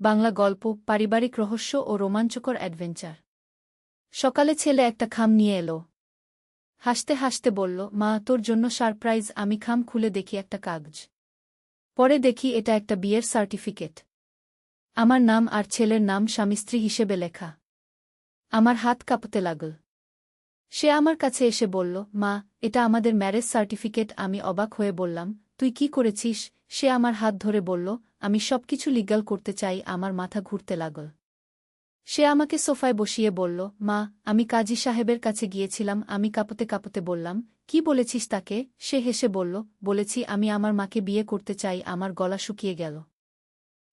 বাংলা গল্প, পারিবারিক রহস্য ও রোমাঞ্চকর অ্যাডভেঞ্চার। সকালে ছেলে একটা খাম নিয়ে এলো। হাসতে হাসতে বলল, মা, তোর জন্য সারপ্রাইজ। আমি খাম খুলে দেখি একটা কাগজ। পরে দেখি এটা একটা বিয়ের সার্টিফিকেট। আমার নাম আর ছেলের নাম স্বামী-স্ত্রী হিসেবে লেখা। আমার হাত কাঁপতে লাগল। সে আমার কাছে এসে বলল, মা, এটা আমাদের ম্যারেজ সার্টিফিকেট। আমি অবাক হয়ে বললাম, তুই কি করেছিস? সে আমার হাত ধরে বলল, আমি সবকিছু লিগ্যাল করতে চাই। আমার মাথা ঘুরতে লাগল। সে আমাকে সোফায় বসিয়ে বলল, মা, আমি কাজী সাহেবের কাছে গিয়েছিলাম। আমি কাঁপতে কাঁপতে বললাম, কি বলেছিস তাকে? সে হেসে বলল, বলেছি আমি আমার মাকে বিয়ে করতে চাই। আমার গলা শুকিয়ে গেল।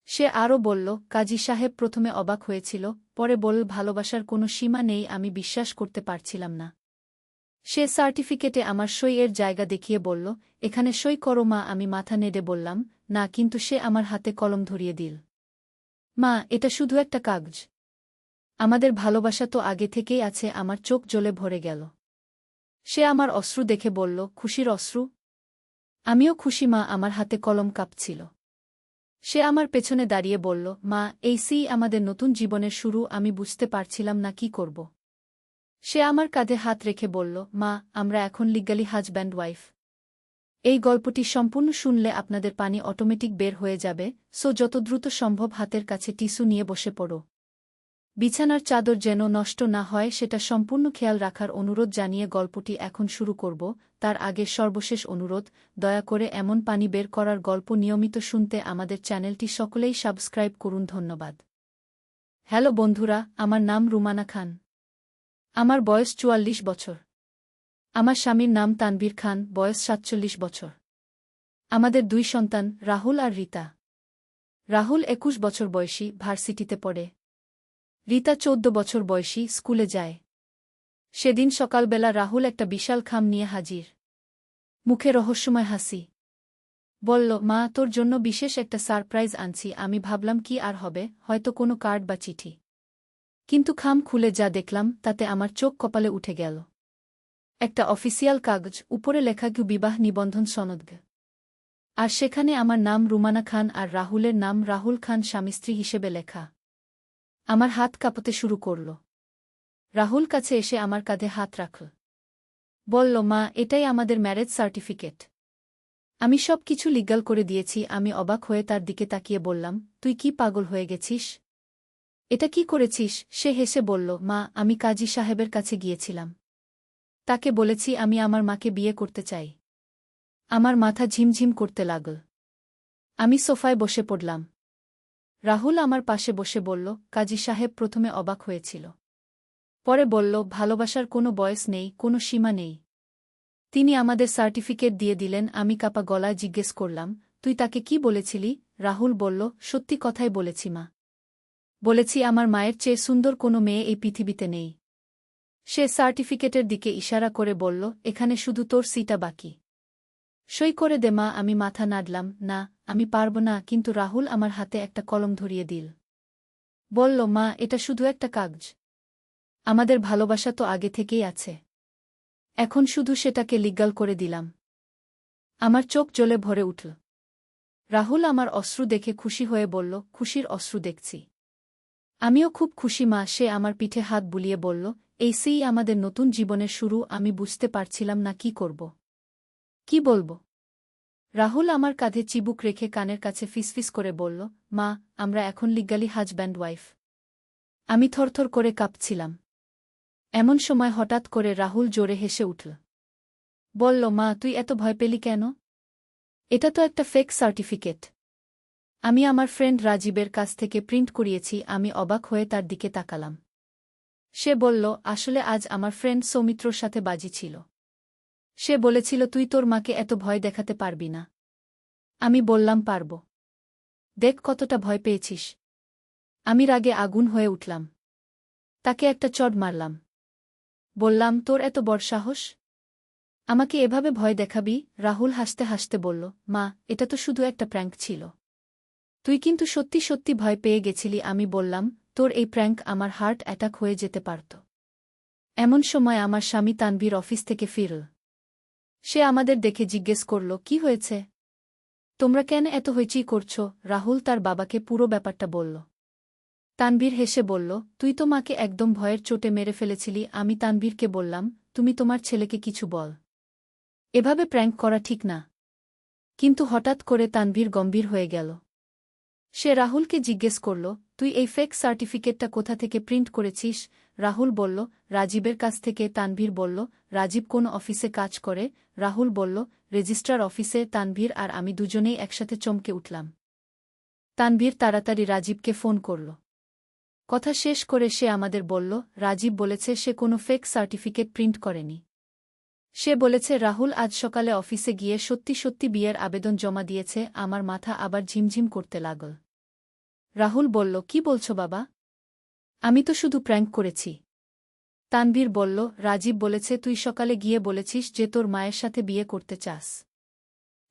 সে আরও বলল, কাজী সাহেব প্রথমে অবাক হয়েছিল, পরে বলল, ভালোবাসার কোনো সীমা নেই। আমি বিশ্বাস করতে পারছিলাম না। সে সার্টিফিকেটে আমার সই-এর জায়গা দেখিয়ে বলল, এখানে সই করো মা। আমি মাথা নেড়ে বললাম, না, কিন্তু সে আমার হাতে কলম ধরিয়ে দিল। মা, এটা শুধু একটা কাগজ। আমাদের ভালোবাসা তো আগে থেকেই আছে। আমার চোখ জ্বলে ভরে গেল। সে আমার অশ্রু দেখে বলল, খুশির অশ্রু? আমিও খুশি মা। আমার হাতে কলম কাঁপছিল। সে আমার পেছনে দাঁড়িয়ে বলল, মা, এই আমাদের নতুন জীবনের শুরু। আমি বুঝতে পারছিলাম না কি করব। সে আমার কাঁধে হাত রেখে বলল, মা, আমরা এখন লিগ্যালি হাজব্যান্ড ওয়াইফ। এই গল্পটি সম্পূর্ণ শুনলে আপনাদের পানি অটোমেটিক বের হয়ে যাবে, সো যত দ্রুত সম্ভব হাতের কাছে টিস্যু নিয়ে বসে পড়ো। বিছানার চাদর যেন নষ্ট না হয় সেটা সম্পূর্ণ খেয়াল রাখার অনুরোধ জানিয়ে গল্পটি এখন শুরু করব। তার আগে সর্বশেষ অনুরোধ, দয়া করে এমন পানি বের করার গল্প নিয়মিত শুনতে আমাদের চ্যানেলটি সকলেই সাবস্ক্রাইব করুন। ধন্যবাদ। হ্যালো বন্ধুরা, আমার নাম রুমানা খান। আমার বয়স ৪৪ বছর। আমার স্বামীর নাম তানভীর খান, বয়স ৪৭ বছর। আমাদের ২ সন্তান, রাহুল আর রীতা। রাহুল ২১ বছর বয়সী, ভার্সিটিতে পড়ে। রীতা ১৪ বছর বয়সী, স্কুলে যায়। সেদিন সকালবেলা রাহুল একটা বিশাল খাম নিয়ে হাজির। মুখে রহস্যময় হাসি। বলল, মা, তোর জন্য বিশেষ একটা সারপ্রাইজ আনছি। আমি ভাবলাম কি আর হবে, হয়তো কোনো কার্ড বা চিঠি। কিন্তু খাম খুলে যা দেখলাম তাতে আমার চোখ কপালে উঠে গেল। একটা অফিসিয়াল কাগজ, উপরে লেখা বিবাহ নিবন্ধন সনদ। আর সেখানে আমার নাম রুমানা খান আর রাহুলের নাম রাহুল খান, স্বামী-স্ত্রী হিসেবে লেখা। আমার হাত কাঁপতে শুরু করল। রাহুল কাছে এসে আমার কাঁধে হাত রাখল। বলল, মা, এটাই আমাদের ম্যারেজ সার্টিফিকেট। আমি সব কিছু লিগ্যাল করে দিয়েছি। আমি অবাক হয়ে তার দিকে তাকিয়ে বললাম, তুই কি পাগল হয়ে গেছিস? এটা কি করেছিস? সে হেসে বলল, মা, আমি কাজী সাহেবের কাছে গিয়েছিলাম। তাকে বলেছি আমি আমার মাকে বিয়ে করতে চাই। আমার মাথা ঝিমঝিম করতে লাগল। আমি সোফায় বসে পড়লাম। রাহুল আমার পাশে বসে বলল, কাজী সাহেব প্রথমে অবাক হয়েছিল। পরে বলল, ভালোবাসার কোনো বয়স নেই, কোনো সীমা নেই। তিনি আমাদের সার্টিফিকেট দিয়ে দিলেন। আমি কাঁপা গলায় জিজ্ঞেস করলাম, তুই তাকে কি বলেছিলি? রাহুল বলল, সত্যি কথাই বলেছি মা। বলেছি আমার মায়ের চেয়ে সুন্দর কোনো মেয়ে এই পৃথিবীতে নেই। সে সার্টিফিকেটের দিকে ইশারা করে বলল, এখানে শুধু তোর সিটা বাকি। সই করে দে মা। আমি মাথা নাড়লাম, না, আমি পারব না। কিন্তু রাহুল আমার হাতে একটা কলম ধরিয়ে দিল। বলল, মা, এটা শুধু একটা কাগজ। আমাদের ভালোবাসা তো আগে থেকেই আছে। এখন শুধু সেটাকে লিগ্যাল করে দিলাম। আমার চোখ জ্বলে ভরে উঠল। রাহুল আমার অশ্রু দেখে খুশি হয়ে বলল, খুশির অশ্রু দেখছি। আমিও খুব খুশি মা। সে আমার পিঠে হাত বুলিয়ে বলল, এই আমাদের নতুন জীবনের শুরু। আমি বুঝতে পারছিলাম না কি করব, কি বলবো। রাহুল আমার কাঁধে চিবুক রেখে কানের কাছে ফিসফিস করে বলল, মা, আমরা এখন লিগ্যালি হাজব্যান্ড ওয়াইফ। আমি থরথর করে কাঁপছিলাম। এমন সময় হঠাৎ করে রাহুল জোরে হেসে উঠল। বলল, মা, তুই এত ভয় পেলি কেন? এটা তো একটা ফেক সার্টিফিকেট। আমি আমার ফ্রেন্ড রাজীবের কাছ থেকে প্রিন্ট করিয়েছি। আমি অবাক হয়ে তার দিকে তাকালাম। সে বলল, আসলে আজ আমার ফ্রেন্ড সৌমিত্রর সাথে বাজি ছিল। সে বলেছিল তুই তোর মাকে এত ভয় দেখাতে পারবি না। আমি বললাম, পারব। দেখ কতটা ভয় পেয়েছিস। আমি রাগে আগুন হয়ে উঠলাম। তাকে একটা চড় মারলাম। বললাম, তোর এত বড় সাহস? আমাকে এভাবে ভয় দেখাবি? রাহুল হাসতে হাসতে বলল, মা, এটা তো শুধু একটা প্র্যাঙ্ক ছিল। তুই কিন্তু সত্যি সত্যি ভয় পেয়ে গেছিলি। আমি বললাম, তোর এই প্র্যাঙ্ক আমার হার্ট অ্যাটাক হয়ে যেতে পারত। এমন সময় আমার স্বামী তানভীর অফিস থেকে ফিরল। সে আমাদের দেখে জিজ্ঞেস করল, কি হয়েছে? তোমরা কেন এত হইচই করছ? রাহুল তার বাবাকে পুরো ব্যাপারটা বলল। তানভীর হেসে বলল, তুই তো মাকে একদম ভয়ের চোটে মেরে ফেলেছিলি। আমি তানভীরকে বললাম, তুমি তোমার ছেলেকে কিছু বল। এভাবে প্র্যাঙ্ক করা ঠিক না। কিন্তু হঠাৎ করে তানভীর গম্ভীর হয়ে গেল। সে রাহুলকে জিজ্ঞেস করল, তুই এই ফেক সার্টিফিকেটটা কোথা থেকে প্রিন্ট করেছিস? রাহুল বলল, রাজীবের কাছ থেকে। তানভীর বলল, রাজীব কোন অফিসে কাজ করে? রাহুল বলল, রেজিস্ট্রার অফিসে। তানভীর আর আমি দুজনেই একসাথে চমকে উঠলাম। তানভীর তাড়াতাড়ি রাজীবকে ফোন করল। কথা শেষ করে সে আমাদের বলল, রাজীব বলেছে সে কোনো ফেক সার্টিফিকেট প্রিন্ট করেনি। সে বলেছে রাহুল আজ সকালে অফিসে গিয়ে সত্যি সত্যি বিয়ের আবেদন জমা দিয়েছে। আমার মাথা আবার ঝিমঝিম করতে লাগল। রাহুল বলল, কি বলছো বাবা? আমি তো শুধু প্র্যাঙ্ক করেছি। তানভীর বলল, রাজীব বলেছে তুই সকালে গিয়ে বলেছিস যে তোর মায়ের সাথে বিয়ে করতে চাস।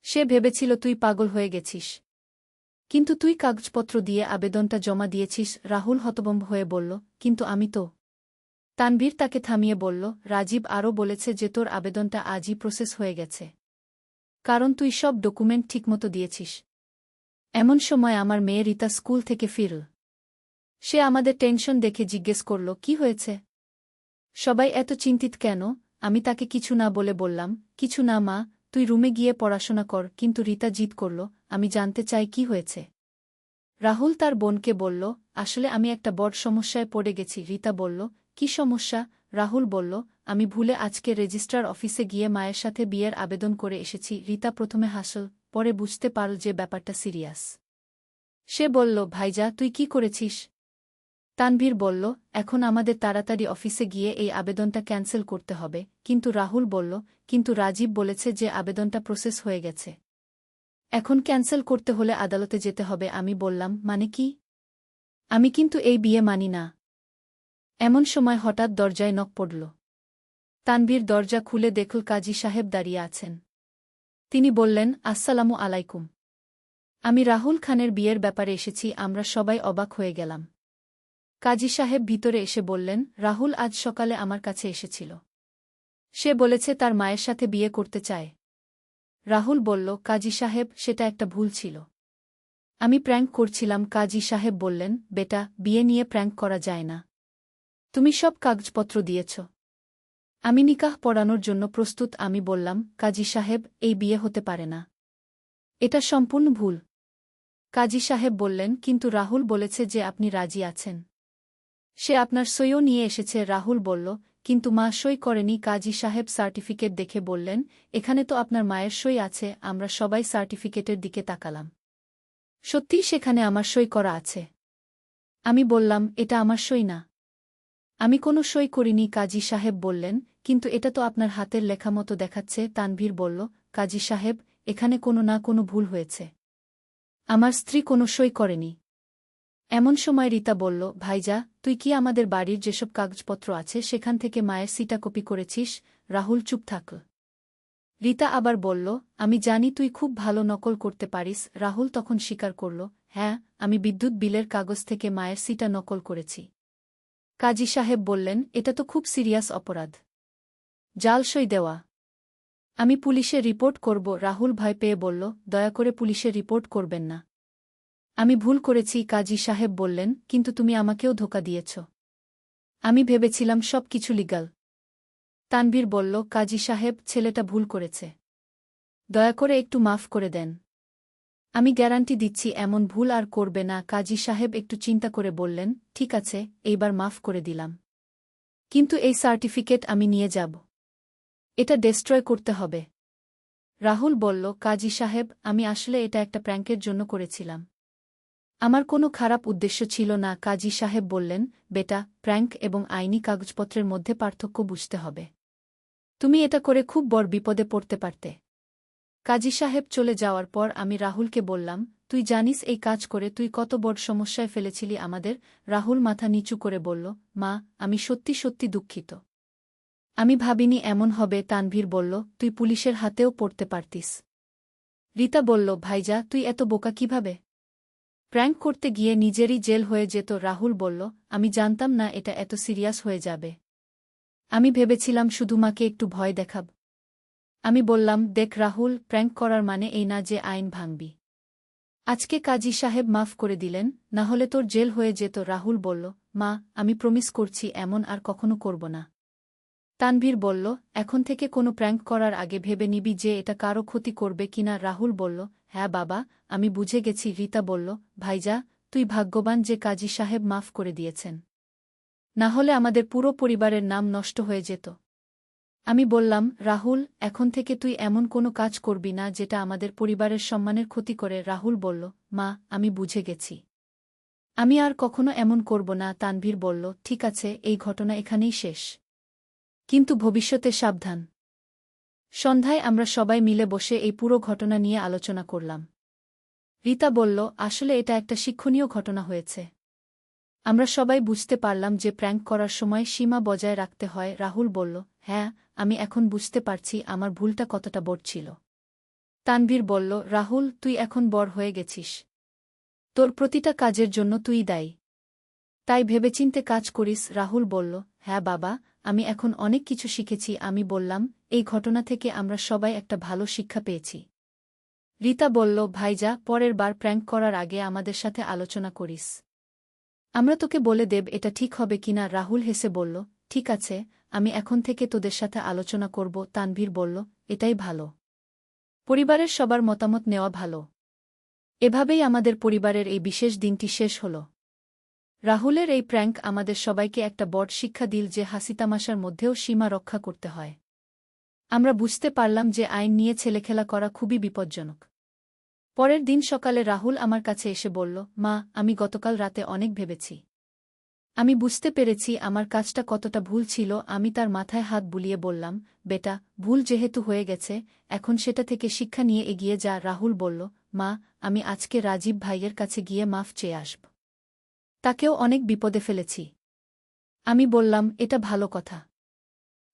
সে ভেবেছিল তুই পাগল হয়ে গেছিস। কিন্তু তুই কাগজপত্র দিয়ে আবেদনটা জমা দিয়েছিস। রাহুল হতভম্ব হয়ে বলল, কিন্তু আমি তো। তানভীর তাকে থামিয়ে বলল, রাজীব আরও বলেছে যে তোর আবেদনটা আজই প্রসেস হয়ে গেছে। কারণ তুই সব ডকুমেন্ট ঠিকমতো দিয়েছিস। এমন সময় আমার মেয়ে রিতা স্কুল থেকে ফিরল। সে আমাদের টেনশন দেখে জিজ্ঞেস করল, কি হয়েছে? সবাই এত চিন্তিত কেন? আমি তাকে কিছু না বলে বললাম, কিছু না মা, তুই রুমে গিয়ে পড়াশোনা কর। কিন্তু রিতা জিদ করল, আমি জানতে চাই কি হয়েছে। রাহুল তার বোনকে বলল, আসলে আমি একটা বড় সমস্যায় পড়ে গেছি। রিতা বলল, কি সমস্যা? রাহুল বলল, আমি ভুলে আজকে রেজিস্ট্রার অফিসে গিয়ে মায়ের সাথে বিয়ের আবেদন করে এসেছি। রিতা প্রথমে হাসল, পরে বুঝতে পারল যে ব্যাপারটা সিরিয়াস। সে বলল, ভাইজা তুই কি করেছিস? তানভীর বলল, এখন আমাদের তাড়াতাড়ি অফিসে গিয়ে এই আবেদনটা ক্যান্সেল করতে হবে। কিন্তু রাহুল বলল, কিন্তু রাজীব বলেছে যে আবেদনটা প্রসেস হয়ে গেছে। এখন ক্যান্সেল করতে হলে আদালতে যেতে হবে। আমি বললাম, মানে কি? আমি কিন্তু এই বিয়ে মানি না। এমন সময় হঠাৎ দরজায় নক পড়ল। তানভীর দরজা খুলে দেখল কাজী সাহেব দাঁড়িয়ে আছেন। তিনি বললেন, আসসালামু আলাইকুম। আমি রাহুল খানের বিয়ের ব্যাপারে এসেছি। আমরা সবাই অবাক হয়ে গেলাম। কাজী সাহেব ভিতরে এসে বললেন, রাহুল আজ সকালে আমার কাছে এসেছিল। সে বলেছে তার মায়ের সাথে বিয়ে করতে চায়। রাহুল বলল, কাজী সাহেব, সেটা একটা ভুল ছিল। আমি প্র্যাঙ্ক করছিলাম। কাজী সাহেব বললেন, বেটা, বিয়ে নিয়ে প্র্যাঙ্ক করা যায় না। তুমি সব কাগজপত্র দিয়েছ। আমি নিকাহ পড়ানোর জন্য প্রস্তুত। আমি বললাম, কাজী সাহেব, এই বিয়ে হতে পারে না। এটা সম্পূর্ণ ভুল। কাজী সাহেব বললেন, কিন্তু রাহুল বলেছে যে আপনি রাজি আছেন। সে আপনার সইও নিয়ে এসেছে। রাহুল বলল, কিন্তু মা সই করেনি। কাজী সাহেব সার্টিফিকেট দেখে বললেন, এখানে তো আপনার মায়ের সই আছে। আমরা সবাই সার্টিফিকেটের দিকে তাকালাম। সত্যিই সেখানে আমার সই করা আছে। আমি বললাম, এটা আমার সই না। আমি কোনো সই করিনি। কাজী সাহেব বললেন, কিন্তু এটা তো আপনার হাতের লেখা মতো দেখাচ্ছে। তানভীর বলল, কাজী সাহেব, এখানে কোনো না কোনো ভুল হয়েছে। আমার স্ত্রী কোনো সই করেনি। এমন সময় রিতা বলল, ভাইজা, তুই কি আমাদের বাড়ির যেসব কাগজপত্র আছে সেখান থেকে মায়ের সিটা কপি করেছিস? রাহুল চুপ থাকল। রিতা আবার বলল, আমি জানি তুই খুব ভালো নকল করতে পারিস। রাহুল তখন স্বীকার করল, হ্যাঁ, আমি বিদ্যুৎ বিলের কাগজ থেকে মায়ের সিটা নকল করেছি। কাজী সাহেব বললেন, এটা তো খুব সিরিয়াস অপরাধ। জাল সই দেওয়া। আমি পুলিশে রিপোর্ট করব। রাহুল ভয় পেয়ে বলল, দয়া করে পুলিশে রিপোর্ট করবেন না। আমি ভুল করেছি। কাজী সাহেব বললেন, কিন্তু তুমি আমাকেও ধোঁকা দিয়েছ। আমি ভেবেছিলাম সব কিছু লিগাল। তানভীর বলল, কাজী সাহেব, ছেলেটা ভুল করেছে। দয়া করে একটু মাফ করে দেন। আমি গ্যারান্টি দিচ্ছি এমন ভুল আর করবে না। কাজী সাহেব একটু চিন্তা করে বললেন, ঠিক আছে, এইবার মাফ করে দিলাম। কিন্তু এই সার্টিফিকেট আমি নিয়ে যাব। এটা ডেস্ট্রয় করতে হবে। রাহুল বলল, কাজী সাহেব, আমি আসলে এটা একটা প্র্যাঙ্কের জন্য করেছিলাম। আমার কোনো খারাপ উদ্দেশ্য ছিল না। কাজী সাহেব বললেন, বেটা, প্র্যাঙ্ক এবং আইনি কাগজপত্রের মধ্যে পার্থক্য বুঝতে হবে। তুমি এটা করে খুব বড় বিপদে পড়তে পারতে। কাজী সাহেব চলে যাওয়ার পর আমি রাহুলকে বললাম, তুই জানিস এই কাজ করে তুই কত বড় সমস্যায় ফেলেছিলি আমাদের? রাহুল মাথা নিচু করে বলল, মা, আমি সত্যি সত্যি দুঃখিত। আমি ভাবিনি এমন হবে। তানভীর বলল, তুই পুলিশের হাতেও পড়তে পারতিস। রিতা বলল, ভাইজা, তুই এত বোকা কিভাবে? প্র্যাঙ্ক করতে গিয়ে নিজেরই জেল হয়ে যেত। রাহুল বলল, আমি জানতাম না এটা এত সিরিয়াস হয়ে যাবে। আমি ভেবেছিলাম শুধু মাকে একটু ভয় দেখাব। আমি বললাম, দেখ রাহুল, প্র্যাঙ্ক করার মানে এই না যে আইন ভাঙবি। আজকে কাজী সাহেব মাফ করে দিলেন, না হলে তোর জেল হয়ে যেত। রাহুল বলল, মা, আমি প্রমিস করছি এমন আর কখনো করব না। তানভীর বলল, এখন থেকে কোনো প্র্যাঙ্ক করার আগে ভেবে নিবি যে এটা কারো ক্ষতি করবে কিনা। রাহুল বলল, হ্যাঁ বাবা, আমি বুঝে গেছি। রীতা বলল, ভাইজা, তুই ভাগ্যবান যে কাজী সাহেব মাফ করে দিয়েছেন, না হলে আমাদের পুরো পরিবারের নাম নষ্ট হয়ে যেত। আমি বললাম, রাহুল, এখন থেকে তুই এমন কোনো কাজ করবি না যেটা আমাদের পরিবারের সম্মানের ক্ষতি করে। রাহুল বলল, মা, আমি বুঝে গেছি, আমি আর কখনো এমন করব না। তানভীর বলল, ঠিক আছে, এই ঘটনা এখানেই শেষ, কিন্তু ভবিষ্যতে সাবধান। সন্ধ্যায় আমরা সবাই মিলে বসে এই পুরো ঘটনা নিয়ে আলোচনা করলাম। রীতা বলল, আসলে এটা একটা শিক্ষণীয় ঘটনা হয়েছে। আমরা সবাই বুঝতে পারলাম যে প্র্যাঙ্ক করার সময় সীমা বজায় রাখতে হয়। রাহুল বলল, হ্যাঁ, আমি এখন বুঝতে পারছি আমার ভুলটা কতটা বড় ছিল। তানভীর বলল, রাহুল, তুই এখন বড় হয়ে গেছিস, তোর প্রতিটা কাজের জন্য তুই দায়ী, তাই ভেবেচিন্তে কাজ করিস। রাহুল বলল, হ্যাঁ বাবা, আমি এখন অনেক কিছু শিখেছি। আমি বললাম, এই ঘটনা থেকে আমরা সবাই একটা ভালো শিক্ষা পেয়েছি। রীতা বলল, ভাইজা, পরের বার প্র্যাঙ্ক করার আগে আমাদের সাথে আলোচনা করিস, আমরা তোকে বলে দেব এটা ঠিক হবে কিনা। রাহুল হেসে বলল, ঠিক আছে, আমি এখন থেকে তোদের সাথে আলোচনা করব। তানভীর বলল, এটাই ভালো, পরিবারের সবার মতামত নেওয়া ভালো। এভাবেই আমাদের পরিবারের এই বিশেষ দিনটি শেষ হল। রাহুলের এই প্র্যাঙ্ক আমাদের সবাইকে একটা বড় শিক্ষা দিল যে হাসিতামাশার মধ্যেও সীমা রক্ষা করতে হয়। আমরা বুঝতে পারলাম যে আইন নিয়ে ছেলেখেলা করা খুবই বিপজ্জনক। পরের দিন সকালে রাহুল আমার কাছে এসে বলল, মা, আমি গতকাল রাতে অনেক ভেবেছি, আমি বুঝতে পেরেছি আমার কাজটা কতটা ভুল ছিল। আমি তার মাথায় হাত বুলিয়ে বললাম, বেটা, ভুল যেহেতু হয়ে গেছে, এখন সেটা থেকে শিক্ষা নিয়ে এগিয়ে যা। রাহুল বলল, মা, আমি আজকে রাজীব ভাইয়ের কাছে গিয়ে মাফ চেয়ে আসব, তাকেও অনেক বিপদে ফেলেছি। আমি বললাম, এটা ভালো কথা,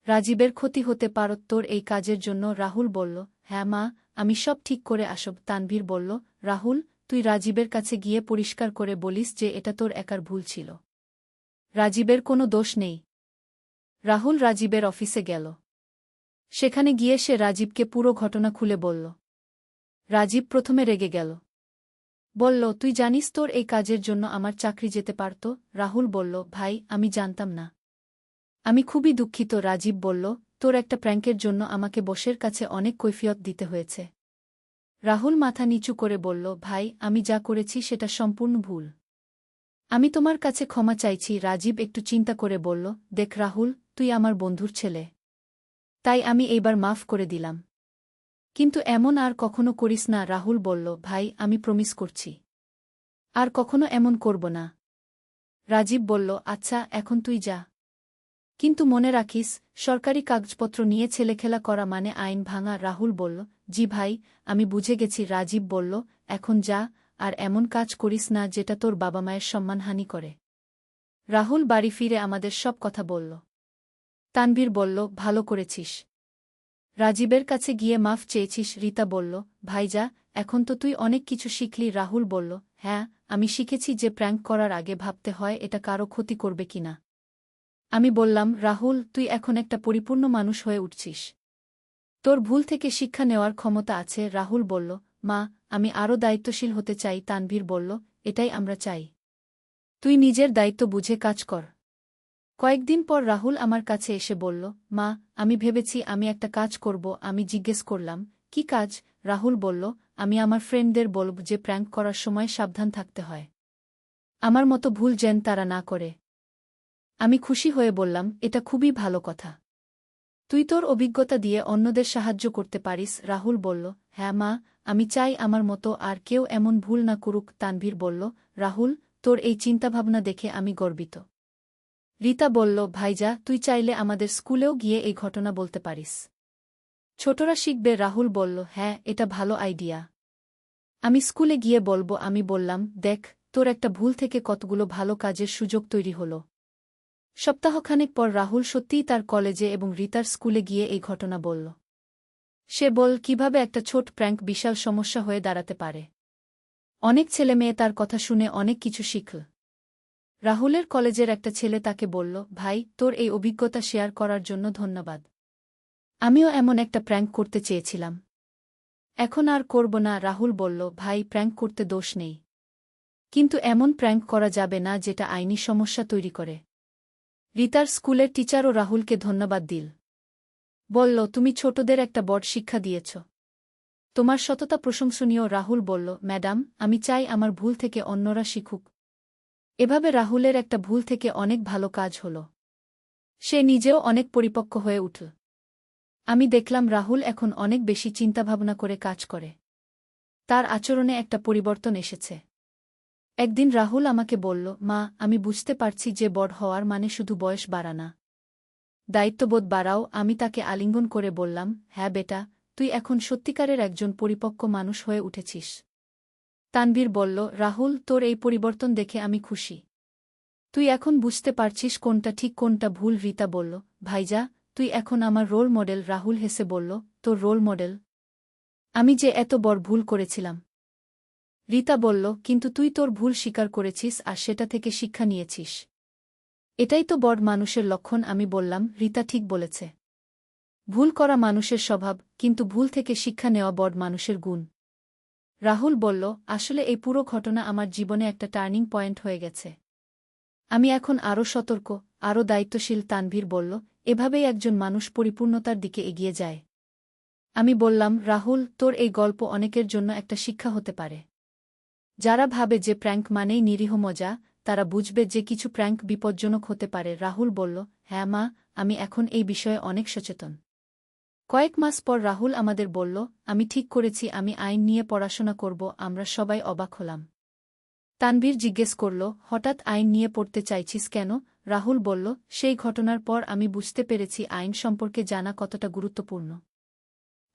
রাজীবের ক্ষতি হতে পারত তোর এই কাজের জন্য। রাহুল বলল, হ্যাঁ মা, আমি সব ঠিক করে আসব। তানভীর বলল, রাহুল, তুই রাজীবের কাছে গিয়ে পরিষ্কার করে বলিস যে এটা তোর একার ভুল ছিল, রাজীবের কোনো দোষ নেই। রাহুল রাজীবের অফিসে গেল। সেখানে গিয়ে সে রাজীবকে পুরো ঘটনা খুলে বলল। রাজীব প্রথমে রেগে গেল, বলল, তুই জানিস তোর এই কাজের জন্য আমার চাকরি যেতে পারত। রাহুল বলল, ভাই, আমি জানতাম না, আমি খুবই দুঃখিত। রাজীব বলল, তোর একটা প্র্যাঙ্কের জন্য আমাকে বসের কাছে অনেক কৈফিয়ত দিতে হয়েছে। রাহুল মাথা নিচু করে বলল, ভাই, আমি যা করেছি সেটা সম্পূর্ণ ভুল, আমি তোমার কাছে ক্ষমা চাইছি। রাজীব একটু চিন্তা করে বলল, দেখ রাহুল, তুই আমার বন্ধুর ছেলে, তাই আমি এইবার মাফ করে দিলাম, কিন্তু এমন আর কখনো করিস না। রাহুল বলল, ভাই, আমি প্রমিস করছি, আর কখনো এমন করব না। রাজীব বলল, আচ্ছা, এখন তুই যা, কিন্তু মনে রাখিস, সরকারি কাগজপত্র নিয়ে ছেলেখেলা করা মানে আইন ভাঙা। রাহুল বলল, জি ভাই, আমি বুঝে গেছি। রাজীব বলল, এখন যা, আর এমন কাজ করিস না যেটা তোর বাবা মায়ের সম্মানহানি করে। রাহুল বাড়ি ফিরে আমাদের সব কথা বলল। তানভীর বলল, ভালো করেছিস, রাজীবের কাছে গিয়ে মাফ চেয়েছিস। রীতা বলল, ভাইজা, এখন তো তুই অনেক কিছু শিখলি। রাহুল বলল, হ্যাঁ, আমি শিখেছি যে প্র্যাঙ্ক করার আগে ভাবতে হয় এটা কারো ক্ষতি করবে কিনা। আমি বললাম, রাহুল, তুই এখন একটা পরিপূর্ণ মানুষ হয়ে উঠছিস, তোর ভুল থেকে শিক্ষা নেওয়ার ক্ষমতা আছে। রাহুল বলল, মা, আমি আরও দায়িত্বশীল হতে চাই। তানভীর বলল, এটাই আমরা চাই, তুই নিজের দায়িত্ব বুঝে কাজ কর। কয়েকদিন পর রাহুল আমার কাছে এসে বলল, মা, আমি ভেবেছি আমি একটা কাজ করব। আমি জিজ্ঞেস করলাম, কি কাজ? রাহুল বলল, আমি আমার ফ্রেন্ডদের বলব যে প্র্যাঙ্ক করার সময় সাবধান থাকতে হয়, আমার মতো ভুল যেন তারা না করে। আমি খুশি হয়ে বললাম, এটা খুবই ভালো কথা, তুই তোর অভিজ্ঞতা দিয়ে অন্যদের সাহায্য করতে পারিস। রাহুল বলল, হ্যাঁ মা, আমি চাই আমার মতো আর কেউ এমন ভুল না করুক। তানভীর বলল, রাহুল, তোর এই চিন্তাভাবনা দেখে আমি গর্বিত। রীতা বলল, ভাইজা, তুই চাইলে আমাদের স্কুলেও গিয়ে এই ঘটনা বলতে পারিস, ছোটরা শিখবে। রাহুল বলল, হ্যাঁ, এটা ভালো আইডিয়া, আমি স্কুলে গিয়ে বলবো। আমি বললাম, দেখ, তোর একটা ভুল থেকে কতগুলো ভালো কাজের সুযোগ তৈরি হল। সপ্তাহখানেক পর রাহুল সত্যিই তার কলেজে এবং রীতার স্কুলে গিয়ে এই ঘটনা বলল। সে বল কিভাবে একটা ছোট প্র্যাঙ্ক বিশাল সমস্যা হয়ে দাঁড়াতে পারে। অনেক ছেলেমেয়ে তার কথা শুনে অনেক কিছু শিখল। রাহুলের কলেজের একটা ছেলে তাকে বলল, ভাই, তোর এই অভিজ্ঞতা শেয়ার করার জন্য ধন্যবাদ, আমিও এমন একটা প্র্যাঙ্ক করতে চেয়েছিলাম। এখন আর করব না, রাহুল বলল। ভাই, প্র্যাঙ্ক করতে দোষ নেই, কিন্তু এমন প্র্যাঙ্ক করা যাবে না যেটা আইনি সমস্যা তৈরি করে। রিতার স্কুলের টিচারও রাহুলকে ধন্যবাদ দিল। বলল, তুমি ছোটদের একটা বড় শিক্ষা দিয়েছ। তোমার সততা প্রশংসনীয়। রাহুল বলল, ম্যাডাম, আমি চাই আমার ভুল থেকে অন্যরা শিখুক। এভাবে রাহুলের একটা ভুল থেকে অনেক ভালো কাজ হল। সে নিজেও অনেক পরিপক্ক হয়ে উঠল। আমি দেখলাম রাহুল এখন অনেক বেশি চিন্তাভাবনা করে কাজ করে। তার আচরণে একটা পরিবর্তন এসেছে। একদিন রাহুল আমাকে বলল, মা, আমি বুঝতে পারছি যে বড় হওয়ার মানে শুধু বয়স বাড়া না, দায়িত্ববোধ বাড়াও। আমি তাকে আলিঙ্গন করে বললাম, হ্যাঁ বেটা, তুই এখন সত্যিকারের একজন পরিপক্ক মানুষ হয়ে উঠেছিস। তানভীর বলল, রাহুল, তোর এই পরিবর্তন দেখে আমি খুশি। তুই এখন বুঝতে পারছিস কোনটা ঠিক কোনটা ভুল। রিতা বলল, ভাইজা, তুই এখন আমার রোল মডেল। রাহুল হেসে বলল, তোর রোল মডেল? আমি যে এত বড় ভুল করেছিলাম। রিতা বলল, কিন্তু তুই তোর ভুল স্বীকার করেছিস আর সেটা থেকে শিক্ষা নিয়েছিস। এটাই তো বড় মানুষের লক্ষণ। আমি বললাম, রিতা ঠিক বলেছে। ভুল করা মানুষের স্বভাব, কিন্তু ভুল থেকে শিক্ষা নেওয়া বড় মানুষের গুণ। রাহুল বলল, আসলে এই পুরো ঘটনা আমার জীবনে একটা টার্নিং পয়েন্ট হয়ে গেছে। আমি এখন আরও সতর্ক, আরও দায়িত্বশীল। তানভীর বলল, এভাবেই একজন মানুষ পরিপূর্ণতার দিকে এগিয়ে যায়। আমি বললাম, রাহুল, তোর এই গল্প অনেকের জন্য একটা শিক্ষা হতে পারে। যারা ভাবে যে প্র্যাঙ্ক মানেই নিরীহ মজা, তারা বুঝবে যে কিছু প্র্যাঙ্ক বিপজ্জনক হতে পারে। রাহুল বলল, হ্যাঁ মা, আমি এখন এই বিষয়ে অনেক সচেতন। কয়েক মাস পর রাহুল আমাদের বলল, আমি ঠিক করেছি, আমি আইন নিয়ে পড়াশোনা করব। আমরা সবাই অবাক হলাম। তানভীর জিজ্ঞেস করল, হঠাৎ আইন নিয়ে পড়তে চাইছিস কেন? রাহুল বলল, সেই ঘটনার পর আমি বুঝতে পেরেছি আইন সম্পর্কে জানা কতটা গুরুত্বপূর্ণ।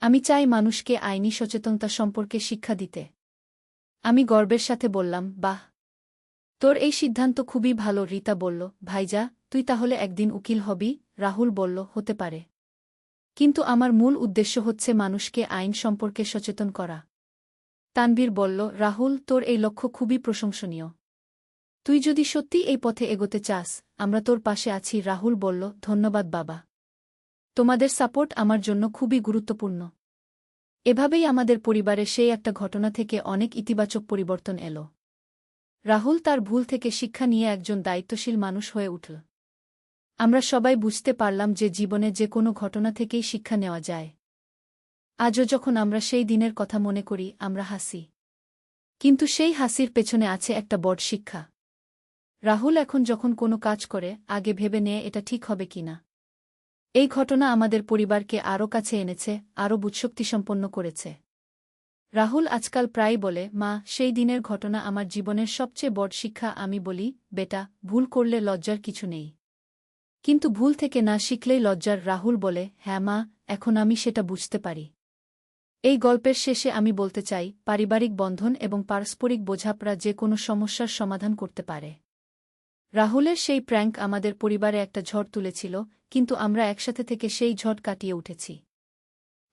আমি চাই মানুষকে আইনি সচেতনতা সম্পর্কে শিক্ষা দিতে। আমি গর্বের সাথে বললাম, বাহ, তোর এই সিদ্ধান্ত খুবই ভালো। রিতা বলল, ভাইজা, তুই তাহলে একদিন উকিল হবি? রাহুল বলল, হতে পারে, কিন্তু আমার মূল উদ্দেশ্য হচ্ছে মানুষকে আইন সম্পর্কে সচেতন করা। তানভীর বলল, রাহুল, তোর এই লক্ষ্য খুবই প্রশংসনীয়। তুই যদি সত্যি এই পথে এগোতে চাস, আমরা তোর পাশে আছি। রাহুল বলল, ধন্যবাদ বাবা। তোমাদের সাপোর্ট আমার জন্য খুবই গুরুত্বপূর্ণ। এভাবেই আমাদের পরিবারে সেই একটা ঘটনা থেকে অনেক ইতিবাচক পরিবর্তন এলো। রাহুল তার ভুল থেকে শিক্ষা নিয়ে একজন দায়িত্বশীল মানুষ হয়ে উঠল। আমরা সবাই বুঝতে পারলাম যে জীবনে যে কোনো ঘটনা থেকেই শিক্ষা নেওয়া যায়। আজও যখন আমরা সেই দিনের কথা মনে করি, আমরা হাসি, কিন্তু সেই হাসির পেছনে আছে একটা বড় শিক্ষা। রাহুল এখন যখন কোনো কাজ করে, আগে ভেবে নেয় এটা ঠিক হবে কিনা। এই ঘটনা আমাদের পরিবারকে আরও কাছে এনেছে, আরও বুৎশক্তিসম্পন্ন করেছে। রাহুল আজকাল প্রায় বলে, মা, সেই দিনের ঘটনা আমার জীবনের সবচেয়ে বড় শিক্ষা। আমি বলি, বেটা, ভুল করলে লজ্জার কিছু নেই, কিন্তু ভুল থেকে না শিখলেই লজ্জার। রাহুল বলে, হ্যাঁ মা, এখন আমি সেটা বুঝতে পারি। এই গল্পের শেষে আমি বলতে চাই, পারিবারিক বন্ধন এবং পারস্পরিক বোঝাপড়া যে কোনো সমস্যার সমাধান করতে পারে। রাহুলের সেই প্র্যাঙ্ক আমাদের পরিবারে একটা ঝড় তুলেছিল, কিন্তু আমরা একসাথে থেকে সেই ঝড় কাটিয়ে উঠেছি।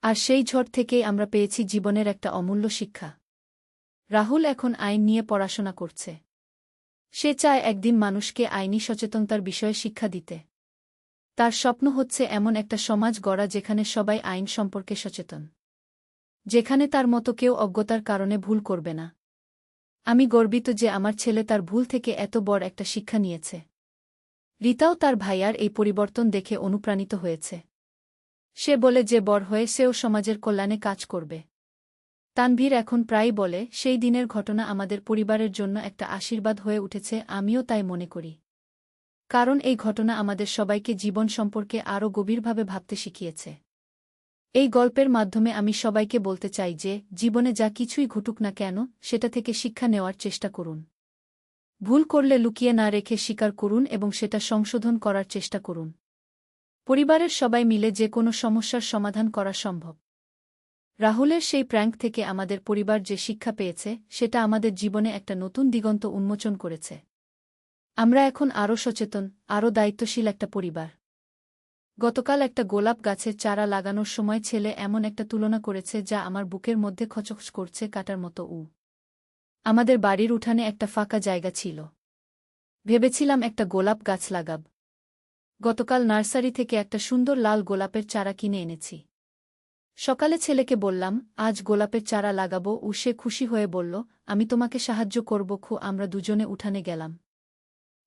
আর সেই ঝড় থেকেই আমরা পেয়েছি জীবনের একটা অমূল্য শিক্ষা। রাহুল এখন আইন নিয়ে পড়াশোনা করছে। সে চায় একদিন মানুষকে আইনি সচেতনতার বিষয়ে শিক্ষা দিতে। তার স্বপ্ন হচ্ছে এমন একটা সমাজ গড়া যেখানে সবাই আইন সম্পর্কে সচেতন, যেখানে তার মতো কেউ অজ্ঞতার কারণে ভুল করবে না। আমি গর্বিত যে আমার ছেলে তার ভুল থেকে এত বড় একটা শিক্ষা নিয়েছে। রিতাও তার ভাইয়ার এই পরিবর্তন দেখে অনুপ্রাণিত হয়েছে। সে বলে যে বড় হয়ে সেও সমাজের কল্যাণে কাজ করবে। তানভীর এখন প্রায় বলে, সেই দিনের ঘটনা আমাদের পরিবারের জন্য একটা আশীর্বাদ হয়ে উঠেছে। আমিও তাই মনে করি, কারণ এই ঘটনা আমাদের সবাইকে জীবন সম্পর্কে আরও গভীরভাবে ভাবতে শিখিয়েছে। এই গল্পের মাধ্যমে আমি সবাইকে বলতে চাই যে, জীবনে যা কিছুই ঘটুক না কেন, সেটা থেকে শিক্ষা নেওয়ার চেষ্টা করুন। ভুল করলে লুকিয়ে না রেখে স্বীকার করুন এবং সেটা সংশোধন করার চেষ্টা করুন। পরিবারের সবাই মিলে যে কোনো সমস্যার সমাধান করা সম্ভব। রাহুলের সেই প্র্যাঙ্ক থেকে আমাদের পরিবার যে শিক্ষা পেয়েছে, সেটা আমাদের জীবনে একটা নতুন দিগন্ত উন্মোচন করেছে। আমরা এখন আরও সচেতন, আরও দায়িত্বশীল একটা পরিবার। গতকাল একটা গোলাপ গাছের চারা লাগানোর সময় ছেলে এমন একটা তুলনা করেছে যা আমার বুকের মধ্যে খচখচ করছে কাটার মতো। আমাদের বাড়ির উঠানে একটা ফাঁকা জায়গা ছিল। ভেবেছিলাম একটা গোলাপ গাছ লাগাব। গতকাল নার্সারি থেকে একটা সুন্দর লাল গোলাপের চারা কিনে এনেছি। সকালে ছেলেকে বললাম, আজ গোলাপের চারা লাগাবো। সে খুশি হয়ে বলল, আমি তোমাকে সাহায্য করব। আমরা দুজনে উঠানে গেলাম।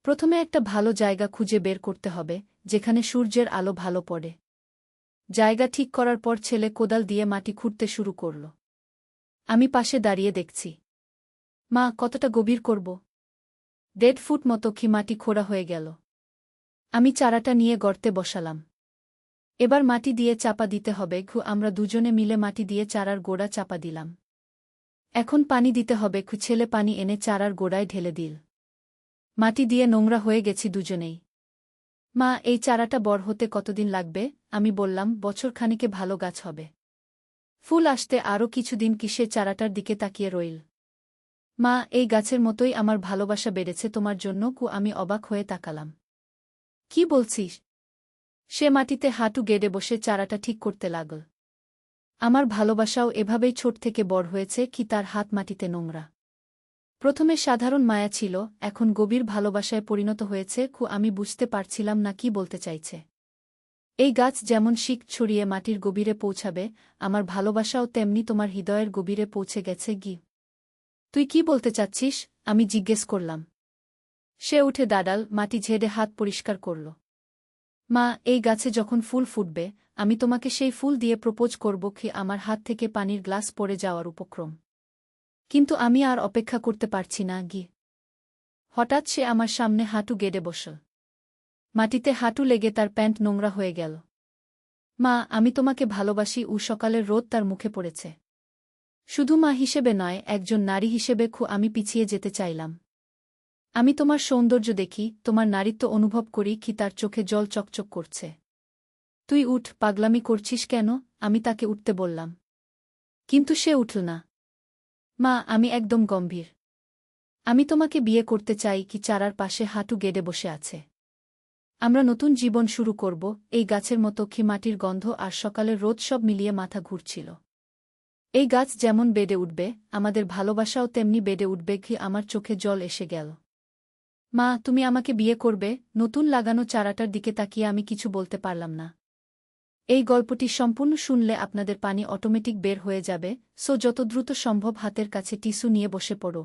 প্রথমে একটা ভালো জায়গা খুঁজে বের করতে হবে, যেখানে সূর্যের আলো ভালো পড়ে। জায়গা ঠিক করার পর ছেলে কোদাল দিয়ে মাটি খুঁড়তে শুরু করল। আমি পাশে দাঁড়িয়ে দেখছি। মা, কতটা গভীর করব? 1.5 ফুট মতো কি মাটি খোঁড়া হয়ে গেল। আমি চারাটা নিয়ে গর্তে বসালাম। এবার মাটি দিয়ে চাপা দিতে হবে। আমরা দুজনে মিলে মাটি দিয়ে চারার গোড়া চাপা দিলাম। এখন পানি দিতে হবে। ছেলে পানি এনে চারার গোড়ায় ঢেলে দিল। মাটি দিয়ে নোংরা হয়ে গেছি দুজনেই। মা, এই চারাটা বড় হতে কতদিন লাগবে? আমি বললাম, বছর খানিকে ভালো গাছ হবে। ফুল আসতে আরও কিছুদিন। সে চারাটার দিকে তাকিয়ে রইল। মা, এই গাছের মতোই আমার ভালোবাসা বেড়েছে তোমার জন্য। আমি অবাক হয়ে তাকালাম। কি বলছিস? সে মাটিতে হাঁটু গেড়ে বসে চারাটা ঠিক করতে লাগল। আমার ভালোবাসাও এভাবেই ছোট থেকে বড় হয়েছে। তার হাত মাটিতে নোংরা। প্রথমে সাধারণ মায়া ছিল, এখন গভীর ভালোবাসায় পরিণত হয়েছে। আমি বুঝতে পারছিলাম না কি বলতে চাইছে। এই গাছ যেমন শিক ছড়িয়ে মাটির গভীরে পৌঁছাবে, আমার ভালোবাসাও তেমনি তোমার হৃদয়ের গভীরে পৌঁছে গেছে। তুই কি বলতে চাচ্ছিস? আমি জিজ্ঞেস করলাম। সে উঠে দাঁড়াল, মাটি ঝেড়ে হাত পরিষ্কার করল। মা, এই গাছে যখন ফুল ফুটবে, আমি তোমাকে সেই ফুল দিয়ে প্রপোজ করব। আমার হাত থেকে পানির গ্লাস পড়ে যাওয়ার উপক্রম। কিন্তু আমি আর অপেক্ষা করতে পারছি না। হঠাৎ সে আমার সামনে হাঁটু গেড়ে বসল। মাটিতে হাঁটু লেগে তার প্যান্ট নোংরা হয়ে গেল। মা, আমি তোমাকে ভালোবাসি। সকালের রোদ তার মুখে পড়েছে। শুধু মা হিসেবে নয়, একজন নারী হিসেবে আমি পিছিয়ে যেতে চাইলাম। আমি তোমার সৌন্দর্য দেখি, তোমার নারীত্ব অনুভব করি। তার চোখে জল চকচক করছে। তুই উঠ, পাগলামি করছিস কেন? আমি তাকে উঠতে বললাম। কিন্তু সে উঠল না। মা, আমি একদম গম্ভীর। আমি তোমাকে বিয়ে করতে চাই। চারার পাশে হাঁটু গেড়ে বসে আছে। আমরা নতুন জীবন শুরু করব। এই গাছের মতো। মাটির গন্ধ আর সকালের রোদ সব মিলিয়ে মাথা ঘুরছিল। এই গাছ যেমন বেড়ে উঠবে, আমাদের ভালোবাসাও তেমনি বেড়ে উঠবে। আমার চোখে জল এসে গেল। মা, তুমি আমাকে বিয়ে করবে? নতুন লাগানো চারাটার দিকে তাকিয়ে আমি কিছু বলতে পারলাম না। এই গল্পটি সম্পূর্ণ শুনলে আপনাদের পানি অটোমেটিক বের হয়ে যাবে। যত দ্রুত সম্ভব হাতের কাছে টিস্যু নিয়ে বসে পড়ো।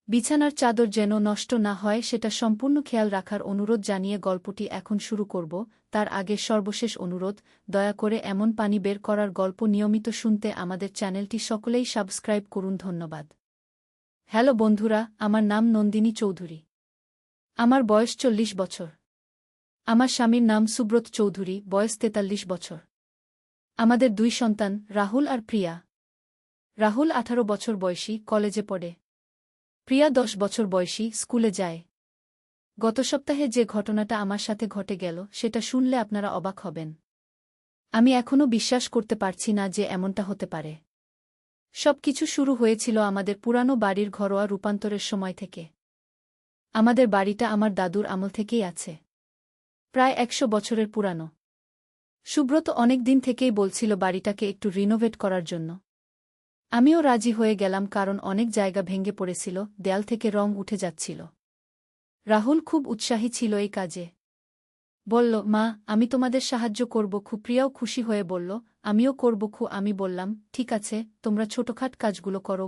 বিছানার চাদর যেন নষ্ট না হয় সেটা সম্পূর্ণ খেয়াল রাখার অনুরোধ জানিয়ে গল্পটি এখন শুরু করব। তার আগে সর্বশেষ অনুরোধ, দয়া করে এমন পানি বের করার গল্প নিয়মিত শুনতে আমাদের চ্যানেলটি সকলেই সাবস্ক্রাইব করুন। ধন্যবাদ। হ্যালো বন্ধুরা, আমার নাম নন্দিনী চৌধুরী। আমার বয়স 40 বছর। আমার স্বামীর নাম সুব্রত চৌধুরী, বয়স 43 বছর। আমাদের 2 সন্তান, রাহুল আর প্রিয়া। রাহুল 18 বছর বয়সী, কলেজে পড়ে। প্রিয়া 10 বছর বয়সী, স্কুলে যায়। গত সপ্তাহে যে ঘটনাটা আমার সাথে ঘটে গেল, সেটা শুনলে আপনারা অবাক হবেন। আমি এখনও বিশ্বাস করতে পারছি না যে এমনটা হতে পারে। সবকিছু শুরু হয়েছিল আমাদের পুরানো বাড়ির ঘরোয়া রূপান্তরের সময় থেকে। আমাদের বাড়িটা আমার দাদুর আমল থেকেই আছে। প্রায় 100 বছরের পুরানো। সুব্রত অনেক দিন থেকেই বলছিল বাড়িটাকে একটু রিনোভেট করার জন্য। আমিও রাজি হয়ে গেলাম, কারণ অনেক জায়গা ভেঙে পড়েছিল, দেয়াল থেকে রং উঠে যাচ্ছিল। রাহুল খুব উৎসাহী ছিল এই কাজে। বলল, মা, আমি তোমাদের সাহায্য করব। প্রিয়াও খুশি হয়ে বলল, আমিও করব। আমি বললাম, ঠিক আছে, তোমরা ছোটখাট কাজগুলো করো।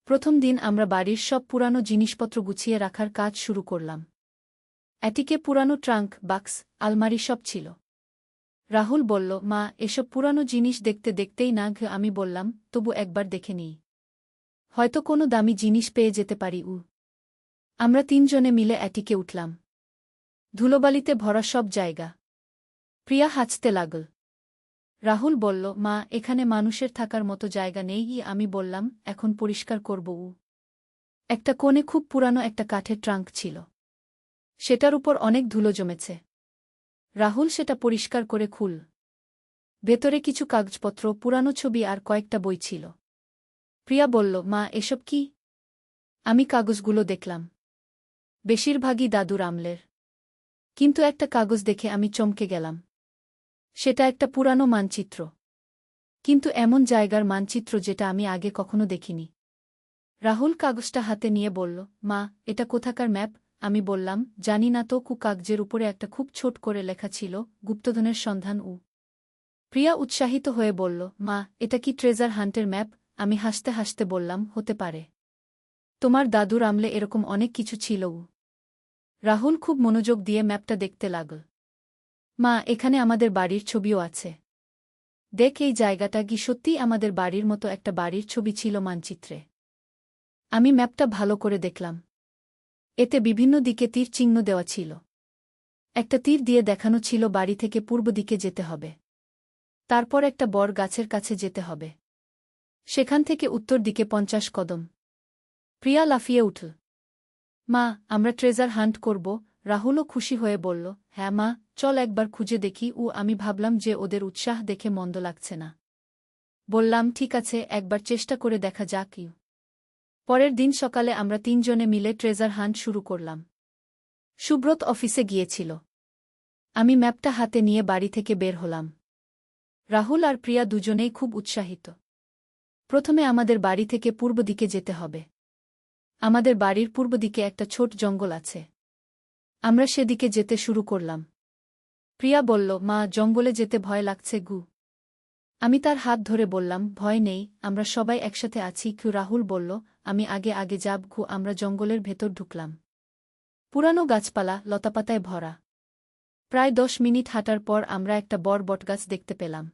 প্রথম দিন আমরা বাড়ির সব পুরানো জিনিসপত্র গুছিয়ে রাখার কাজ শুরু করলাম। অ্যাটিকে পুরানো ট্রাঙ্ক, বাক্স, আলমারি সব ছিল। রাহুল বলল, মা, এসব পুরানো জিনিস দেখতে দেখতেই না। আমি বললাম, তবু একবার দেখে নিই, হয়তো কোনো দামি জিনিস পেয়ে যেতে পারি। আমরা 3 জনে মিলে অ্যাটিকে উঠলাম। ধুলোবালিতে ভরা সব জায়গা। প্রিয়া হাঁচতে লাগল। রাহুল বলল, মা, এখানে মানুষের থাকার মতো জায়গা নেই। আমি বললাম, এখন পরিষ্কার করব। একটা কোণে খুব পুরানো একটা কাঠের ট্রাঙ্ক ছিল। সেটার উপর অনেক ধুলো জমেছে। রাহুল সেটা পরিষ্কার করে খুল। ভেতরে কিছু কাগজপত্র, পুরানো ছবি আর কয়েকটা বই ছিল। প্রিয়া বলল, মা, এসব কি? আমি কাগজগুলো দেখলাম। বেশিরভাগই দাদুর আমলের। কিন্তু একটা কাগজ দেখে আমি চমকে গেলাম। সেটা একটা পুরানো মানচিত্র। কিন্তু এমন জায়গার মানচিত্র যেটা আমি আগে কখনো দেখিনি। রাহুল কাগজটা হাতে নিয়ে বলল, মা, এটা কোথাকার ম্যাপ? আমি বললাম, জানি না তো। কাগজের উপরে একটা খুব ছোট করে লেখা ছিল, গুপ্তধনের সন্ধান। প্রিয়া উৎসাহিত হয়ে বলল, মা, এটা কি ট্রেজার হান্টের ম্যাপ? আমি হাসতে হাসতে বললাম, হতে পারে। তোমার দাদুর আমলে এরকম অনেক কিছু ছিল। রাহুল খুব মনোযোগ দিয়ে ম্যাপটা দেখতে লাগল। মা, এখানে আমাদের বাড়ির ছবিও আছে। দেখ, এই জায়গাটা কি সত্যিই আমাদের বাড়ির মতো একটা বাড়ির ছবি ছিল মানচিত্রে। আমি ম্যাপটা ভালো করে দেখলাম। এতে বিভিন্ন দিকে তীর চিহ্ন দেওয়া ছিল। একটা তীর দিয়ে দেখানো ছিল বাড়ি থেকে পূর্ব দিকে যেতে হবে। তারপর একটা বড় গাছের কাছে যেতে হবে। সেখান থেকে উত্তর দিকে 50 কদম। প্রিয়া লাফিয়ে উঠল। মা, আমরা ট্রেজার হান্ট করব। রাহুলও খুশি হয়ে বলল, হ্যাঁ মা, চল একবার খুঁজে দেখি। আমি ভাবলাম যে ওদের উৎসাহ দেখে মন্দ লাগছে না। বললাম, ঠিক আছে, একবার চেষ্টা করে দেখা যাক। পরের দিন সকালে আমরা 3 জনে মিলে ট্রেজার হান্ট শুরু করলাম। সুব্রত অফিসে গিয়েছিল। আমি ম্যাপটা হাতে নিয়ে বাড়ি থেকে বের হলাম। রাহুল আর প্রিয়া দুজনেই খুব উৎসাহিত। প্রথমে আমাদের বাড়ি থেকে পূর্ব দিকে যেতে হবে। আমাদের বাড়ির পূর্ব দিকে একটা ছোট জঙ্গল আছে। আমরা সেদিকে যেতে শুরু করলাম। প্রিয়া বলল, মা, জঙ্গলে যেতে ভয় লাগছে গু। আমি তার হাত ধরে বললাম, ভয় নেই, আমরা সবাই একসাথে আছি। রাহুল বলল, আমি আগে আগে যাব। আমরা জঙ্গলের ভেতর ঢুকলাম। পুরানো গাছপালা, লতাপাতায় ভরা। প্রায় 10 মিনিট হাঁটার পর আমরা একটা বড় বটগাছ দেখতে পেলাম।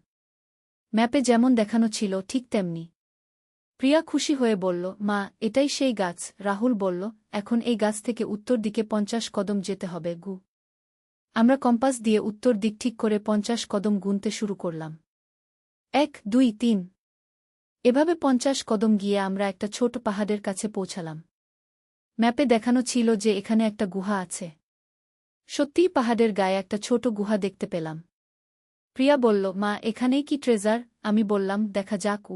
ম্যাপে যেমন দেখানো ছিল ঠিক তেমনি। প্রিয়া খুশি হয়ে বলল, মা, এটাই সেই গাছ। রাহুল বলল, এখন এই গাছ থেকে উত্তর দিকে 50 কদম যেতে হবে গু। আমরা কম্পাস দিয়ে উত্তর দিক ঠিক করে 50 কদম গুনতে শুরু করলাম। 1, 2, 3। এভাবে 50 কদম গিয়ে আমরা একটা ছোট পাহাড়ের কাছে পৌঁছালাম। ম্যাপে দেখানো ছিল যে এখানে একটা গুহা আছে। সত্যিই পাহাড়ের গায়ে একটা ছোট গুহা দেখতে পেলাম। প্রিয়া বলল, মা, এখানেই কি ট্রেজার? আমি বললাম, দেখা যাক।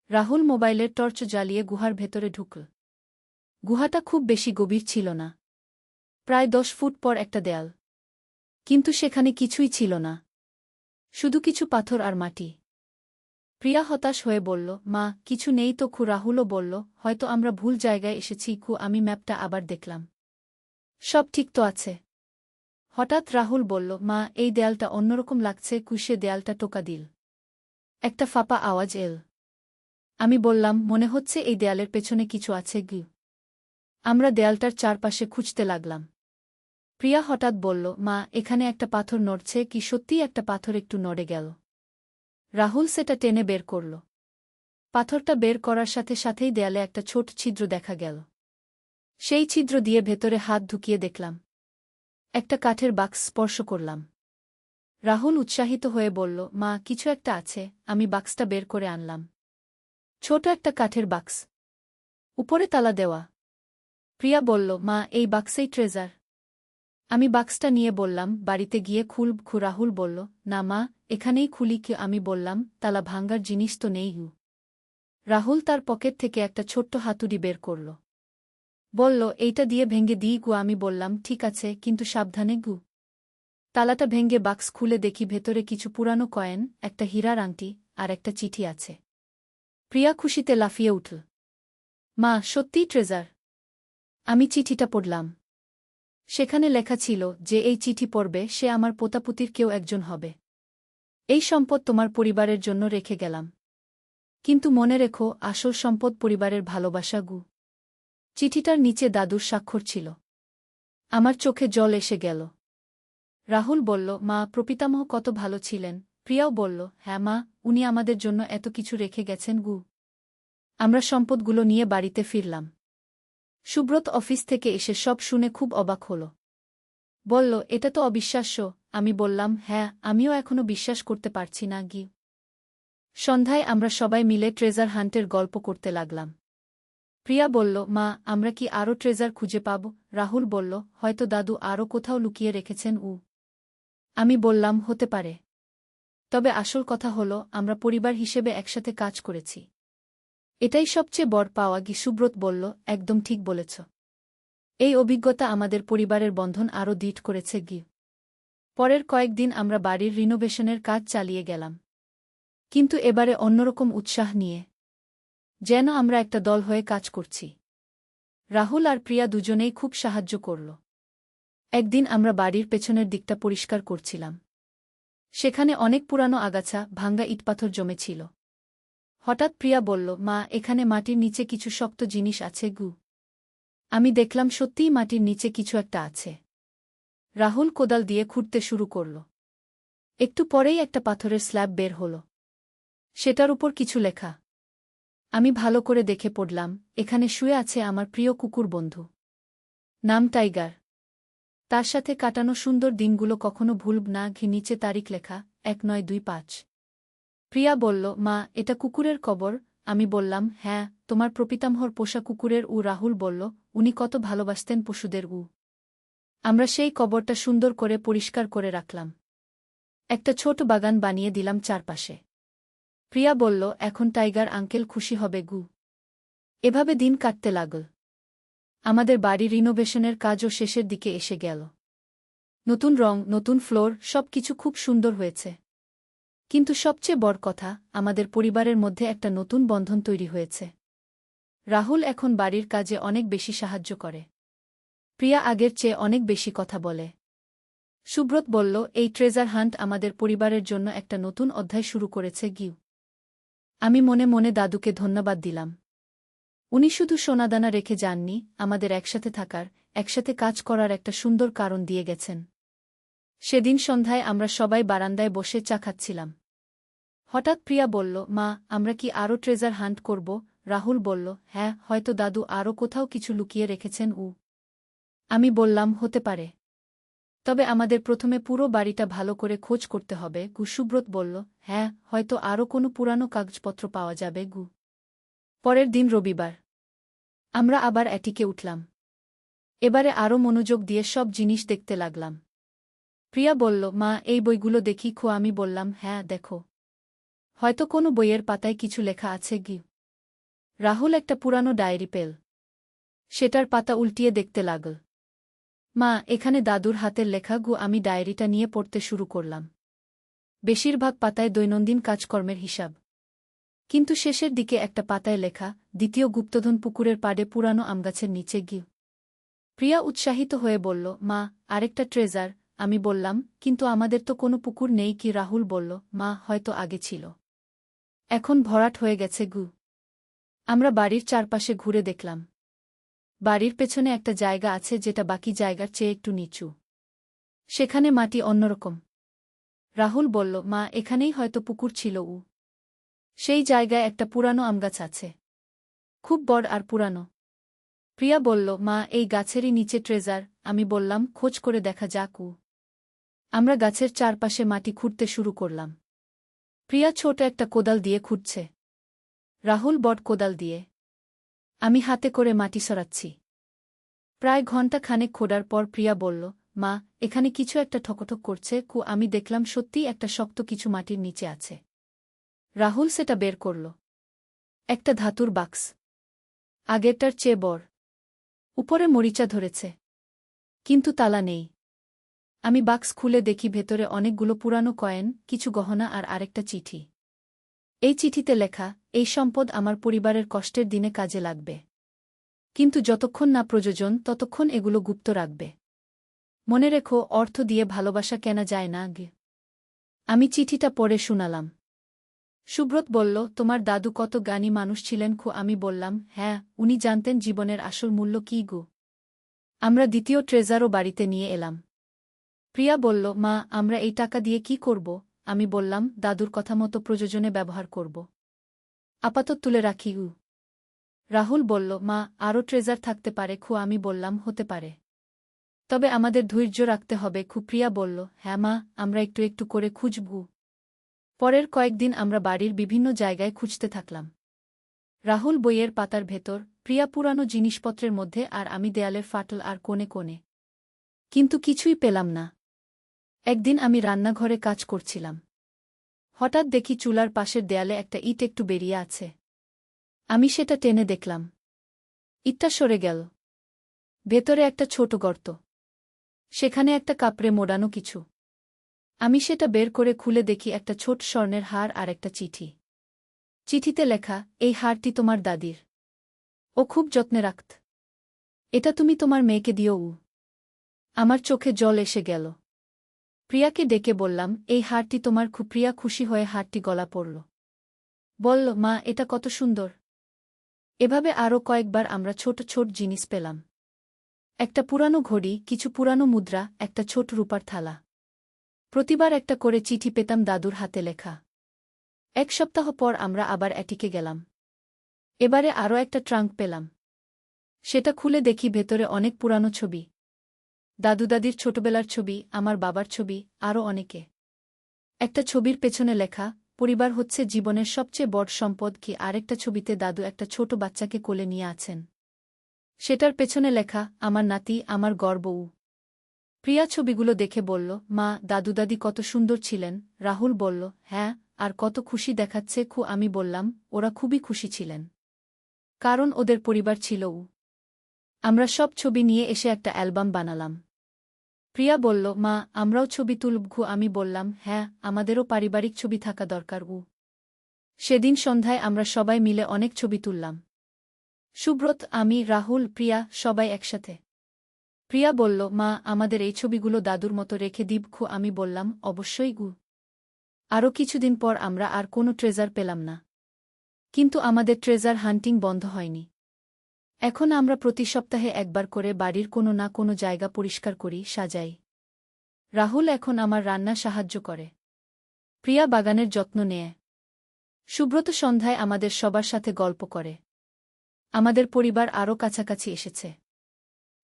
রাহুল মোবাইলের টর্চ জ্বালিয়ে গুহার ভেতরে ঢুকল। গুহাটা খুব বেশি গভীর ছিল না। প্রায় 10 ফুট পর একটা দেয়াল। কিন্তু সেখানে কিছুই ছিল না, শুধু কিছু পাথর আর মাটি। প্রিয়া হতাশ হয়ে বলল, মা, কিছু নেই তো? রাহুলও বলল, হয়তো আমরা ভুল জায়গায় এসেছি। আমি ম্যাপটা আবার দেখলাম। সব ঠিক তো আছে। হঠাৎ রাহুল বলল, মা, এই দেয়ালটা অন্যরকম লাগছে। সে দেয়ালটা টোকা দিল। একটা ফাঁপা আওয়াজ এল। আমি বললাম, মনে হচ্ছে এই দেয়ালের পেছনে কিছু আছে। আমরা দেয়ালটার চারপাশে খুঁজতে লাগলাম। প্রিয়া হঠাৎ বলল, মা, এখানে একটা পাথর নড়ছে। সত্যিই একটা পাথর একটু নড়ে গেল। রাহুল সেটা টেনে বের করল। পাথরটা বের করার সাথে সাথেই দেয়ালে একটা ছোট ছিদ্র দেখা গেল। সেই ছিদ্র দিয়ে ভেতরে হাত ঢুকিয়ে দেখলাম। একটা কাঠের বাক্স স্পর্শ করলাম। রাহুল উৎসাহিত হয়ে বলল, মা, কিছু একটা আছে। আমি বাক্সটা বের করে আনলাম। ছোট একটা কাঠের বাক্স, উপরে তালা দেওয়া। প্রিয়া বলল, মা, এই বাক্সেই ট্রেজার। আমি বাক্সটা নিয়ে বললাম, বাড়িতে গিয়ে খুলব। রাহুল বলল, না মা, এখানেই খুলি। আমি বললাম, তালা ভাঙ্গার জিনিস তো নেই। রাহুল তার পকেট থেকে একটা ছোট্ট হাতুড়ি বের করল। বলল, এইটা দিয়ে ভেঙে দিই। আমি বললাম, ঠিক আছে, কিন্তু সাবধানে। তালাটা ভেঙে বাক্স খুলে দেখি ভেতরে কিছু পুরানো কয়েন, একটা হীরার আংটি আর একটা চিঠি আছে। প্রিয়া খুশিতে লাফিয়ে উঠল। মা, সত্যিই ট্রেজার। আমি চিঠিটা পড়লাম। সেখানে লেখা ছিল যে এই চিঠি পড়বে সে আমার পোতাপুতির কেউ একজন হবে। এই সম্পদ তোমার পরিবারের জন্য রেখে গেলাম। কিন্তু মনে রেখো, আসল সম্পদ পরিবারের ভালোবাসা। চিঠিটার নিচে দাদুর স্বাক্ষর ছিল। আমার চোখে জল এসে গেল। রাহুল বলল, মা, প্রপিতামহ কত ভালো ছিলেন। প্রিয়াও বলল, হ্যাঁ মা, উনি আমাদের জন্য এত কিছু রেখে গেছেন। আমরা সম্পদগুলো নিয়ে বাড়িতে ফিরলাম। সুব্রত অফিস থেকে এসে সব শুনে খুব অবাক হল। বলল, এটা তো অবিশ্বাস্য। আমি বললাম, হ্যাঁ, আমিও এখনো বিশ্বাস করতে পারছি না। সন্ধ্যায় আমরা সবাই মিলে ট্রেজার হান্টের গল্প করতে লাগলাম। প্রিয়া বলল, মা, আমরা কি আরও ট্রেজার খুঁজে পাব? রাহুল বলল, হয়তো দাদু আরও কোথাও লুকিয়ে রেখেছেন। আমি বললাম, হতে পারে। তবে আসল কথা হলো, আমরা পরিবার হিসেবে একসাথে কাজ করেছি। এটাই সবচেয়ে বড় পাওয়া। সুব্রত বলল, একদম ঠিক বলেছ। এই অভিজ্ঞতা আমাদের পরিবারের বন্ধন আরও দৃঢ় করেছে। পরের কয়েকদিন আমরা বাড়ির রিনোভেশনের কাজ চালিয়ে গেলাম। কিন্তু এবারে অন্যরকম উৎসাহ নিয়ে। যেন আমরা একটা দল হয়ে কাজ করছি। রাহুল আর প্রিয়া দুজনেই খুব সাহায্য করল। একদিন আমরা বাড়ির পেছনের দিকটা পরিষ্কার করছিলাম। সেখানে অনেক পুরানো আগাছা, ভাঙ্গা ইটপাথর জমেছিল। হঠাৎ প্রিয়া বলল, মা, এখানে মাটির নিচে কিছু শক্ত জিনিস আছে গু। আমি দেখলাম সত্যিই মাটির নিচে কিছু একটা আছে। রাহুল কোদাল দিয়ে খুঁড়তে শুরু করল। একটু পরেই একটা পাথরের স্ল্যাব বের হল। সেটার উপর কিছু লেখা। আমি ভালো করে দেখে পড়লাম, এখানে শুয়ে আছে আমার প্রিয় কুকুর বন্ধু। নাম টাইগার। তার সাথে কাটানো সুন্দর দিনগুলো কখনো ভুলব না। নিচে তারিখ লেখা 1925। প্রিয়া বলল, মা, এটা কুকুরের কবর? আমি বললাম, হ্যাঁ, তোমার প্রপিতামহর পোষা কুকুরের। রাহুল বলল, উনি কত ভালোবাসতেন পশুদের। আমরা সেই কবরটা সুন্দর করে পরিষ্কার করে রাখলাম। একটা ছোট বাগান বানিয়ে দিলাম চারপাশে। প্রিয়া বলল, এখন টাইগার আঙ্কেল খুশি হবে গু। এভাবে দিন কাটতে লাগল। আমাদের বাড়ি রিনোভেশনের কাজও শেষের দিকে এসে গেল। নতুন রং, নতুন ফ্লোর, সবকিছু খুব সুন্দর হয়েছে। কিন্তু সবচেয়ে বড় কথা, আমাদের পরিবারের মধ্যে একটা নতুন বন্ধন তৈরি হয়েছে। রাহুল এখন বাড়ির কাজে অনেক বেশি সাহায্য করে। প্রিয়া আগের চেয়ে অনেক বেশি কথা বলে। সুব্রত বলল, এই ট্রেজার হান্ট আমাদের পরিবারের জন্য একটা নতুন অধ্যায় শুরু করেছে গিউ। আমি মনে মনে দাদুকে ধন্যবাদ দিলাম। উনি শুধু সোনাদানা রেখে যাননি, আমাদের একসাথে থাকার, একসাথে কাজ করার একটা সুন্দর কারণ দিয়ে গেছেন। সেদিন সন্ধ্যায় আমরা সবাই বারান্দায় বসে চা খাচ্ছিলাম। হঠাৎ প্রিয়া বলল, মা, আমরা কি আরও ট্রেজার হান্ট করব? রাহুল বলল, হ্যাঁ, হয়তো দাদু আরও কোথাও কিছু লুকিয়ে রেখেছেন। আমি বললাম, হতে পারে। তবে আমাদের প্রথমে পুরো বাড়িটা ভালো করে খোঁজ করতে হবে। সুব্রত বলল, হ্যাঁ, হয়তো আরও কোনো পুরানো কাগজপত্র পাওয়া যাবে। পরের দিন রবিবার। আমরা আবার অ্যাটিকে উঠলাম। এবারে আরও মনোযোগ দিয়ে সব জিনিস দেখতে লাগলাম। প্রিয়া বলল, মা, এই বইগুলো দেখি। আমি বললাম, হ্যাঁ, দেখো। হয়তো কোনো বইয়ের পাতায় কিছু লেখা আছে। রাহুল একটা পুরানো ডায়েরি পেল। সেটার পাতা উল্টিয়ে দেখতে লাগল। মা, এখানে দাদুর হাতের লেখা। আমি ডায়েরিটা নিয়ে পড়তে শুরু করলাম। বেশিরভাগ পাতায় দৈনন্দিন কাজকর্মের হিসাব। কিন্তু শেষের দিকে একটা পাতায় লেখা, দ্বিতীয় গুপ্তধন পুকুরের পাড়ে পুরানো আমগাছের নিচে। প্রিয়া উৎসাহিত হয়ে বলল, মা, আরেকটা ট্রেজার। আমি বললাম, কিন্তু আমাদের তো কোনো পুকুর নেই। রাহুল বলল, মা, হয়তো আগে ছিল। এখন ভরাট হয়ে গেছে। আমরা বাড়ির চারপাশে ঘুরে দেখলাম। বাড়ির পেছনে একটা জায়গা আছে যেটা বাকি জায়গার চেয়ে একটু নিচু। সেখানে মাটি অন্যরকম। রাহুল বলল, মা, এখানেই হয়তো পুকুর ছিল। সেই জায়গায় একটা পুরানো আমগাছ আছে। খুব বড় আর পুরানো। প্রিয়া বলল, মা, এই গাছেরই নিচে ট্রেজার। আমি বললাম, খোঁজ করে দেখা যাক। আমরা গাছের চারপাশে মাটি খুঁড়তে শুরু করলাম। প্রিয়া ছোট একটা কোদাল দিয়ে খুঁড়ছে। রাহুল বড় কোদাল দিয়ে। আমি হাতে করে মাটি সরাচ্ছি। প্রায় ঘণ্টা খানেক খোঁড়ার পর প্রিয়া বলল, মা, এখানে কিছু একটা ঠকঠক করছে। আমি দেখলাম সত্যিই একটা শক্ত কিছু মাটির নিচে আছে। রাহুল সেটা বের করল। একটা ধাতুর বাক্স। আগেরটার চেয়ে বড়। উপরে মরিচা ধরেছে। কিন্তু তালা নেই। আমি বাক্স খুলে দেখি ভেতরে অনেকগুলো পুরানো কয়েন, কিছু গহনা আর আরেকটা চিঠি। এই চিঠিতে লেখা, এই সম্পদ আমার পরিবারের কষ্টের দিনে কাজে লাগবে। কিন্তু যতক্ষণ না প্রয়োজন ততক্ষণ এগুলো গুপ্ত রাখবে। মনে রেখো, অর্থ দিয়ে ভালোবাসা কেনা যায় না। আমি চিঠিটা পড়ে শুনালাম। সুব্রত বলল, তোমার দাদু কত জ্ঞানী মানুষ ছিলেন। আমি বললাম, হ্যাঁ, উনি জানতেন জীবনের আসল মূল্য কী। আমরা দ্বিতীয় ট্রেজারও বাড়িতে নিয়ে এলাম। প্রিয়া বলল, মা, আমরা এই টাকা দিয়ে কি করব? আমি বললাম, দাদুর কথা মতো প্রয়োজনে ব্যবহার করব। আপাতত তুলে রাখি। রাহুল বলল, মা, আরও ট্রেজার থাকতে পারে। আমি বললাম, হতে পারে। তবে আমাদের ধৈর্য রাখতে হবে। প্রিয়া বলল, হ্যাঁ মা, আমরা একটু একটু করে খুঁজব। পরের কয়েকদিন আমরা বাড়ির বিভিন্ন জায়গায় খুঁজতে থাকলাম। রাহুল বইয়ের পাতার ভেতর, প্রিয়া পুরানো জিনিসপত্রের মধ্যে, আর আমি দেয়ালের ফাটল আর কোণে কোণে। কিন্তু কিছুই পেলাম না। একদিন আমি রান্নাঘরে কাজ করছিলাম। হঠাৎ দেখি চুলার পাশের দেয়ালে একটা ইট একটু বেরিয়ে আছে। আমি সেটা টেনে দেখলাম। ইটটা সরে গেল। ভেতরে একটা ছোট গর্ত। সেখানে একটা কাপড়ে মোড়ানো কিছু। আমি সেটা বের করে খুলে দেখি একটা ছোট স্বর্ণের হার আর একটা চিঠি। চিঠিতে লেখা, এই হারটি তোমার দাদির। ও খুব যত্নে রাখত। এটা তুমি তোমার মেয়েকে দিও। আমার চোখে জল এসে গেল। প্রিয়াকে ডেকে বললাম, এই হারটি তোমার প্রিয়া খুশি হয়ে হারটি গলা পড়ল। বলল, মা, এটা কত সুন্দর। এভাবে আরও কয়েকবার আমরা ছোট ছোট জিনিস পেলাম। একটা পুরানো ঘড়ি, কিছু পুরানো মুদ্রা, একটা ছোট রূপার থালা। প্রতিবার একটা করে চিঠি পেতাম দাদুর হাতে লেখা। এক সপ্তাহ পর আমরা আবার অ্যাটিকে গেলাম। এবারে আরও একটা ট্রাঙ্ক পেলাম। সেটা খুলে দেখি ভেতরে অনেক পুরানো ছবি। দাদু দাদির ছোটবেলার ছবি, আমার বাবার ছবি, আরও অনেকে। একটা ছবির পেছনে লেখা, পরিবার হচ্ছে জীবনের সবচেয়ে বড় সম্পদ। কি আরেকটা ছবিতে দাদু একটা ছোট বাচ্চাকে কোলে নিয়ে আছেন। সেটার পেছনে লেখা, আমার নাতি, আমার গর্ব। প্রিয়া ছবিগুলো দেখে বলল, মা, দাদু দাদি কত সুন্দর ছিলেন। রাহুল বলল, হ্যাঁ, আর কত খুশি দেখাচ্ছে। আমি বললাম, ওরা খুবই খুশি ছিলেন। কারণ ওদের পরিবার ছিল। আমরা সব ছবি নিয়ে এসে একটা অ্যালবাম বানালাম। প্রিয়া বলল, মা, আমরাও ছবি তুলব। আমি বললাম, হ্যাঁ, আমাদেরও পারিবারিক ছবি থাকা দরকার। সেদিন সন্ধ্যায় আমরা সবাই মিলে অনেক ছবি তুললাম। সুব্রত, আমি, রাহুল, প্রিয়া, সবাই একসাথে। প্রিয়া বলল, মা, আমাদের এই ছবিগুলো দাদুর মতো রেখে দিব। আমি বললাম, অবশ্যই। আরও কিছুদিন পর আমরা আর কোনো ট্রেজার পেলাম না। কিন্তু আমাদের ট্রেজার হান্টিং বন্ধ হয়নি। এখন আমরা প্রতি সপ্তাহে একবার করে বাড়ির কোনো না কোনো জায়গা পরিষ্কার করি, সাজাই। রাহুল এখন আমার রান্না সাহায্য করে। প্রিয়া বাগানের যত্ন নেয়। সুব্রত সন্ধ্যায় আমাদের সবার সাথে গল্প করে। আমাদের পরিবার আরও কাছাকাছি এসেছে।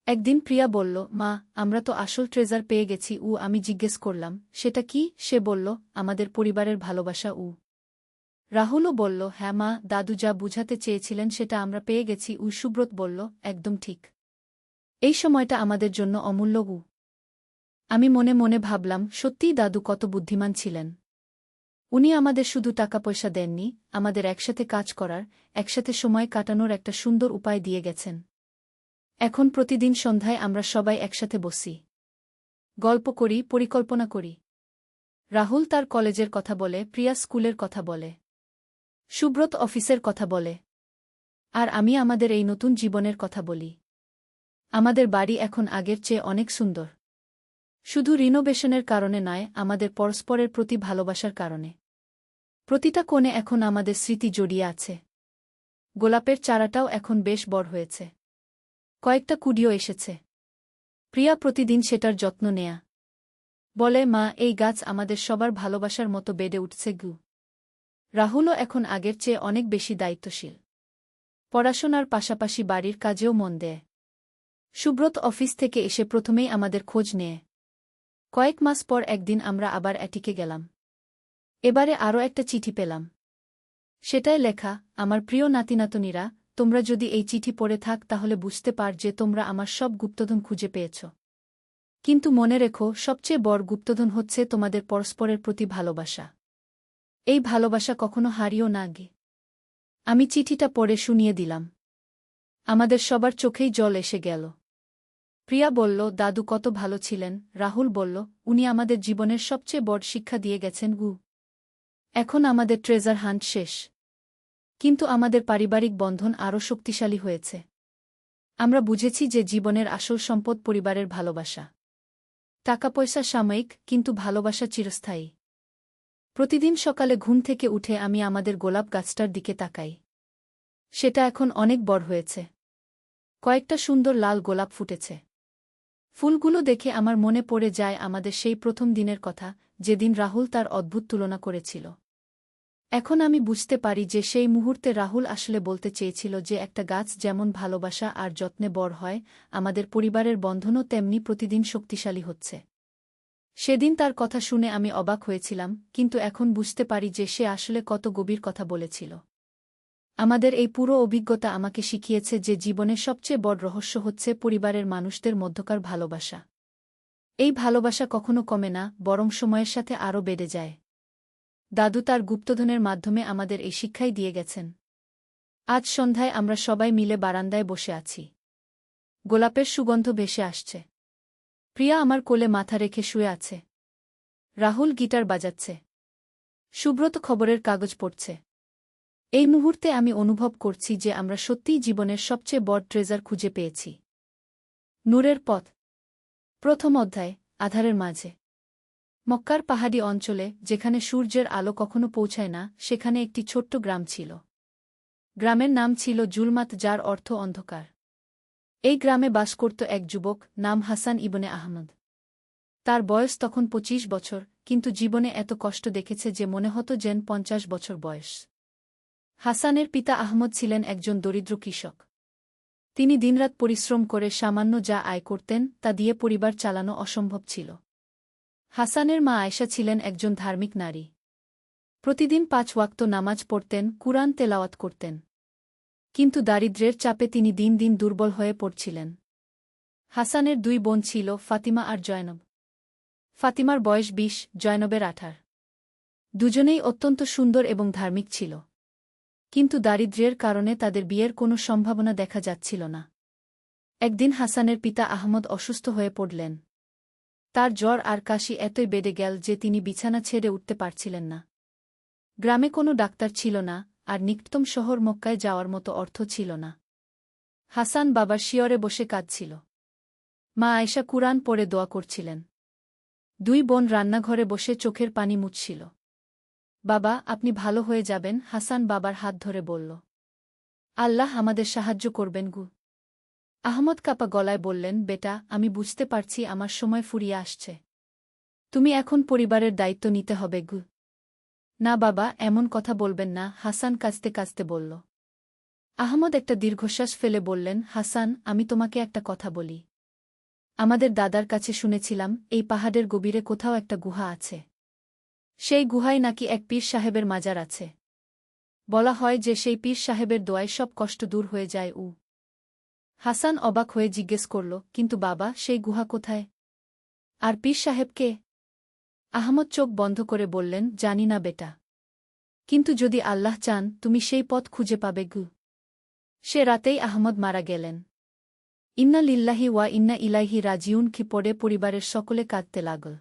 একদিন প্রিয়া বলল, মা, আমরা তো আসল ট্রেজার পেয়ে গেছি। আমি জিজ্ঞেস করলাম, সেটা কি? সে বলল, আমাদের পরিবারের ভালোবাসা। রাহুলও বলল, হ্যাঁ মা, দাদু যা বুঝাতে চেয়েছিলেন সেটা আমরা পেয়ে গেছি। সুব্রত বলল, একদম ঠিক। এই সময়টা আমাদের জন্য অমূল্য। আমি মনে মনে ভাবলাম, সত্যিই দাদু কত বুদ্ধিমান ছিলেন। উনি আমাদের শুধু টাকা পয়সা দেননি, আমাদের একসাথে কাজ করার, একসাথে সময় কাটানোর একটা সুন্দর উপায় দিয়ে গেছেন। এখন প্রতিদিন সন্ধ্যায় আমরা সবাই একসাথে বসি, গল্প করি, পরিকল্পনা করি। রাহুল তার কলেজের কথা বলে, প্রিয়া স্কুলের কথা বলে, সুব্রত অফিসের কথা বলে, আর আমি আমাদের এই নতুন জীবনের কথা বলি। আমাদের বাড়ি এখন আগের চেয়ে অনেক সুন্দর। শুধু রিনোভেশনের কারণে নয়, আমাদের পরস্পরের প্রতি ভালোবাসার কারণে। প্রতিটা কোণে এখন আমাদের স্মৃতি জড়িয়ে আছে। গোলাপের চারাটাও এখন বেশ বড় হয়েছে। কয়েকটা কুডিও এসেছে। প্রিয়া প্রতিদিন সেটার যত্ন নেয়া। বলে, মা, এই গাছ আমাদের সবার ভালোবাসার মতো বেড়ে উঠছে। রাহুলও এখন আগের চেয়ে অনেক বেশি দায়িত্বশীল। পড়াশোনার পাশাপাশি বাড়ির কাজেও মন দেয়। সুব্রত অফিস থেকে এসে প্রথমেই আমাদের খোঁজ নেয়। কয়েক মাস পর একদিন আমরা আবার অ্যাটিকে গেলাম। এবারে আরও একটা চিঠি পেলাম। সেটায় লেখা, আমার প্রিয় নাতিনাতনীরা, তোমরা যদি এই চিঠি পড়ে থাক তাহলে বুঝতে পার যে তোমরা আমার সব গুপ্তধন খুঁজে পেয়েছ। কিন্তু মনে রেখো, সবচেয়ে বড় গুপ্তধন হচ্ছে তোমাদের পরস্পরের প্রতি ভালোবাসা। এই ভালোবাসা কখনো হারিও না। আমি চিঠিটা পড়ে শুনিয়ে দিলাম। আমাদের সবার চোখেই জল এসে গেল। প্রিয়া বলল, দাদু কত ভালো ছিলেন। রাহুল বলল, উনি আমাদের জীবনের সবচেয়ে বড় শিক্ষা দিয়ে গেছেন। এখন আমাদের ট্রেজার হান্ট শেষ। কিন্তু আমাদের পারিবারিক বন্ধন আরও শক্তিশালী হয়েছে। আমরা বুঝেছি যে জীবনের আসল সম্পদ পরিবারের ভালোবাসা। টাকা পয়সা সাময়িক, কিন্তু ভালোবাসা চিরস্থায়ী। প্রতিদিন সকালে ঘুম থেকে উঠে আমি আমাদের গোলাপ গাছটার দিকে তাকাই। সেটা এখন অনেক বড় হয়েছে। কয়েকটা সুন্দর লাল গোলাপ ফুটেছে। ফুলগুলো দেখে আমার মনে পড়ে যায় আমাদের সেই প্রথম দিনের কথা, যেদিন রাহুল তার অদ্ভুত তুলনা করেছিল। এখন আমি বুঝতে পারি যে সেই মুহূর্তে রাহুল আসলে বলতে চেয়েছিল যে একটা গাছ যেমন ভালোবাসা আর যত্নে বড় হয়, আমাদের পরিবারের বন্ধনও তেমনি প্রতিদিন শক্তিশালী হচ্ছে। সেদিন তার কথা শুনে আমি অবাক হয়েছিলাম, কিন্তু এখন বুঝতে পারি যে সে আসলে কত গভীর কথা বলেছিল। আমাদের এই পুরো অভিজ্ঞতা আমাকে শিখিয়েছে যে জীবনের সবচেয়ে বড় রহস্য হচ্ছে পরিবারের মানুষদের মধ্যকার ভালোবাসা। এই ভালোবাসা কখনো কমে না, বরং সময়ের সাথে আরও বেড়ে যায়। দাদু তার গুপ্তধনের মাধ্যমে আমাদের এই শিক্ষাই দিয়ে গেছেন। আজ সন্ধ্যায় আমরা সবাই মিলে বারান্দায় বসে আছি। গোলাপের সুগন্ধ ভেসে আসছে। প্রিয়া আমার কোলে মাথা রেখে শুয়ে আছে। রাহুল গিটার বাজাচ্ছে। সুব্রত খবরের কাগজ পড়ছে। এই মুহূর্তে আমি অনুভব করছি যে আমরা সত্যিই জীবনের সবচেয়ে বড় ট্রেজার খুঁজে পেয়েছি। নূরের পথ, প্রথম অধ্যায়, আধারের মাঝে। মক্কার পাহাড়ি অঞ্চলে, যেখানে সূর্যের আলো কখনো পৌঁছায় না, সেখানে একটি ছোট্ট গ্রাম ছিল। গ্রামের নাম ছিল জুলমাত, যার অর্থ অন্ধকার। এই গ্রামে বাস করত এক যুবক, নাম হাসান ইবনে আহমদ। তার বয়স তখন ২৫ বছর, কিন্তু জীবনে এত কষ্ট দেখেছে যে মনে হতো যেন ৫০ বছর বয়স। হাসানের পিতা আহমদ ছিলেন একজন দরিদ্র কৃষক। তিনি দিনরাত পরিশ্রম করে সামান্য যা আয় করতেন তা দিয়ে পরিবার চালানো অসম্ভব ছিল। হাসানের মা আয়েশা ছিলেন একজন ধার্মিক নারী। প্রতিদিন ৫ ওয়াক্ত নামাজ পড়তেন, কুরআন তেলাওয়াত করতেন। কিন্তু দারিদ্র্যের চাপে তিনি দিন দিন দুর্বল হয়ে পড়ছিলেন। হাসানের ২ বোন ছিল, ফাতিমা আর জয়নব। ফাতিমার বয়স ২০, জয়নবের ১৮। দুজনেই অত্যন্ত সুন্দর এবং ধার্মিক ছিল। কিন্তু দারিদ্র্যের কারণে তাদের বিয়ের কোনো সম্ভাবনা দেখা যাচ্ছিল না। একদিন হাসানের পিতা আহমদ অসুস্থ হয়ে পড়লেন। তার জ্বর আর কাশি এতই বেড়ে গেল যে তিনি বিছানা ছেড়ে উঠতে পারছিলেন না। গ্রামে কোনো ডাক্তার ছিল না, আর নিকটতম শহর মক্কায় যাওয়ার মতো অর্থ ছিল না। হাসান বাবার শিয়রে বসে কাঁদছিল। মা আয়েশা কুরআন পড়ে দোয়া করছিলেন। ২ বোন রান্নাঘরে বসে চোখের পানি মুছছিল। বাবা, আপনি ভালো হয়ে যাবেন, হাসান বাবার হাত ধরে বলল। আল্লাহ আমাদের সাহায্য করবেন গু। আহমদ কাপা গলায় বললেন, বেটা, আমি বুঝতে পারছি আমার সময় ফুরিয়ে আসছে। তুমি এখন পরিবারের দায়িত্ব নিতে হবে গু। না বাবা, এমন কথা বলবেন না, হাসান কাঁদতে কাঁদতে বলল। আহমদ একটা দীর্ঘশ্বাস ফেলে বললেন, হাসান, আমি তোমাকে একটা কথা বলি। আমাদের দাদার কাছে শুনেছিলাম এই পাহাড়ের গভীরে কোথাও একটা গুহা আছে। সেই গুহায় নাকি এক পীর সাহেবের মাজার আছে। বলা হয় যে সেই পীর সাহেবের দোয়ায় সব কষ্ট দূর হয়ে যায়। হাসান অবাক হয়ে জিজ্ঞেস করল, কিন্তু বাবা, সেই গুহা কোথায়? আর পীর সাহেব কে? আহমদ চোখ বন্ধ করে বললেন, জানি না বেটা। কিন্তু যদি আল্লাহ চান, তুমি সেই পথ খুঁজে পাবে গু। সে রাতেই আহমদ মারা গেলেন। ইন্না লিল্লাহি ওয়া ইন্না ইলাইহি রাজিউন কি পড়ে পরিবারের সকলে কাঁদতে লাগল।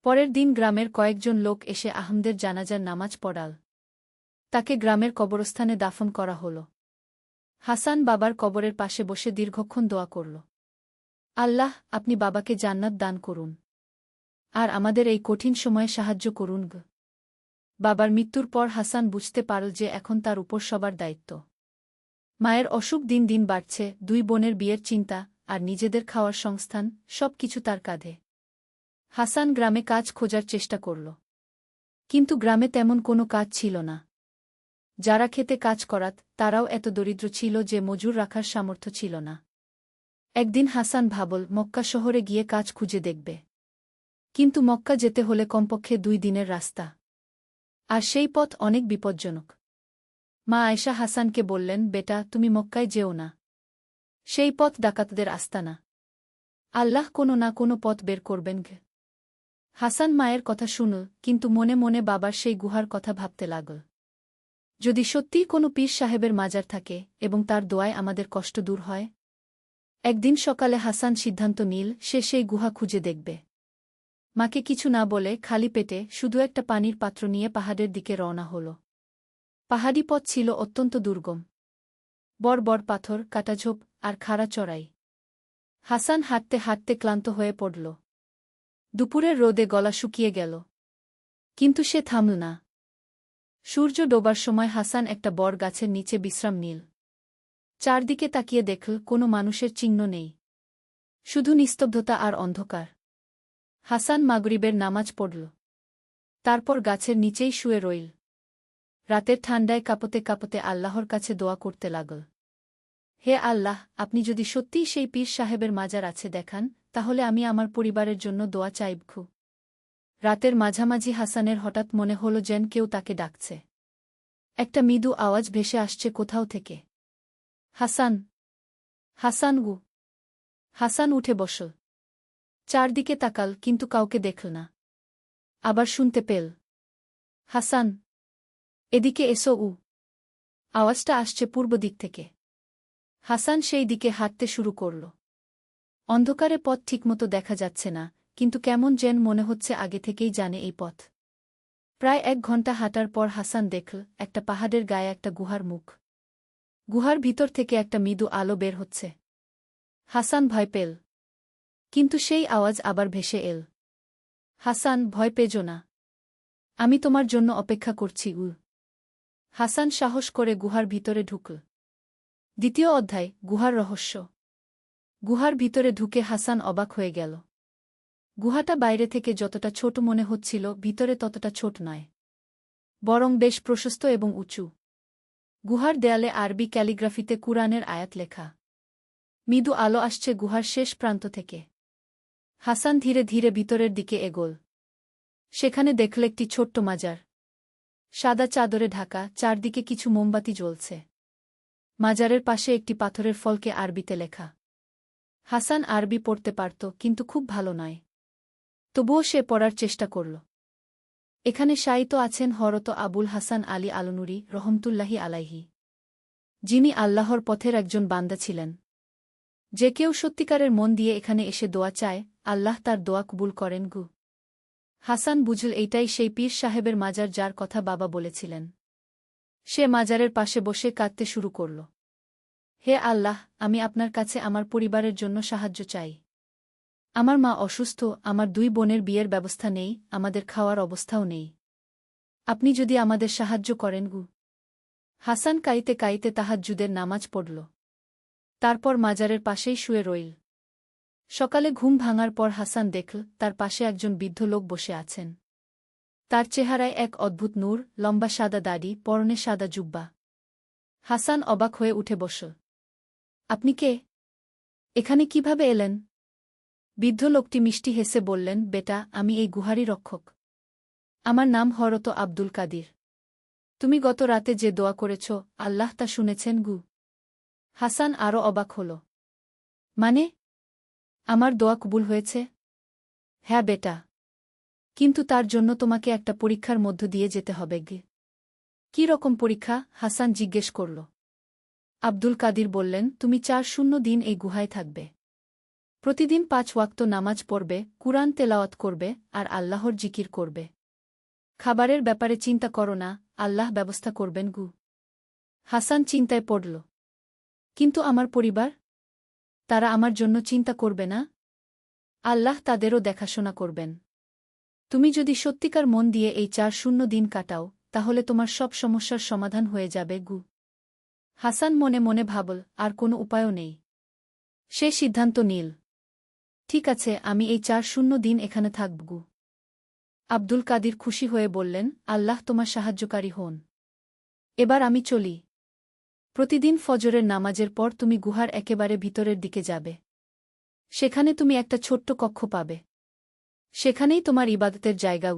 পরের দিন গ্রামের কয়েকজন লোক এসে আহমদের জানাজার নামাজ পড়াল। তাকে গ্রামের কবরস্থানে দাফন করা হল। হাসান বাবার কবরের পাশে বসে দীর্ঘক্ষণ দোয়া করল। আল্লাহ, আপনি বাবাকে জান্নাত দান করুন। আর আমাদের এই কঠিন সময়ে সাহায্য করুন গ। বাবার মৃত্যুর পর হাসান বুঝতে পারল যে এখন তার উপর সবার দায়িত্ব। মায়ের অসুখ দিন দিন বাড়ছে, ২ বোনের বিয়ের চিন্তা, আর নিজেদের খাওয়ার সংস্থান, সব কিছু তার কাঁধে। হাসান গ্রামে কাজ খোঁজার চেষ্টা করল। কিন্তু গ্রামে তেমন কোনো কাজ ছিল না। যারা খেতে কাজ করাত, তারাও এত দরিদ্র ছিল যে মজুর রাখার সামর্থ্য ছিল না। একদিন হাসান ভাবল, মক্কা শহরে গিয়ে কাজ খুঁজে দেখবে। কিন্তু মক্কা যেতে হলে কমপক্ষে ২ দিনের রাস্তা। আর সেই পথ অনেক বিপজ্জনক। মা আয়েশা হাসানকে বললেন, বেটা, তুমি মক্কায় যেও না। সেই পথ ডাকাতদের আস্তানা। আল্লাহ কোনো না কোনো পথ বের করবেন গে। হাসান মায়ের কথা শুনল, কিন্তু মনে মনে বাবার সেই গুহার কথা ভাবতে লাগল। যদি সত্যিই কোনো পীর সাহেবের মাজার থাকে এবং তার দোয়ায় আমাদের কষ্ট দূর হয়। একদিন সকালে হাসান সিদ্ধান্ত নিল সে সেই গুহা খুঁজে দেখবে। মাকে কিছু না বলে খালি পেটে শুধু একটা পানির পাত্র নিয়ে পাহাড়ের দিকে রওনা হল। পাহাড়ি পথ ছিল অত্যন্ত দুর্গম। বড় বড় পাথর, কাটাঝোপ আর খাড়া চড়াই। হাসান হাঁটতে হাঁটতে ক্লান্ত হয়ে পড়ল। দুপুরের রোদে গলা শুকিয়ে গেল। কিন্তু সে থামল না। সূর্য ডোবার সময় হাসান একটা বড় গাছের নিচে বিশ্রাম নিল। চারদিকে তাকিয়ে দেখল কোনো মানুষের চিহ্ন নেই। শুধু নিস্তব্ধতা আর অন্ধকার। হাসান মাগরিবের নামাজ পড়ল। তারপর গাছের নিচেই শুয়ে রইল। রাতের ঠান্ডায় কাঁপতে কাঁপতে আল্লাহর কাছে দোয়া করতে লাগল। হে আল্লাহ, আপনি যদি সত্যিই সেই পীর সাহেবের মাজার আছে দেখান, তাহলে আমি আমার পরিবারের জন্য দোয়া চাইব। রাতের মাঝামাঝি হাসানের হঠাৎ মনে হল যেন কেউ তাকে ডাকছে। একটা মৃদু আওয়াজ ভেসে আসছে কোথাও থেকে। হাসান! হাসান গু! হাসান উঠে বসল। চারদিকে তাকাল, কিন্তু কাউকে দেখল না। আবার শুনতে পেল, হাসান! এদিকে এসো। আওয়াজটা আসছে পূর্ব দিক থেকে। হাসান সেই দিকে হাঁটতে শুরু করল। অন্ধকারে পথ ঠিকমতো দেখা যাচ্ছে না, কিন্তু কেমন যেন মনে হচ্ছে আগে থেকেই জানে এই পথ। প্রায় ১ ঘণ্টা হাঁটার পর হাসান দেখল একটা পাহাড়ের গায়ে একটা গুহার মুখ। গুহার ভিতর থেকে একটা মৃদু আলো বের হচ্ছে। হাসান ভয় পেল। কিন্তু সেই আওয়াজ আবার ভেসে এল। হাসান, ভয় পেজো না। আমি তোমার জন্য অপেক্ষা করছি। হাসান সাহস করে গুহার ভিতরে ঢুকল। দ্বিতীয় অধ্যায়, গুহার রহস্য। গুহার ভিতরে ঢুকে হাসান অবাক হয়ে গেল। গুহাটা বাইরে থেকে যতটা ছোট মনে হচ্ছিল, ভিতরে ততটা ছোট নয়, বরং বেশ প্রশস্ত এবং উঁচু। গুহার দেয়ালে আরবি ক্যালিগ্রাফিতে কুরআনের আয়াত লেখা। মৃদু আলো আসছে গুহার শেষ প্রান্ত থেকে। হাসান ধীরে ধীরে ভিতরের দিকে এগোল। সেখানে দেখল একটি ছোট্ট মাজার, সাদা চাদরে ঢাকা, চারদিকে কিছু মোমবাতি জ্বলছে। মাজারের পাশে একটি পাথরের ফলকে আরবিতে লেখা। হাসান আরবি পড়তে পারত, কিন্তু খুব ভালো নয়। তবুও সে পড়ার চেষ্টা করল। এখানে শায়িত আছেন হযরত আবুল হাসান আলী আলনুরী রহমতুল্লাহি আলাইহি, যিনি আল্লাহর পথের একজন বান্দা ছিলেন। যে কেউ সত্যিকারের মন দিয়ে এখানে এসে দোয়া চায়, আল্লাহ তার দোয়া কবুল করেন। হাসান বুঝল এইটাই সেই পীর সাহেবের মাজার যার কথা বাবা বলেছিলেন। সে মাজারের পাশে বসে কাঁদতে শুরু করল। হে আল্লাহ, আমি আপনার কাছে আমার পরিবারের জন্য সাহায্য চাই। আমার মা অসুস্থ, আমার 2 বোনের বিয়ের ব্যবস্থা নেই, আমাদের খাওয়ার অবস্থাও নেই। আপনি যদি আমাদের সাহায্য করেন। হাসান কাইতে কাইতে তাহাজ্জুদের নামাজ পড়ল। তারপর মাজারের পাশেই শুয়ে রইল। সকালে ঘুম ভাঙার পর হাসান দেখল তার পাশে একজন বৃদ্ধ লোক বসে আছেন। তার চেহারায় এক অদ্ভুত নূর, লম্বা সাদা দাড়ি, পরনে সাদা জুব্বা। হাসান অবাক হয়ে উঠে বসল। আপনি কে? এখানে কিভাবে এলেন? বৃদ্ধ লোকটি মিষ্টি হেসে বললেন, বেটা, আমি এই গুহারই রক্ষক। আমার নাম হযরত আব্দুল কাদির। তুমি গত রাতে যে দোয়া করেছ, আল্লাহ তা শুনেছেন। হাসান আরও অবাক হল। মানে? আমার দোয়া কবুল হয়েছে? হ্যাঁ বেটা, কিন্তু তার জন্য তোমাকে একটা পরীক্ষার মধ্য দিয়ে যেতে হবে। কি রকম পরীক্ষা? হাসান জিজ্ঞেস করল। আব্দুল কাদির বললেন, তুমি 4 দিন এই গুহায় থাকবে। প্রতিদিন 5 ওয়াক্ত নামাজ পড়বে, কুরআন তেলাওয়াত করবে আর আল্লাহর জিকির করবে। খাবারের ব্যাপারে চিন্তা করো না, আল্লাহ ব্যবস্থা করবেন। হাসান চিন্তায় পড়ল। কিন্তু আমার পরিবার? তারা আমার জন্য চিন্তা করবে না? আল্লাহ তাদেরও দেখাশোনা করবেন। তুমি যদি সত্যিকার মন দিয়ে এই 4 দিন কাটাও, তাহলে তোমার সব সমস্যার সমাধান হয়ে যাবে। হাসান মনে মনে ভাবল, আর কোনো উপায়ও নেই। সে সিদ্ধান্ত নিল, ঠিক আছে, আমি এই 4 দিন এখানে থাকব। আব্দুল কাদির খুশি হয়ে বললেন, আল্লাহ তোমার সাহায্যকারী হন। এবার আমি চলি। প্রতিদিন ফজরের নামাজের পর তুমি গুহার একেবারে ভিতরের দিকে যাবে। সেখানে তুমি একটা ছোট্ট কক্ষ পাবে। সেখানেই তোমার ইবাদতের জায়গা।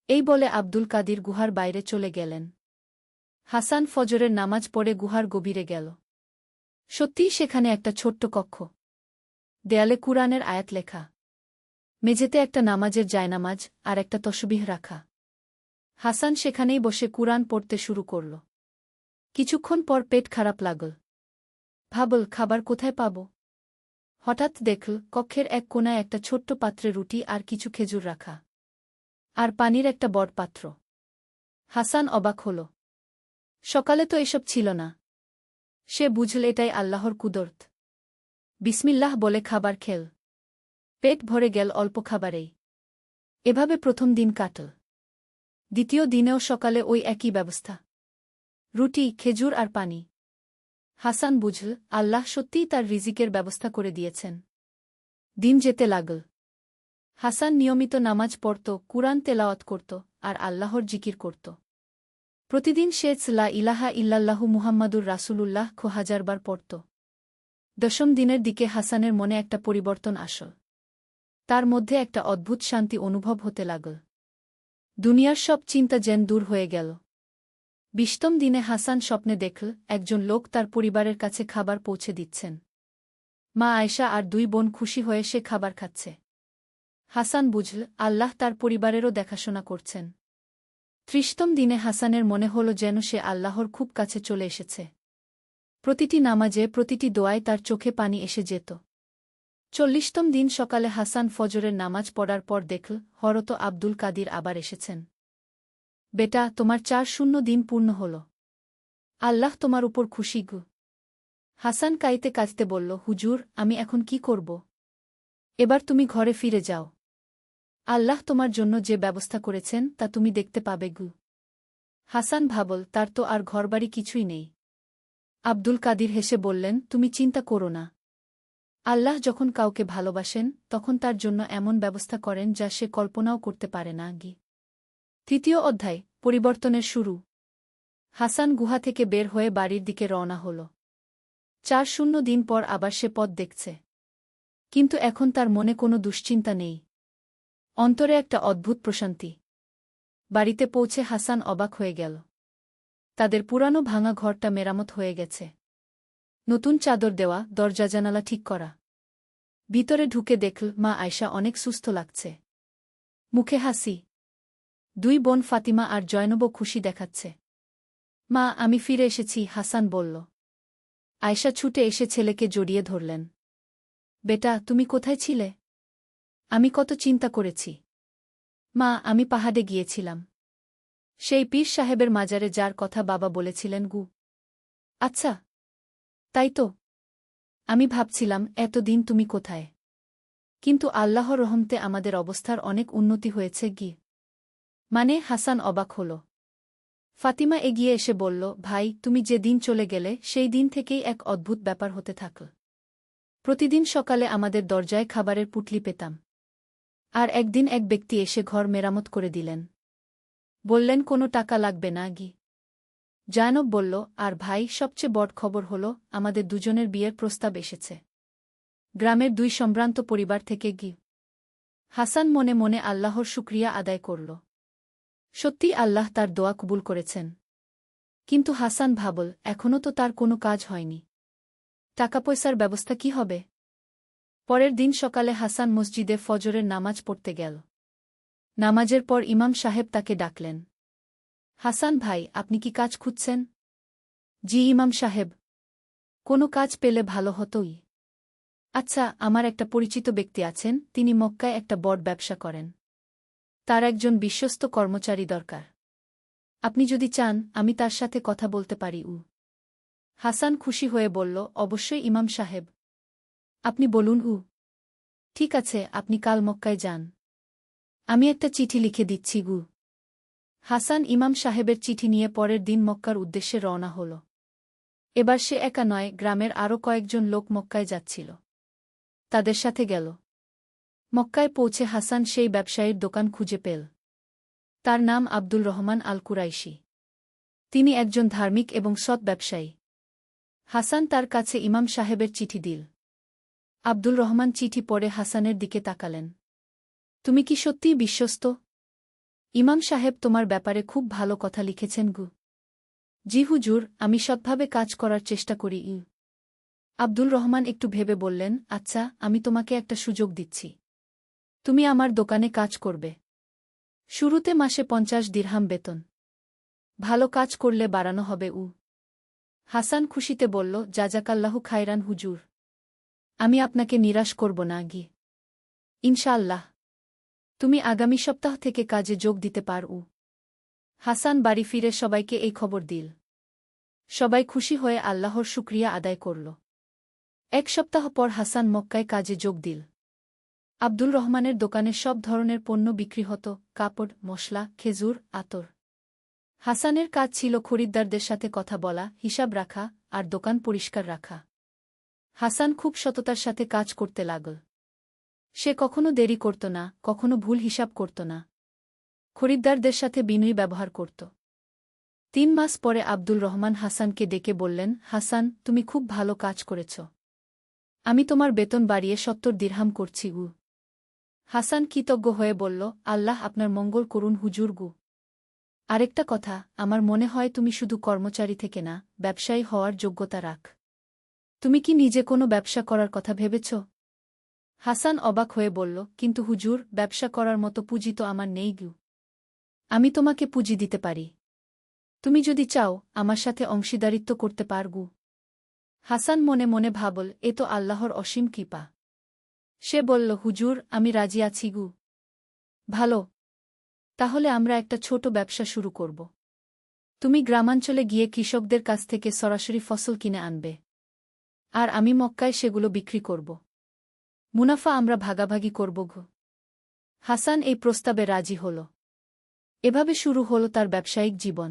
এই বলে আব্দুল কাদির গুহার বাইরে চলে গেলেন। হাসান ফজরের নামাজ পড়ে গুহার গভীরে গেল। সত্যিই সেখানে একটা ছোট্ট কক্ষ। দেয়ালে কুরআনের আয়াত লেখা। মেঝেতে একটা নামাজের জায়নামাজ আর একটা তসবিহ রাখা। হাসান সেখানেই বসে কুরআন পড়তে শুরু করল। কিছুক্ষণ পর পেট খারাপ লাগল। ভাবল, খাবার কোথায় পাব? হঠাৎ দেখল কক্ষের এক কোণায় একটা ছোট্ট পাত্রে রুটি আর কিছু খেজুর রাখা, আর পানির একটা বড় পাত্র। হাসান অবাক হল। সকালে তো এসব ছিল না। সে বুঝল এটাই আল্লাহর কুদরত। বিসমিল্লাহ বলে খাবার খেল। পেট ভরে গেল অল্প খাবারেই। এভাবে প্রথম দিন কাটল। দ্বিতীয় দিনেও সকালে ওই একই ব্যবস্থা, রুটি, খেজুর আর পানি। হাসান বুঝল আল্লাহ সত্যিই তার রিজিকের ব্যবস্থা করে দিয়েছেন। দিন যেতে লাগল। হাসান নিয়মিত নামাজ পড়ত, কুরআন তেলাওয়াত করত আর আল্লাহর জিকির করত। প্রতিদিন সে লা ইলাহা ইল্লাল্লাহু মুহাম্মাদুর রাসূলুল্লাহ 1000 বার পড়ত। 10ম দিনের দিকে হাসানের মনে একটা পরিবর্তন আসল। তার মধ্যে একটা অদ্ভুত শান্তি অনুভব হতে লাগল। দুনিয়ার সব চিন্তা যেন দূর হয়ে গেল। 20ম দিনে হাসান স্বপ্নে দেখল একজন লোক তার পরিবারের কাছে খাবার পৌঁছে দিচ্ছেন। মা আয়েশা আর 2 বোন খুশি হয়ে সে খাবার খাচ্ছে। হাসান বুঝল আল্লাহ তার পরিবারেরও দেখাশোনা করছেন। 30ম দিনে হাসানের মনে হল যেন সে আল্লাহর খুব কাছে চলে এসেছে। প্রতিটি নামাজে, প্রতিটি দোয়ায় তার চোখে পানি এসে যেত। 40তম দিন সকালে হাসান ফজরের নামাজ পড়ার পর দেখল হযরত আব্দুল কাদির আবার এসেছেন। বেটা, তোমার 4 দিন পূর্ণ হল। আল্লাহ তোমার উপর খুশি। হাসান কাঁদতে কাঁদতে বলল, হুজুর, আমি এখন কি করব? এবার তুমি ঘরে ফিরে যাও। আল্লাহ তোমার জন্য যে ব্যবস্থা করেছেন তা তুমি দেখতে পাবে গু। হাসান ভাবল, তার তো আর ঘরবাড়ি কিছুই নেই। আব্দুল কাদির হেসে বললেন, তুমি চিন্তা করো না। আল্লাহ যখন কাউকে ভালোবাসেন তখন তার জন্য এমন ব্যবস্থা করেন যা সে কল্পনাও করতে পারে না গি। তৃতীয় অধ্যায়, পরিবর্তনের শুরু। হাসান গুহা থেকে বের হয়ে বাড়ির দিকে রওনা হল। 4 দিন পর আবার সে পথ দেখছে। কিন্তু এখন তার মনে কোনো দুশ্চিন্তা নেই। অন্তরে একটা অদ্ভুত প্রশান্তি। বাড়িতে পৌঁছে হাসান অবাক হয়ে গেল। তাদের পুরানো ভাঙা ঘরটা মেরামত হয়ে গেছে। নতুন চাদর দেওয়া, দরজা জানালা ঠিক করা। ভিতরে ঢুকে দেখল মা আয়শা অনেক সুস্থ লাগছে। মুখে হাসি। 2 বোন ফাতিমা আর জয়নবও খুশি দেখাচ্ছে। মা, আমি ফিরে এসেছি, হাসান বলল। আয়শা ছুটে এসে ছেলেকে জড়িয়ে ধরলেন। বেটা, তুমি কোথায় ছিলে? আমি কত চিন্তা করেছি। মা, আমি পাহাড়ে গিয়েছিলাম। সেই পীর সাহেবের মাজারে যার কথা বাবা বলেছিলেন গু। আচ্ছা, তাই তো। আমি ভাবছিলাম এতদিন তুমি কোথায়। কিন্তু আল্লাহর রহমতে আমাদের অবস্থার অনেক উন্নতি হয়েছে গি। মানে? হাসান অবাক হল। ফাতিমা এগিয়ে এসে বলল, ভাই, তুমি যে দিন চলে গেলে সেই দিন থেকেই এক অদ্ভুত ব্যাপার হতে থাকল। প্রতিদিন সকালে আমাদের দরজায় খাবারের পুটলি পেতাম। আর একদিন এক ব্যক্তি এসে ঘর মেরামত করে দিলেন। বললেন কোনো টাকা লাগবে না গি। জায়নব বলল, আর ভাই, সবচেয়ে বড় খবর হল আমাদের দুজনের বিয়ের প্রস্তাব এসেছে। গ্রামের 2 সম্ভ্রান্ত পরিবার থেকে গি। হাসান মনে মনে আল্লাহর শুকরিয়া আদায় করল। সত্যি আল্লাহ তার দোয়া কবুল করেছেন। কিন্তু হাসান ভাবল, এখনও তো তার কোনো কাজ হয়নি। টাকা পয়সার ব্যবস্থা কি হবে? পরের দিন সকালে হাসান মসজিদে ফজরের নামাজ পড়তে গেল। নামাজের পর ইমাম সাহেব তাকে ডাকলেন। হাসান ভাই, আপনি কি কাজ খুঁজছেন? জি ইমাম সাহেব। কোনো কাজ পেলে ভালো হতোই। আচ্ছা, আমার একটা পরিচিত ব্যক্তি আছেন, তিনি মক্কায় একটা বড় ব্যবসা করেন। তার একজন বিশ্বস্ত কর্মচারী দরকার। আপনি যদি চান আমি তার সাথে কথা বলতে পারি। হাসান খুশি হয়ে বলল, অবশ্যই ইমাম সাহেব। আপনি বলুন। ঠিক আছে, আপনি কাল মক্কায় যান। আমি একটা চিঠি লিখে দিচ্ছি গু। হাসান ইমাম সাহেবের চিঠি নিয়ে পরের দিন মক্কার উদ্দেশ্যে রওনা হল। এবার সে একা নয়, গ্রামের আরও কয়েকজন লোক মক্কায় যাচ্ছিল। তাদের সাথে গেল। মক্কায় পৌঁছে হাসান সেই ব্যবসায়ীর দোকান খুঁজে পেল। তার নাম আব্দুল রহমান আল কুরাইশি। তিনি একজন ধার্মিক এবং সৎ ব্যবসায়ী। হাসান তার কাছে ইমাম সাহেবের চিঠি দিল। আব্দুল রহমান চিঠি পড়ে হাসানের দিকে তাকালেন। তুমি কি সত্যিই বিশ্বস্ত? ইমাম সাহেব তোমার ব্যাপারে খুব ভালো কথা লিখেছেন গু। জি হুজুর, আমি সৎভাবে কাজ করার চেষ্টা করি। আব্দুল রহমান একটু ভেবে বললেন, আচ্ছা, আমি তোমাকে একটা সুযোগ দিচ্ছি। তুমি আমার দোকানে কাজ করবে। শুরুতে মাসে 50 দিরহাম বেতন। ভালো কাজ করলে বাড়ানো হবে। হাসান খুশিতে বলল, জাজাকাল্লাহু খায়রান হুজুর। আমি আপনাকে নিরাশ করব না গি। ইনশাআল্লাহ। তুমি আগামী সপ্তাহ থেকে কাজে যোগ দিতে পারো। হাসান বাড়ি ফিরে সবাইকে এই খবর দিল। সবাই খুশি হয়ে আল্লাহর শুকরিয়া আদায় করল। 1 সপ্তাহ পর হাসান মক্কায় কাজে যোগ দিল। আব্দুল রহমানের দোকানে সব ধরনের পণ্য বিক্রি হতো, কাপড়, মশলা, খেজুর, আতর। হাসানের কাজ ছিল খরিদ্দারদের সাথে কথা বলা, হিসাব রাখা আর দোকান পরিষ্কার রাখা। হাসান খুব সততার সাথে কাজ করতে লাগল। সে কখনো দেরি করত না, কখনো ভুল হিসাব করত না। খরিদ্দারদের সাথে বিনয়ী ব্যবহার করত। 3 মাস পরে আব্দুল রহমান হাসানকে ডেকে বললেন, হাসান, তুমি খুব ভালো কাজ করেছ। আমি তোমার বেতন বাড়িয়ে 70 দিরহাম করছি। হাসান কৃতজ্ঞ হয়ে বলল, আল্লাহ আপনার মঙ্গল করুন হুজুর। আরেকটা কথা, আমার মনে হয় তুমি শুধু কর্মচারী থেকে না, ব্যবসায়ী হওয়ার যোগ্যতা রাখ। তুমি কি নিজে কোনো ব্যবসা করার কথা ভেবেছ? হাসান অবাক হয়ে বলল, কিন্তু হুজুর, ব্যবসা করার মতো পুঁজি তো আমার নেই। আমি তোমাকে পুঁজি দিতে পারি। তুমি যদি চাও আমার সাথে অংশীদারিত্ব করতে পারগু। হাসান মনে মনে ভাবল, এ তো আল্লাহর অসীম কৃপা। সে বলল, হুজুর, আমি রাজি আছি গু। ভালো। তাহলে আমরা একটা ছোট ব্যবসা শুরু করব। তুমি গ্রামাঞ্চলে গিয়ে কৃষকদের কাছ থেকে সরাসরি ফসল কিনে আনবে। আর আমি মক্কায় সেগুলো বিক্রি করব। মুনাফা আমরা ভাগাভাগি করব। হাসান এই প্রস্তাবে রাজি হল। এভাবে শুরু হল তার ব্যবসায়িক জীবন।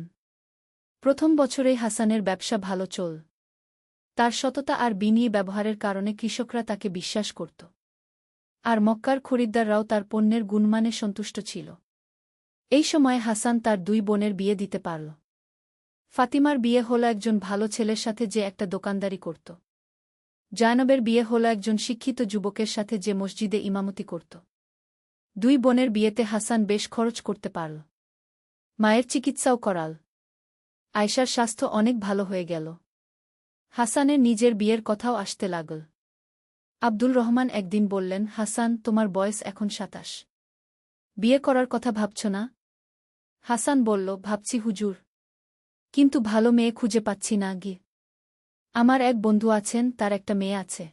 প্রথম বছরেই হাসানের ব্যবসা ভালো চল। তার সততা আর বিনিয়োগ ব্যবহারের কারণে কৃষকরা তাকে বিশ্বাস করত। আর মক্কার খরিদ্দাররাও তার পণ্যের গুণমানে সন্তুষ্ট ছিল। এই সময়ে হাসান তার 2 বোনের বিয়ে দিতে পারল। ফাতিমার বিয়ে হল একজন ভালো ছেলের সাথে যে একটা দোকানদারি করত। জায়নবের বিয়ে হল একজন শিক্ষিত যুবকের সাথে যে মসজিদে ইমামতি করত। 2 বোনের বিয়েতে হাসান বেশ খরচ করতে পারল। মায়ের চিকিৎসাও করাল। আয়শার স্বাস্থ্য অনেক ভালো হয়ে গেল। হাসানের নিজের বিয়ের কথাও আসতে লাগল। আব্দুল রহমান একদিন বললেন, হাসান, তোমার বয়স এখন 27। বিয়ে করার কথা ভাবছ না? হাসান বলল, ভাবছি হুজুর, কিন্তু ভালো মেয়ে খুঁজে পাচ্ছি না গি। আমার এক বন্ধু আছেন, তার একটা মেয়ে আছে।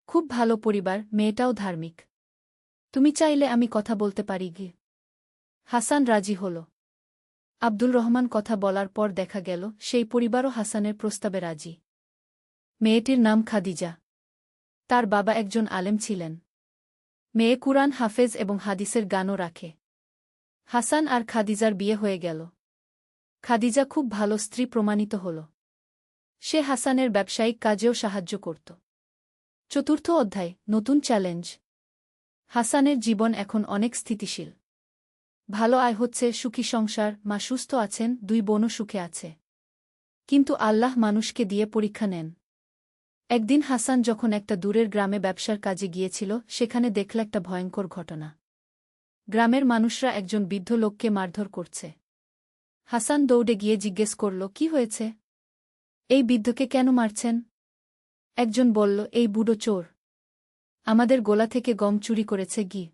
খুব ভালো পরিবার, মেয়েটাও ধার্মিক। তুমি চাইলে আমি কথা বলতে পারি গি। হাসান রাজি হল। আব্দুল রহমান কথা বলার পর দেখা গেল সেই পরিবারও হাসানের প্রস্তাবে রাজি। মেয়েটির নাম খাদিজা। তার বাবা একজন আলেম ছিলেন। মেয়ে কুরআন হাফেজ এবং হাদিসের গানও রাখে। হাসান আর খাদিজার বিয়ে হয়ে গেল। খাদিজা খুব ভালো স্ত্রী প্রমাণিত হল। সে হাসানের ব্যবসায়িক কাজেও সাহায্য করত। 4র্থ অধ্যায়, নতুন চ্যালেঞ্জ। হাসানের জীবন এখন অনেক স্থিতিশীল। ভালো আয় হচ্ছে, সুখী সংসার, মা সুস্থ আছেন, 2 বোনও সুখে আছে। কিন্তু আল্লাহ মানুষকে দিয়ে পরীক্ষা নেন। একদিন হাসান যখন একটা দূরের গ্রামে ব্যবসার কাজে গিয়েছিল, সেখানে দেখল একটা ভয়ঙ্কর ঘটনা। গ্রামের মানুষরা একজন বৃদ্ধ লোককে মারধর করছে। হাসান দৌড়ে গিয়ে জিজ্ঞেস করল, কি হয়েছে? এই বৃদ্ধকে কেন মারছেন? একজন বলল, এই বুড়ো চোর। আমাদের গোলা থেকে গম চুরি করেছে গি।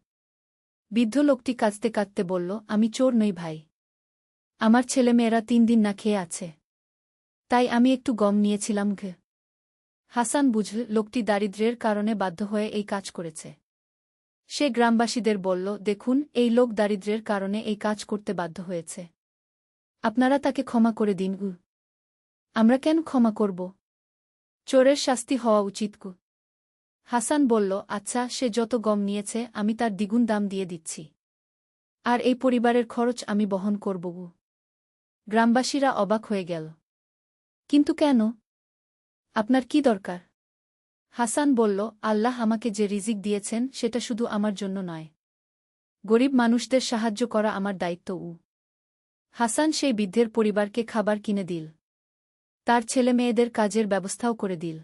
বৃদ্ধ লোকটি কাঁদতে কাঁদতে বলল, আমি চোর নই ভাই। আমার ছেলেমেয়েরা 3 দিন না খেয়ে আছে। তাই আমি একটু গম নিয়েছিলাম ঘে। হাসান বুঝল লোকটি দারিদ্র্যের কারণে বাধ্য হয়ে এই কাজ করেছে। সে গ্রামবাসীদের বলল, দেখুন, এই লোক দারিদ্র্যের কারণে এই কাজ করতে বাধ্য হয়েছে। আপনারা তাকে ক্ষমা করে দিন। আমরা কেন ক্ষমা করব? চোরের শাস্তি হওয়া উচিত। হাসান বলল, আচ্ছা, সে যত গম নিয়েছে আমি তার দ্বিগুণ দাম দিয়ে দিচ্ছি। আর এই পরিবারের খরচ আমি বহন করব। গ্রামবাসীরা অবাক হয়ে গেল। কিন্তু কেন? আপনার কি দরকার? হাসান বলল, আল্লাহ আমাকে যে রিজিক দিয়েছেন সেটা শুধু আমার জন্য নয়। গরিব মানুষদের সাহায্য করা আমার দায়িত্ব। হাসান সেই বৃদ্ধের পরিবারকে খাবার কিনে দিল। তার ছেলে মেয়েদের কাজের ব্যবস্থাও করে দিল।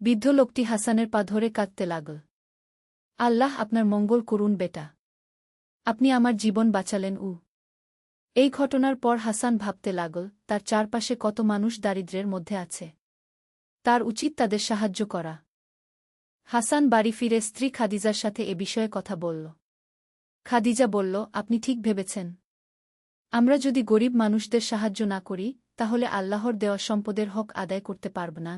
বৃদ্ধ লোকটি হাসানের পা ধরে কাঁদতে লাগল। আল্লাহ আপনার মঙ্গল করুন বেটা। আপনি আমার জীবন বাঁচালেন। এই ঘটনার পর হাসান ভাবতে লাগল, তার চারপাশে কত মানুষ দারিদ্র্যের মধ্যে আছে। তার উচিত তাদের সাহায্য করা। হাসান বাড়ি ফিরে স্ত্রী খাদিজার সাথে এ বিষয়ে কথা বলল। খাদিজা বলল, আপনি ঠিক ভেবেছেন। আমরা যদি গরিব মানুষদের সাহায্য না করি, তাহলে আল্লাহর দেওয়া সম্পদের হক আদায় করতে পারব না।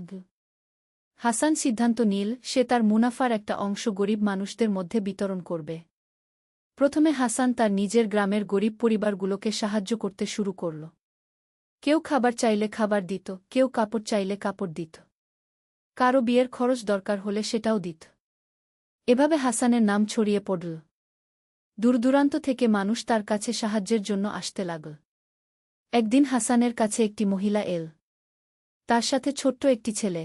হাসান সিদ্ধান্ত নিল, সে তার মুনাফার একটা অংশ গরিব মানুষদের মধ্যে বিতরণ করবে। প্রথমে হাসান তার নিজের গ্রামের গরিব পরিবারগুলোকে সাহায্য করতে শুরু করল। কেউ খাবার চাইলে খাবার দিত, কেউ কাপড় চাইলে কাপড় দিত। কারো বিয়ের খরচ দরকার হলে সেটাও দিত। এভাবে হাসানের নাম ছড়িয়ে পড়ল। দূরদূরান্ত থেকে মানুষ তার কাছে সাহায্যের জন্য আসতে লাগল। একদিন হাসানের কাছে একটি মহিলা এল। তার সাথে ছোট্ট একটি ছেলে।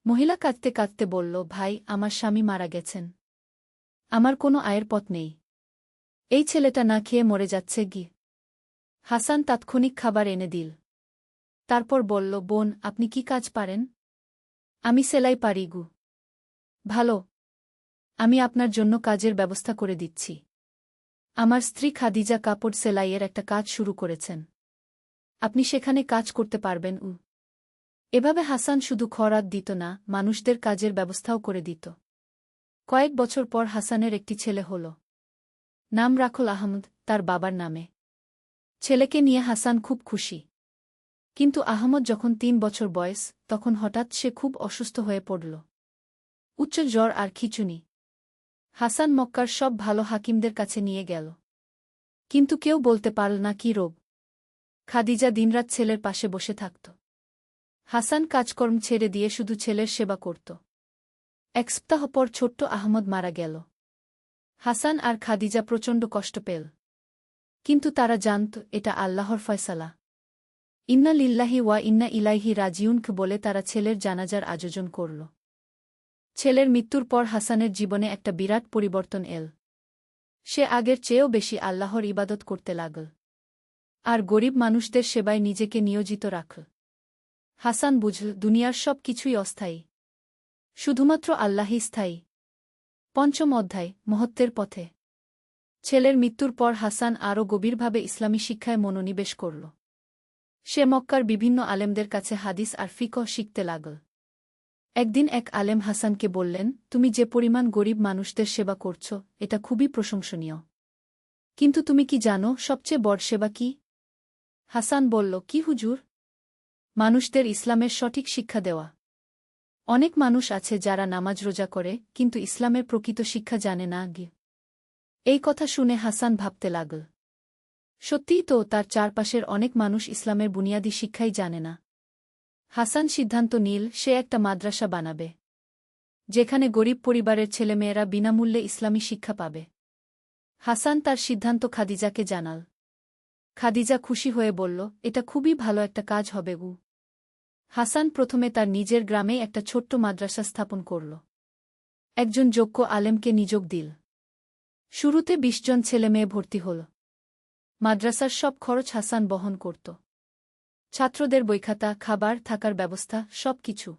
মহিলা কাঁদতে কাঁদতে বলল, ভাই, আমার স্বামী মারা গেছেন। আমার কোনো আয়ের পথ নেই। এই ছেলেটা না খেয়ে মরে যাচ্ছে গি। হাসান তাৎক্ষণিক খাবার এনে দিল। তারপর বলল, বোন, আপনি কি কাজ পারেন? আমি সেলাই পারি। ভালো, আমি আপনার জন্য কাজের ব্যবস্থা করে দিচ্ছি। আমার স্ত্রী খাদিজা কাপড় সেলাইয়ের একটা কাজ শুরু করেছেন। আপনি সেখানে কাজ করতে পারবেন। এভাবে হাসান শুধু খরাত দিত না, মানুষদের কাজের ব্যবস্থাও করে দিত। কয়েক বছর পর হাসানের একটি ছেলে হল। নাম রাখল আহমদ, তার বাবার নামে। ছেলেকে নিয়ে হাসান খুব খুশি। কিন্তু আহমদ যখন 3 বছর বয়স, তখন হঠাৎ সে খুব অসুস্থ হয়ে পড়ল। উচ্চ জ্বর আর খিঁচুনি। হাসান মক্কার সব ভালো হাকিমদের কাছে নিয়ে গেল। কিন্তু কেউ বলতে পারল না কি রোগ। খাদিজা দিনরাত ছেলের পাশে বসে থাকত। হাসান কাজকর্ম ছেড়ে দিয়ে শুধু ছেলের সেবা করত। 1 সপ্তাহ পর ছোট্ট আহমদ মারা গেল। হাসান আর খাদিজা প্রচণ্ড কষ্ট পেল। কিন্তু তারা জানত এটা আল্লাহর ফয়সালা। ইন্না লিল্লাহি ওয়া ইন্না ইলাইহি রাজিউন বলে তারা ছেলের জানাজার আয়োজন করল। ছেলের মৃত্যুর পর হাসানের জীবনে একটা বিরাট পরিবর্তন এল। সে আগের চেয়েও বেশি আল্লাহর ইবাদত করতে লাগল, আর গরিব মানুষদের সেবায় নিজেকে নিয়োজিত রাখল। হাসান বুঝল দুনিয়ার সব কিছুই অস্থায়ী, শুধুমাত্র আল্লাহই স্থায়ী। পঞ্চম অধ্যায়, মহত্বের পথে। ছেলের মৃত্যুর পর হাসান আরও গভীরভাবে ইসলামী শিক্ষায় মনোনিবেশ করল। সে মক্কার বিভিন্ন আলেমদের কাছে হাদিস আর ফিকহ শিখতে লাগল। একদিন এক আলেম হাসানকে বললেন, তুমি যে পরিমাণ গরিব মানুষদের সেবা করছ এটা খুবই প্রশংসনীয়। কিন্তু তুমি কি জানো সবচেয়ে বড় সেবা কি? হাসান বলল, কি হুজুর? মানুষদের ইসলামের সঠিক শিক্ষা দেওয়া। অনেক মানুষ আছে যারা নামাজ রোজা করে কিন্তু ইসলামের প্রকৃত শিক্ষা জানে না। এই কথা শুনে হাসান ভাবতে লাগল, সত্যিই তো তার চারপাশের অনেক মানুষ ইসলামের বুনিয়াদী শিক্ষাই জানে না। হাসান সিদ্ধান্ত নিল সে একটা মাদ্রাসা বানাবে, যেখানে গরিব পরিবারের ছেলেমেয়েরা বিনামূল্যে ইসলামী শিক্ষা পাবে। হাসান তার সিদ্ধান্ত খাদিজাকে জানাল। খাদিজা খুশি হয়ে বলল, এটা খুবই ভালো একটা কাজ হবে। হাসান প্রথমে তার নিজের গ্রামেই একটা ছোট্ট মাদ্রাসা স্থাপন করল। একজন যোগ্য আলেমকে নিযোগ দিল। শুরুতে ২০ জন ছেলেমেয়ে ভর্তি হল। মাদ্রাসার সব খরচ হাসান বহন করত। ছাত্রদের বইখাতা, খাবার, থাকার ব্যবস্থা, সব কিছু।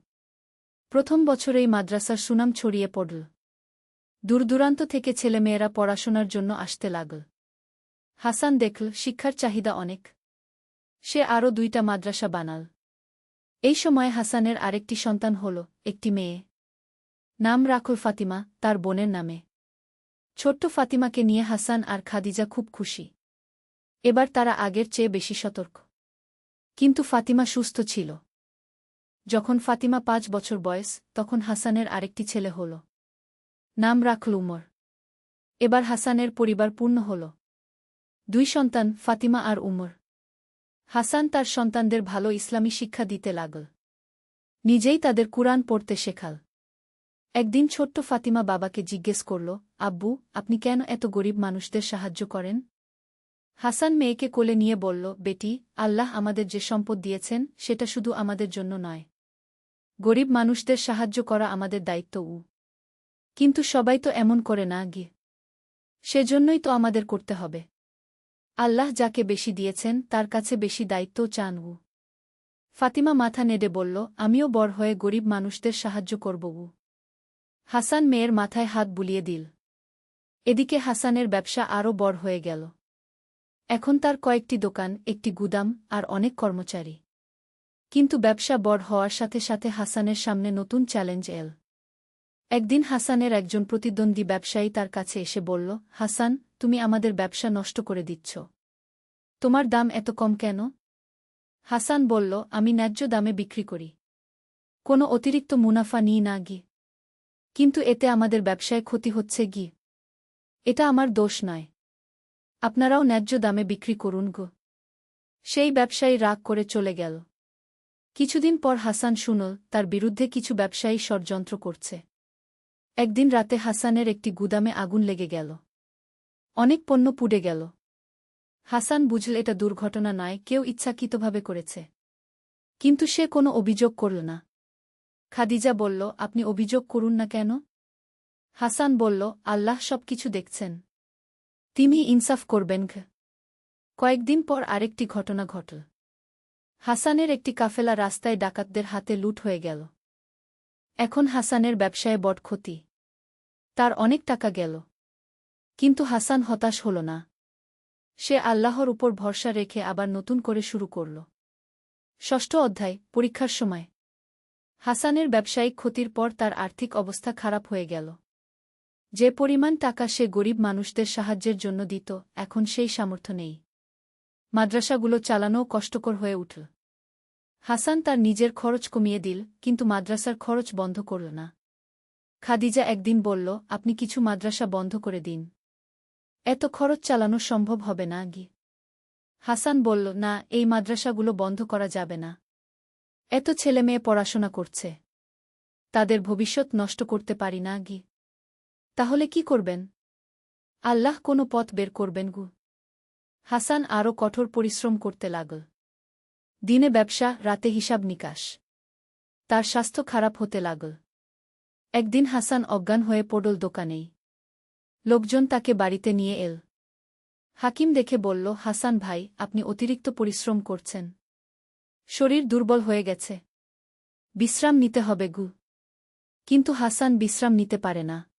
প্রথম বছরেই মাদ্রাসার সুনাম ছড়িয়ে পড়ল। দূরদূরান্ত থেকে ছেলেমেয়েরা পড়াশোনার জন্য আসতে লাগল। হাসান দেখল শিক্ষার চাহিদা অনেক। সে আরও ২টা মাদ্রাসা বানাল। এই সময় হাসানের আরেকটি সন্তান হল, একটি মেয়ে। নাম রাখল ফাতিমা, তার বোনের নামে। ছোট্ট ফাতিমাকে নিয়ে হাসান আর খাদিজা খুব খুশি। এবার তারা আগের চেয়ে বেশি সতর্ক। কিন্তু ফাতিমা সুস্থ ছিল। যখন ফাতিমা ৫ বছর বয়স, তখন হাসানের আরেকটি ছেলে হল। নাম রাখল উমর। এবার হাসানের পরিবার পূর্ণ হল। ২ সন্তান, ফাতিমা আর উমর। হাসান তার সন্তানদের ভালো ইসলামী শিক্ষা দিতে লাগল। নিজেই তাদের কুরআন পড়তে শেখাল। একদিন ছোট্ট ফাতিমা বাবাকে জিজ্ঞেস করল, আব্বু, আপনি কেন এত গরিব মানুষদের সাহায্য করেন? হাসান মেয়েকে কোলে নিয়ে বলল, বেটি, আল্লাহ আমাদের যে সম্পদ দিয়েছেন সেটা শুধু আমাদের জন্য নয়। গরিব মানুষদের সাহায্য করা আমাদের দায়িত্ব। কিন্তু সবাই তো এমন করে না। সেজন্যই তো আমাদের করতে হবে। আল্লাহ যাকে বেশি দিয়েছেন তার কাছে বেশি দায়িত্বও চান। ফাতিমা মাথা নেড়ে বলল, আমিও বড় হয়ে গরিব মানুষদের সাহায্য করব। হাসান মেয়ের মাথায় হাত বুলিয়ে দিল। এদিকে হাসানের ব্যবসা আরও বড় হয়ে গেল। এখন তার কয়েকটি দোকান, একটি গুদাম আর অনেক কর্মচারী। কিন্তু ব্যবসা বড় হওয়ার সাথে সাথে হাসানের সামনে নতুন চ্যালেঞ্জ এল। একদিন হাসানের একজন প্রতিদ্বন্দ্বী ব্যবসায়ী তার কাছে এসে বলল, হাসান, তুমি আমাদের ব্যবসা নষ্ট করে দিচ্ছ। তোমার দাম এত কম কেন? হাসান বলল, আমি ন্যায্য দামে বিক্রি করি। কোনো অতিরিক্ত মুনাফা নিই না। কিন্তু এতে আমাদের ব্যবসায় ক্ষতি হচ্ছে। এটা আমার দোষ নয়। আপনারাও ন্যায্য দামে বিক্রি করুন। সেই ব্যবসায়ী রাগ করে চলে গেল। কিছুদিন পর হাসান শুনল তার বিরুদ্ধে কিছু ব্যবসায়ী ষড়যন্ত্র করছে। একদিন রাতে হাসানের একটি গুদামে আগুন লেগে গেল। অনেক পণ্য পুড়ে গেল। হাসান বুঝল এটা দুর্ঘটনা নয়, কেউ ইচ্ছাকৃতভাবে করেছে। কিন্তু সে কোনো অভিযোগ করল না। খাদিজা বলল, আপনি অভিযোগ করুন না কেন? হাসান বলল, আল্লাহ সবকিছু দেখছেন, তিনি ইনসাফ করবেন। কয়েকদিন পর আরেকটি ঘটনা ঘটল। হাসানের একটি কাফেলা রাস্তায় ডাকাতদের হাতে লুট হয়ে গেল। এখন হাসানের ব্যবসায় বড় ক্ষতি। তার অনেক টাকা গেল। কিন্তু হাসান হতাশ হল না। সে আল্লাহর উপর ভরসা রেখে আবার নতুন করে শুরু করল। ষষ্ঠ অধ্যায়, পরীক্ষার সময়। হাসানের ব্যবসায়িক ক্ষতির পর তার আর্থিক অবস্থা খারাপ হয়ে গেল। যে পরিমাণ টাকা সে গরিব মানুষদের সাহায্যের জন্য দিত, এখন সেই সামর্থ্য নেই। মাদ্রাসাগুলো চালানোও কষ্টকর হয়ে উঠল। হাসান তার নিজের খরচ কমিয়ে দিল, কিন্তু মাদ্রাসার খরচ বন্ধ করল না। খাদিজা একদিন বলল, আপনি কিছু মাদ্রাসা বন্ধ করে দিন। এত খরচ চালানো সম্ভব হবে না। হাসান বলল, না, এই মাদ্রাসাগুলো বন্ধ করা যাবে না। এত ছেলেমেয়ে পড়াশোনা করছে, তাদের ভবিষ্যৎ নষ্ট করতে পারি না। তাহলে কি করবেন? আল্লাহ কোনো পথ বের করবেন গু। হাসান আরও কঠোর পরিশ্রম করতে লাগল। দিনে ব্যবসা, রাতে হিসাব নিকাশ। তার স্বাস্থ্য খারাপ হতে লাগল। একদিন হাসান অজ্ঞান হয়ে পড়ল দোকানেই। লোকজন তাকে বাড়িতে নিয়ে এল। হাকিম দেখে বলল, হাসান ভাই, আপনি অতিরিক্ত পরিশ্রম করছেন। শরীর দুর্বল হয়ে গেছে। বিশ্রাম নিতে হবে গু। কিন্তু হাসান বিশ্রাম নিতে পারে না।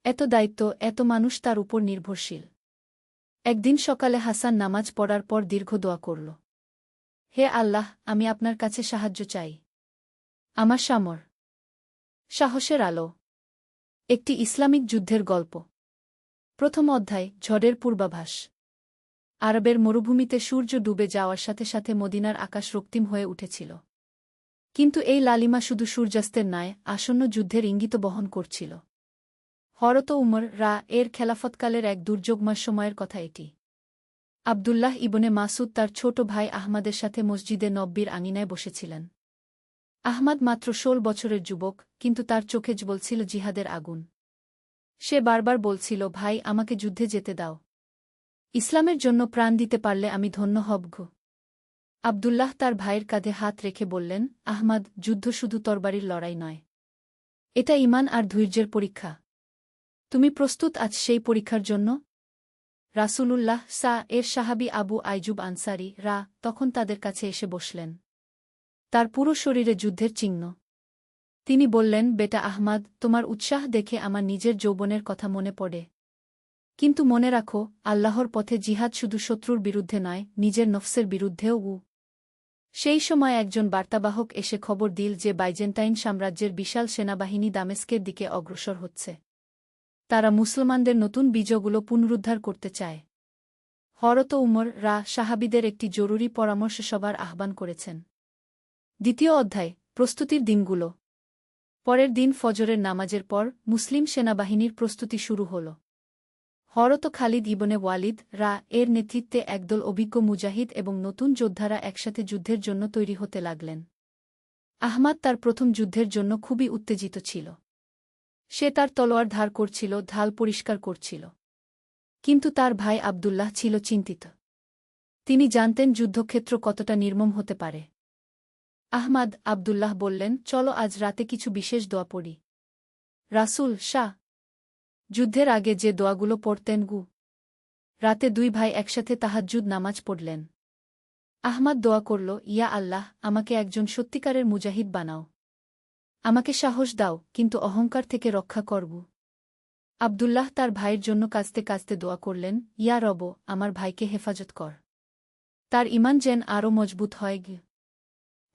এত দায়িত্ব, এত মানুষ তার উপর নির্ভরশীল। একদিন সকালে হাসান নামাজ পড়ার পর দীর্ঘ দোয়া করল। হে আল্লাহ, আমি আপনার কাছে সাহায্য চাই। আমার সাহসের আলো। একটি ইসলামিক যুদ্ধের গল্প। প্রথম অধ্যায়, ঝড়ের পূর্বাভাস। আরবের মরুভূমিতে সূর্য ডুবে যাওয়ার সাথে সাথে মদিনার আকাশ রক্তিম হয়ে উঠেছিল। কিন্তু এই লালিমা শুধু সূর্যাস্তের নয়, আসন্ন যুদ্ধের ইঙ্গিত বহন করছিল। হরত উমর এর খেলাফতকালের এক দুর্যোগময় সময়ের কথা এটি। আবদুল্লাহ ইবনে মাসুদ তার ছোট ভাই আহমাদের সাথে মসজিদে নব্বীর আঙিনায় বসেছিলেন। আহমাদ মাত্র ১৬ বছরের যুবক, কিন্তু তার চোখে জ্বলছিল জিহাদের আগুন। সে বারবার বলছিল, ভাই, আমাকে যুদ্ধে যেতে দাও। ইসলামের জন্য প্রাণ দিতে পারলে আমি ধন্য হব গো। আবদুল্লাহ তার ভাইয়ের কাঁধে হাত রেখে বললেন, আহমাদ, যুদ্ধ শুধু তরবারির লড়াই নয়। এটা ঈমান আর ধৈর্যের পরীক্ষা। তুমি প্রস্তুত আছ সেই পরীক্ষার জন্য? রাসূলুল্লাহ এর সাহাবী আবু আইজুব আনসারী তখন তাদের কাছে এসে বসলেন। তার পুরো শরীরে যুদ্ধের চিহ্ন। তিনি বললেন, বেটা আহমাদ, তোমার উৎসাহ দেখে আমার নিজের যৌবনের কথা মনে পড়ে। কিন্তু মনে রাখো, আল্লাহর পথে জিহাদ শুধু শত্রুর বিরুদ্ধে নয়, নিজের নফসের বিরুদ্ধেও। সেই সময় একজন বার্তাবাহক এসে খবর দিল যে বাইজেন্টাইন সাম্রাজ্যের বিশাল সেনাবাহিনী দামেস্কের দিকে অগ্রসর হচ্ছে। তারা মুসলমানদের নতুন বিজয়গুলো পুনরুদ্ধার করতে চায়। হরত উমর সাহাবীদের একটি জরুরি পরামর্শ সভার আহ্বান করেছেন। দ্বিতীয় অধ্যায়, প্রস্তুতির দিনগুলো। পরের দিন ফজরের নামাজের পর মুসলিম সেনাবাহিনীর প্রস্তুতি শুরু হল। হরত খালিদ ইবনে ওয়ালিদ এর নেতৃত্বে একদল অভিজ্ঞ মুজাহিদ এবং নতুন যোদ্ধারা একসাথে যুদ্ধের জন্য তৈরি হতে লাগলেন। আহমাদ তার প্রথম যুদ্ধের জন্য খুবই উত্তেজিত ছিল। সে তার তলোয়ার ধার করছিল, ঢাল পরিষ্কার করছিল। কিন্তু তার ভাই আবদুল্লাহ ছিল চিন্তিত। তিনি জানতেন যুদ্ধক্ষেত্র কতটা নির্মম হতে পারে। আবদুল্লাহ বললেন, চলো আজ রাতে কিছু বিশেষ দোয়া পড়ি। রাসূল যুদ্ধের আগে যে দোয়াগুলো পড়তেন রাতে দুই ভাই একসাথে তাহাজ্জুদ নামাজ পড়লেন। আহমাদ দোয়া করল, ইয়া আল্লাহ, আমাকে একজন সত্যিকারের মুজাহিদ বানাও। আমাকে সাহস দাও, কিন্তু অহংকার থেকে রক্ষা করব। আবদুল্লাহ তার ভাইয়ের জন্য কাঁদতে কাঁদতে দোয়া করলেন, ইয়া রব, আমার ভাইকে হেফাজত কর। তার ঈমান যেন আরও মজবুত হয়।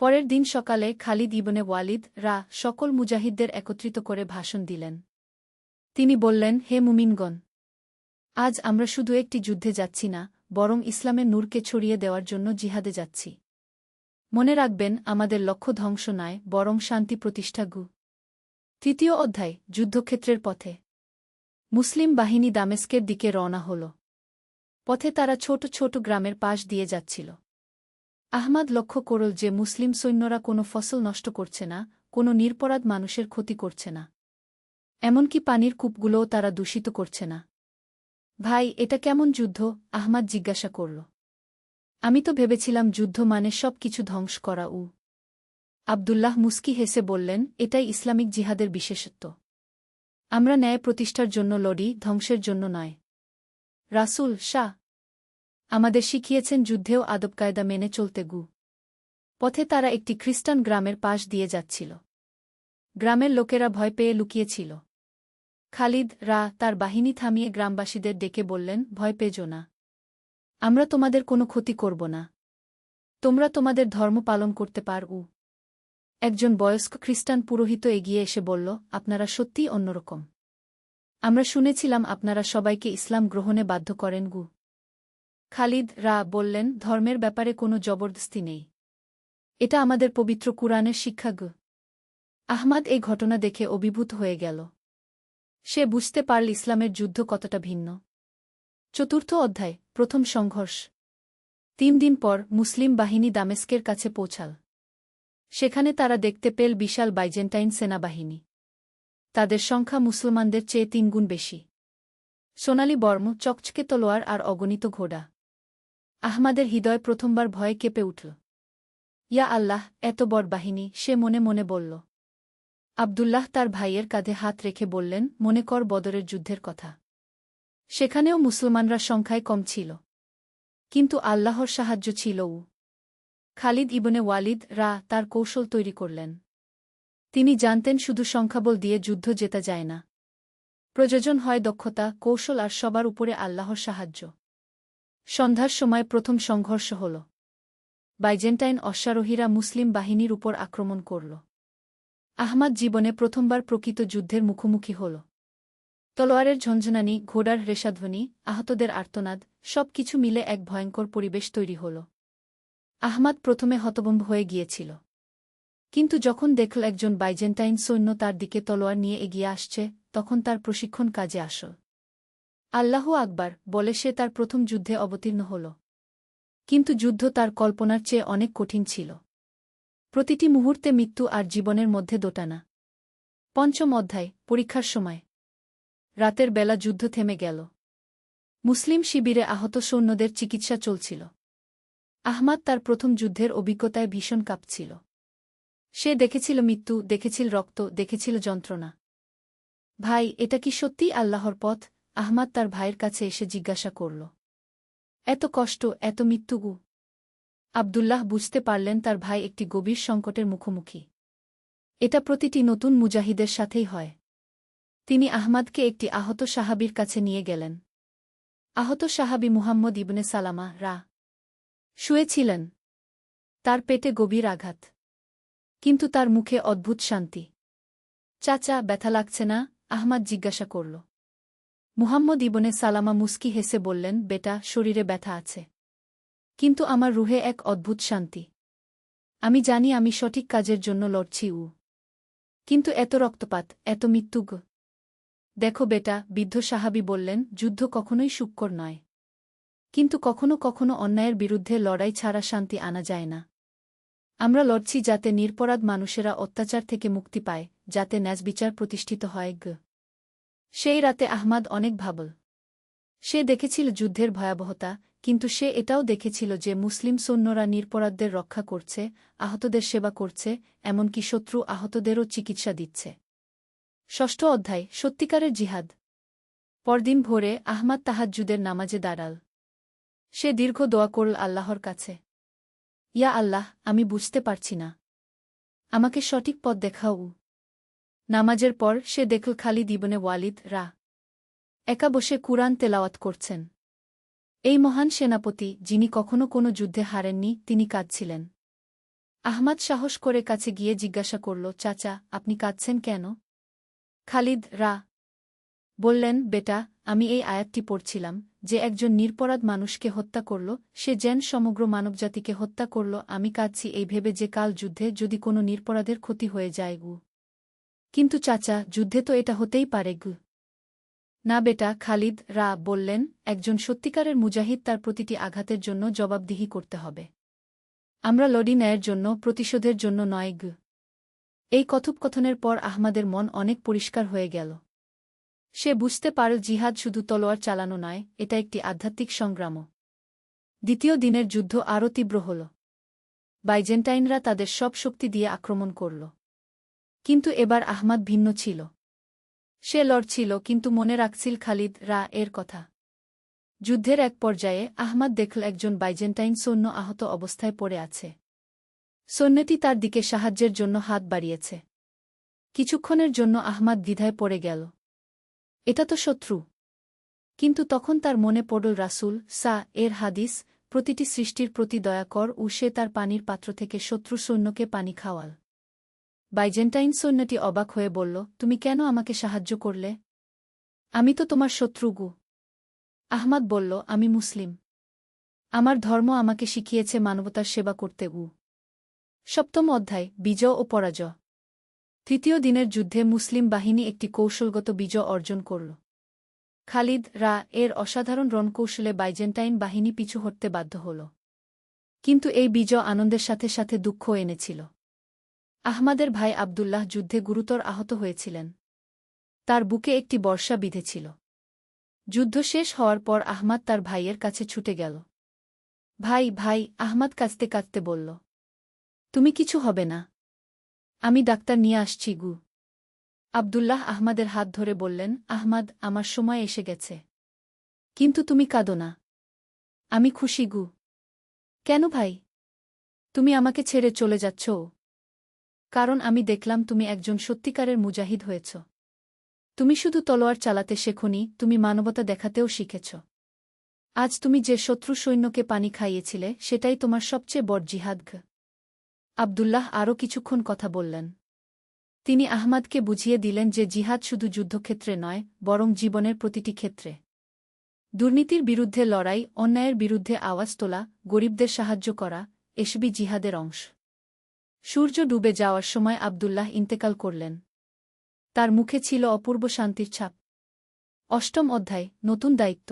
পরের দিন সকালে খালিদ ইবনে ওয়ালিদ সকল মুজাহিদদের একত্রিত করে ভাষণ দিলেন। তিনি বললেন, হে মুমিনগণ, আজ আমরা শুধু একটি যুদ্ধে যাচ্ছি না, বরং ইসলামের নূরকে ছড়িয়ে দেওয়ার জন্য জিহাদে যাচ্ছি। মনে রাখবেন, আমাদের লক্ষ্য ধ্বংস নয়, বরং শান্তি প্রতিষ্ঠা। তৃতীয় অধ্যায়, যুদ্ধক্ষেত্রের পথে। মুসলিম বাহিনী দামেস্কের দিকে রওনা হল। পথে তারা ছোট ছোট গ্রামের পাশ দিয়ে যাচ্ছিল। আহমাদ লক্ষ্য করল যে মুসলিম সৈন্যরা কোনো ফসল নষ্ট করছে না, কোনো নিরপরাধ মানুষের ক্ষতি করছে না। এমনকি পানির কূপগুলোও তারা দূষিত করছে না। ভাই, এটা কেমন যুদ্ধ? আহমাদ জিজ্ঞাসা করল। আমি তো ভেবেছিলাম যুদ্ধ মানে সব কিছু ধ্বংস করা। আবদুল্লাহ মুস্কি হেসে বললেন, এটাই ইসলামিক জিহাদের বিশেষত্ব। আমরা ন্যায় প্রতিষ্ঠার জন্য লড়ি, ধ্বংসের জন্য নয়। রাসূল আমাদের শিখিয়েছেন যুদ্ধেও আদবকায়দা মেনে চলতে। পথে তারা একটি খ্রিস্টান গ্রামের পাশ দিয়ে যাচ্ছিল। গ্রামের লোকেরা ভয় পেয়ে লুকিয়েছিল। খালিদ তার বাহিনী থামিয়ে গ্রামবাসীদের ডেকে বললেন, ভয় পেজো না। আমরা তোমাদের কোনো ক্ষতি করব না। তোমরা তোমাদের ধর্ম পালন করতে পারো। একজন বয়স্ক খ্রিস্টান পুরোহিত এগিয়ে এসে বলল, আপনারা সত্যিই অন্যরকম। আমরা শুনেছিলাম আপনারা সবাইকে ইসলাম গ্রহণে বাধ্য করেন। খালিদ বললেন, ধর্মের ব্যাপারে কোনো জবরদস্তি নেই। এটা আমাদের পবিত্র কুরআনের শিক্ষা। আহমাদ এই ঘটনা দেখে অভিভূত হয়ে গেল। সে বুঝতে পারল ইসলামের যুদ্ধ কতটা ভিন্ন। চতুর্থ অধ্যায়, প্রথম সংঘর্ষ। ৩ দিন পর মুসলিম বাহিনী দামেস্কের কাছে পৌঁছাল। সেখানে তারা দেখতে পেল বিশাল বাইজেন্টাইন সেনাবাহিনী। তাদের সংখ্যা মুসলমানদের চেয়ে ৩ গুণ বেশি। সোনালি বর্ম, চকচকে তলোয়ার আর অগণিত ঘোড়া। আহমাদের হৃদয় প্রথমবার ভয়ে কেঁপে উঠল। ইয়া আল্লাহ, এত বড় বাহিনী, সে মনে মনে বলল। আব্দুল্লাহ তার ভাইয়ের কাঁধে হাত রেখে বললেন, মনে কর বদরের যুদ্ধের কথা। সেখানেও মুসলমানরা সংখ্যায় কম ছিল, কিন্তু আল্লাহর সাহায্য ছিল। খালিদ ইবনে ওয়ালিদ তার কৌশল তৈরি করলেন। তিনি জানতেন শুধু সংখ্যাবল দিয়ে যুদ্ধ জেতা যায় না। প্রয়োজন হয় দক্ষতা, কৌশল আর সবার উপরে আল্লাহর সাহায্য। সন্ধ্যার সময় প্রথম সংঘর্ষ হল। বাইজেন্টাইন অশ্বারোহীরা মুসলিম বাহিনীর উপর আক্রমণ করল। আহমাদ জীবনে প্রথমবার প্রকৃত যুদ্ধের মুখোমুখি হল। তলোয়ারের ঝঞ্ঝনানি, ঘোড়ার রেশাধ্বনি, আহতদের আর্তনাদ, সব কিছু মিলে এক ভয়ঙ্কর পরিবেশ তৈরি হল। আহমাদ প্রথমে হতভম্ব হয়ে গিয়েছিল, কিন্তু যখন দেখল একজন বাইজেন্টাইন সৈন্য তার দিকে তলোয়ার নিয়ে এগিয়ে আসছে, তখন তার প্রশিক্ষণ কাজে আসল। আল্লাহু আকবার বলে সে তার প্রথম যুদ্ধে অবতীর্ণ হল। কিন্তু যুদ্ধ তার কল্পনার চেয়ে অনেক কঠিন ছিল। প্রতিটি মুহূর্তে মৃত্যু আর জীবনের মধ্যে দোটানা। পঞ্চম অধ্যায়, পরীক্ষার সময়। রাতের বেলা যুদ্ধ থেমে গেল। মুসলিম শিবিরে আহত সৈন্যদের চিকিৎসা চলছিল। আহমাদ তার প্রথম যুদ্ধের অভিজ্ঞতায় ভীষণ কাঁপছিল। সে দেখেছিল মৃত্যু, দেখেছিল রক্ত, দেখেছিল যন্ত্রণা। ভাই, এটা কি সত্যিই আল্লাহর পথ? আহমাদ তার ভাইয়ের কাছে এসে জিজ্ঞাসা করল। এত কষ্ট, এত মৃত্যুগু? আব্দুল্লাহ বুঝতে পারলেন তার ভাই একটি গভীর সংকটের মুখোমুখি। এটা প্রতিটি নতুন মুজাহিদের সাথেই হয়। তিনি আহমাদকে একটি আহত সাহাবীর কাছে নিয়ে গেলেন। আহত সাহাবী মুহাম্মদ ইবনে সালামা শুয়েছিলেন। তার পেটে গভীর আঘাত, কিন্তু তার মুখে অদ্ভুত শান্তি। চাচা, ব্যথা লাগছে না? আহমাদ জিজ্ঞাসা করল। মুহাম্মদ ইবনে সালামা মুস্কি হেসে বললেন, বেটা, শরীরে ব্যথা আছে, কিন্তু আমার রুহে এক অদ্ভুত শান্তি। আমি জানি আমি সঠিক কাজের জন্য লড়ছি। কিন্তু এত রক্তপাত, এত মৃত্যু। দেখো বেটা, বৃদ্ধ সাহাবী বললেন, যুদ্ধ কখনোই সুখকর নয়, কিন্তু কখনো কখনো অন্যায়ের বিরুদ্ধে লড়াই ছাড়া শান্তি আনা যায় না। আমরা লড়ছি যাতে নিরপরাধ মানুষেরা অত্যাচার থেকে মুক্তি পায়, যাতে ন্যায়বিচার প্রতিষ্ঠিত হয়। সেই রাতে আহমাদ অনেক ভাবল। সে দেখেছিল যুদ্ধের ভয়াবহতা, কিন্তু সে এটাও দেখেছিল যে মুসলিম সৈন্যরা নিরপরাধদের রক্ষা করছে, আহতদের সেবা করছে, এমনকি শত্রু আহতদেরও চিকিৎসা দিচ্ছে। ষষ্ঠ অধ্যায়, সত্যিকারের জিহাদ। পরদিন ভোরে আহমাদ তাহাজ্জুদের নামাজে দাঁড়াল। সে দীর্ঘ দোয়া করল আল্লাহর কাছে। ইয়া আল্লাহ, আমি বুঝতে পারছি না, আমাকে সঠিক পথ দেখাও। নামাজের পর সে দেখল খালিদ ইবনে ওয়ালিদ একা বসে কুরআন তেলাওয়াত করছেন। এই মহান সেনাপতি, যিনি কখনো কোনো যুদ্ধে হারেননি, তিনি কাঁদছিলেন। আহমাদ সাহস করে কাছে গিয়ে জিজ্ঞাসা করল, চাচা, আপনি কাঁদছেন কেন? খালিদ বললেন, বেটা, আমি এই আয়াতটি পড়ছিলাম, যে একজন নিরপরাধ মানুষকে হত্যা করল, সে যেন সমগ্র মানবজাতিকে হত্যা করল। আমি কাঁদছি এই ভেবে যে কাল যুদ্ধে যদি কোনো নিরপরাধের ক্ষতি হয়ে যায়। কিন্তু চাচা, যুদ্ধে তো এটা হতেই পারে। না বেটা, খালিদ বললেন, একজন সত্যিকারের মুজাহিদ তার প্রতিটি আঘাতের জন্য জবাবদিহি করতে হবে। আমরা লড়ি ন্যায়ের জন্য, প্রতিশোধের জন্য নয়। এই কথোপকথনের পর আহমাদের মন অনেক পরিষ্কার হয়ে গেল। সে বুঝতে পারল জিহাদ শুধু তলোয়ার চালানো নয়, এটা একটি আধ্যাত্মিক সংগ্রামও। দ্বিতীয় দিনের যুদ্ধ আরও তীব্র হল। বাইজেন্টাইনরা তাদের সব শক্তি দিয়ে আক্রমণ করল। কিন্তু এবার আহমাদ ভিন্ন ছিল। সে লড়ছিল, কিন্তু মনে রাখছিল খালিদ এর কথা। যুদ্ধের এক পর্যায়ে আহমাদ দেখল একজন বাইজেন্টাইন সৈন্য আহত অবস্থায় পড়ে আছে। সৈন্যটি তার দিকে সাহায্যের জন্য হাত বাড়িয়েছে। কিছুক্ষণের জন্য আহমাদ দ্বিধায় পড়ে গেল। এটা তো শত্রু। কিন্তু তখন তার মনে পড়ল রাসূল এর হাদিস, প্রতিটি সৃষ্টির প্রতি দয়া কর, ও সে তার পানির পাত্র থেকে শত্রু সৈন্যকে পানি খাওয়াল। বাইজেন্টাইন সৈন্যটি অবাক হয়ে বলল, তুমি কেন আমাকে সাহায্য করলে? আমি তো তোমার শত্রু। আহমাদ বলল, আমি মুসলিম। আমার ধর্ম আমাকে শিখিয়েছে মানবতার সেবা করতে। সপ্তম অধ্যায়, বিজয় ও পরাজয়। তৃতীয় দিনের যুদ্ধে মুসলিম বাহিনী একটি কৌশলগত বিজয় অর্জন করল। খালিদ এর অসাধারণ রণকৌশলে বাইজেন্টাইন বাহিনী পিছু হটতে বাধ্য হল। কিন্তু এই বিজয় আনন্দের সাথে সাথে দুঃখ এনেছিল। আহমাদের ভাই আব্দুল্লাহ যুদ্ধে গুরুতর আহত হয়েছিলেন। তার বুকে একটি বর্শা বিঁধেছিল। যুদ্ধ শেষ হওয়ার পর আহমাদ তার ভাইয়ের কাছে ছুটে গেল। ভাই ভাই, আহমাদ কাঁদতে কাঁদতে বলল। তুমি কিছু হবে না, আমি ডাক্তার নিয়ে আসছি গু। আব্দুল্লাহ আহমাদের হাত ধরে বললেন, আহমাদ, আমার সময় এসে গেছে। কিন্তু তুমি কাঁদো না, আমি খুশি গু। কেন ভাই? তুমি আমাকে ছেড়ে চলে যাচ্ছ? কারণ আমি দেখলাম তুমি একজন সত্যিকারের মুজাহিদ হয়েছ। তুমি শুধু তলোয়ার চালাতে শেখোনি, তুমি মানবতা দেখাতেও শিখেছ। আজ তুমি যে শত্রু সৈন্যকে পানি খাইয়েছিলে সেটাই তোমার সবচেয়ে বড় জিহাদ। আব্দুল্লাহ আরও কিছুক্ষণ কথা বললেন। তিনি আহমাদকে বুঝিয়ে দিলেন যে জিহাদ শুধু যুদ্ধক্ষেত্রে নয়, বরং জীবনের প্রতিটি ক্ষেত্রে। দুর্নীতির বিরুদ্ধে লড়াই, অন্যায়ের বিরুদ্ধে আওয়াজ তোলা, গরিবদের সাহায্য করা, এসবই জিহাদের অংশ। সূর্য ডুবে যাওয়ার সময় আব্দুল্লাহ ইন্তেকাল করলেন। তার মুখে ছিল অপূর্ব শান্তির ছাপ। অষ্টম অধ্যায়, নতুন দায়িত্ব।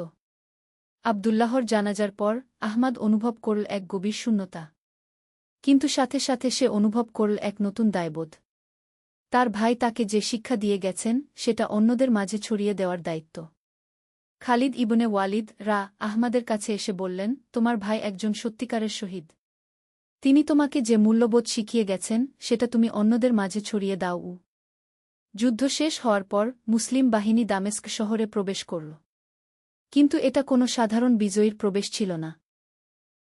আব্দুল্লাহর জানাজার পর আহমাদ অনুভব করল এক গভীর শূন্যতা। কিন্তু সাথে সাথে সে অনুভব করল এক নতুন দায়বোধ। তার ভাই তাকে যে শিক্ষা দিয়ে গেছেন সেটা অন্যদের মাঝে ছড়িয়ে দেওয়ার দায়িত্ব। খালিদ ইবনে ওয়ালিদ আহমাদের কাছে এসে বললেন, তোমার ভাই একজন সত্যিকারের শহীদ। তিনি তোমাকে যে মূল্যবোধ শিখিয়ে গেছেন সেটা তুমি অন্যদের মাঝে ছড়িয়ে দাও। যুদ্ধ শেষ হওয়ার পর মুসলিম বাহিনী দামেস্ক শহরে প্রবেশ করল। কিন্তু এটা কোনো সাধারণ বিজয়ীর প্রবেশ ছিল না।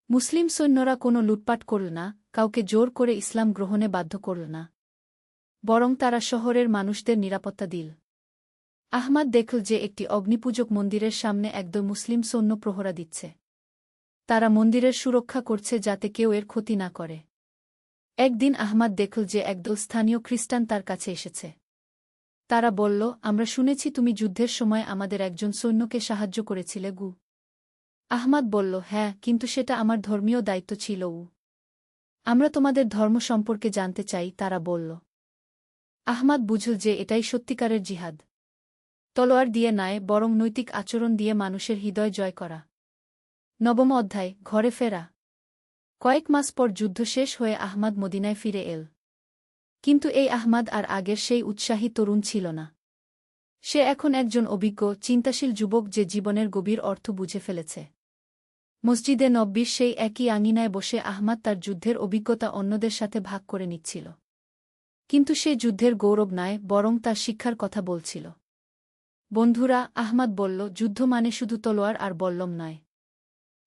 মুসলিম সৈন্যরা কোনো লুটপাট করল না, কাউকে জোর করে ইসলাম গ্রহণে বাধ্য করল না। বরং তারা শহরের মানুষদের নিরাপত্তা দিল। আহমাদ দেখল যে একটি অগ্নিপূজক মন্দিরের সামনে একদল মুসলিম সৈন্য প্রহরা দিচ্ছে। তারা মন্দিরের সুরক্ষা করছে যাতে কেউ এর ক্ষতি না করে। একদিন আহমাদ দেখল যে একদল স্থানীয় খ্রিস্টান তার কাছে এসেছে। তারা বলল, আমরা শুনেছি তুমি যুদ্ধের সময় আমাদের একজন সৈন্যকে সাহায্য করেছিলে গু। আহমাদ বলল, হ্যাঁ, কিন্তু সেটা আমার ধর্মীয় দায়িত্ব ছিল। আমরা তোমাদের ধর্ম সম্পর্কে জানতে চাই, তারা বলল। আহমাদ বুঝল যে এটাই সত্যিকারের জিহাদ। তলোয়ার দিয়ে নয়, বরং নৈতিক আচরণ দিয়ে মানুষের হৃদয় জয় করা। নবম অধ্যায়, ঘরে ফেরা। কয়েক মাস পর যুদ্ধ শেষ হয়ে আহমাদ মদিনায় ফিরে এল। কিন্তু এই আহমাদ আর আগের সেই উৎসাহী তরুণ ছিল না। সে এখন একজন অভিজ্ঞ, চিন্তাশীল যুবক যে জীবনের গভীর অর্থ বুঝে ফেলেছে। মসজিদে নব্বীর সেই একই আঙিনায় বসে আহমাদ তার যুদ্ধের অভিজ্ঞতা অন্যদের সাথে ভাগ করে নিচ্ছিল। কিন্তু সে যুদ্ধের গৌরব নয়, বরং তার শিক্ষার কথা বলছিল। বন্ধুরা, আহমাদ বলল, যুদ্ধ মানে শুধু তলোয়ার আর বল্লম নয়।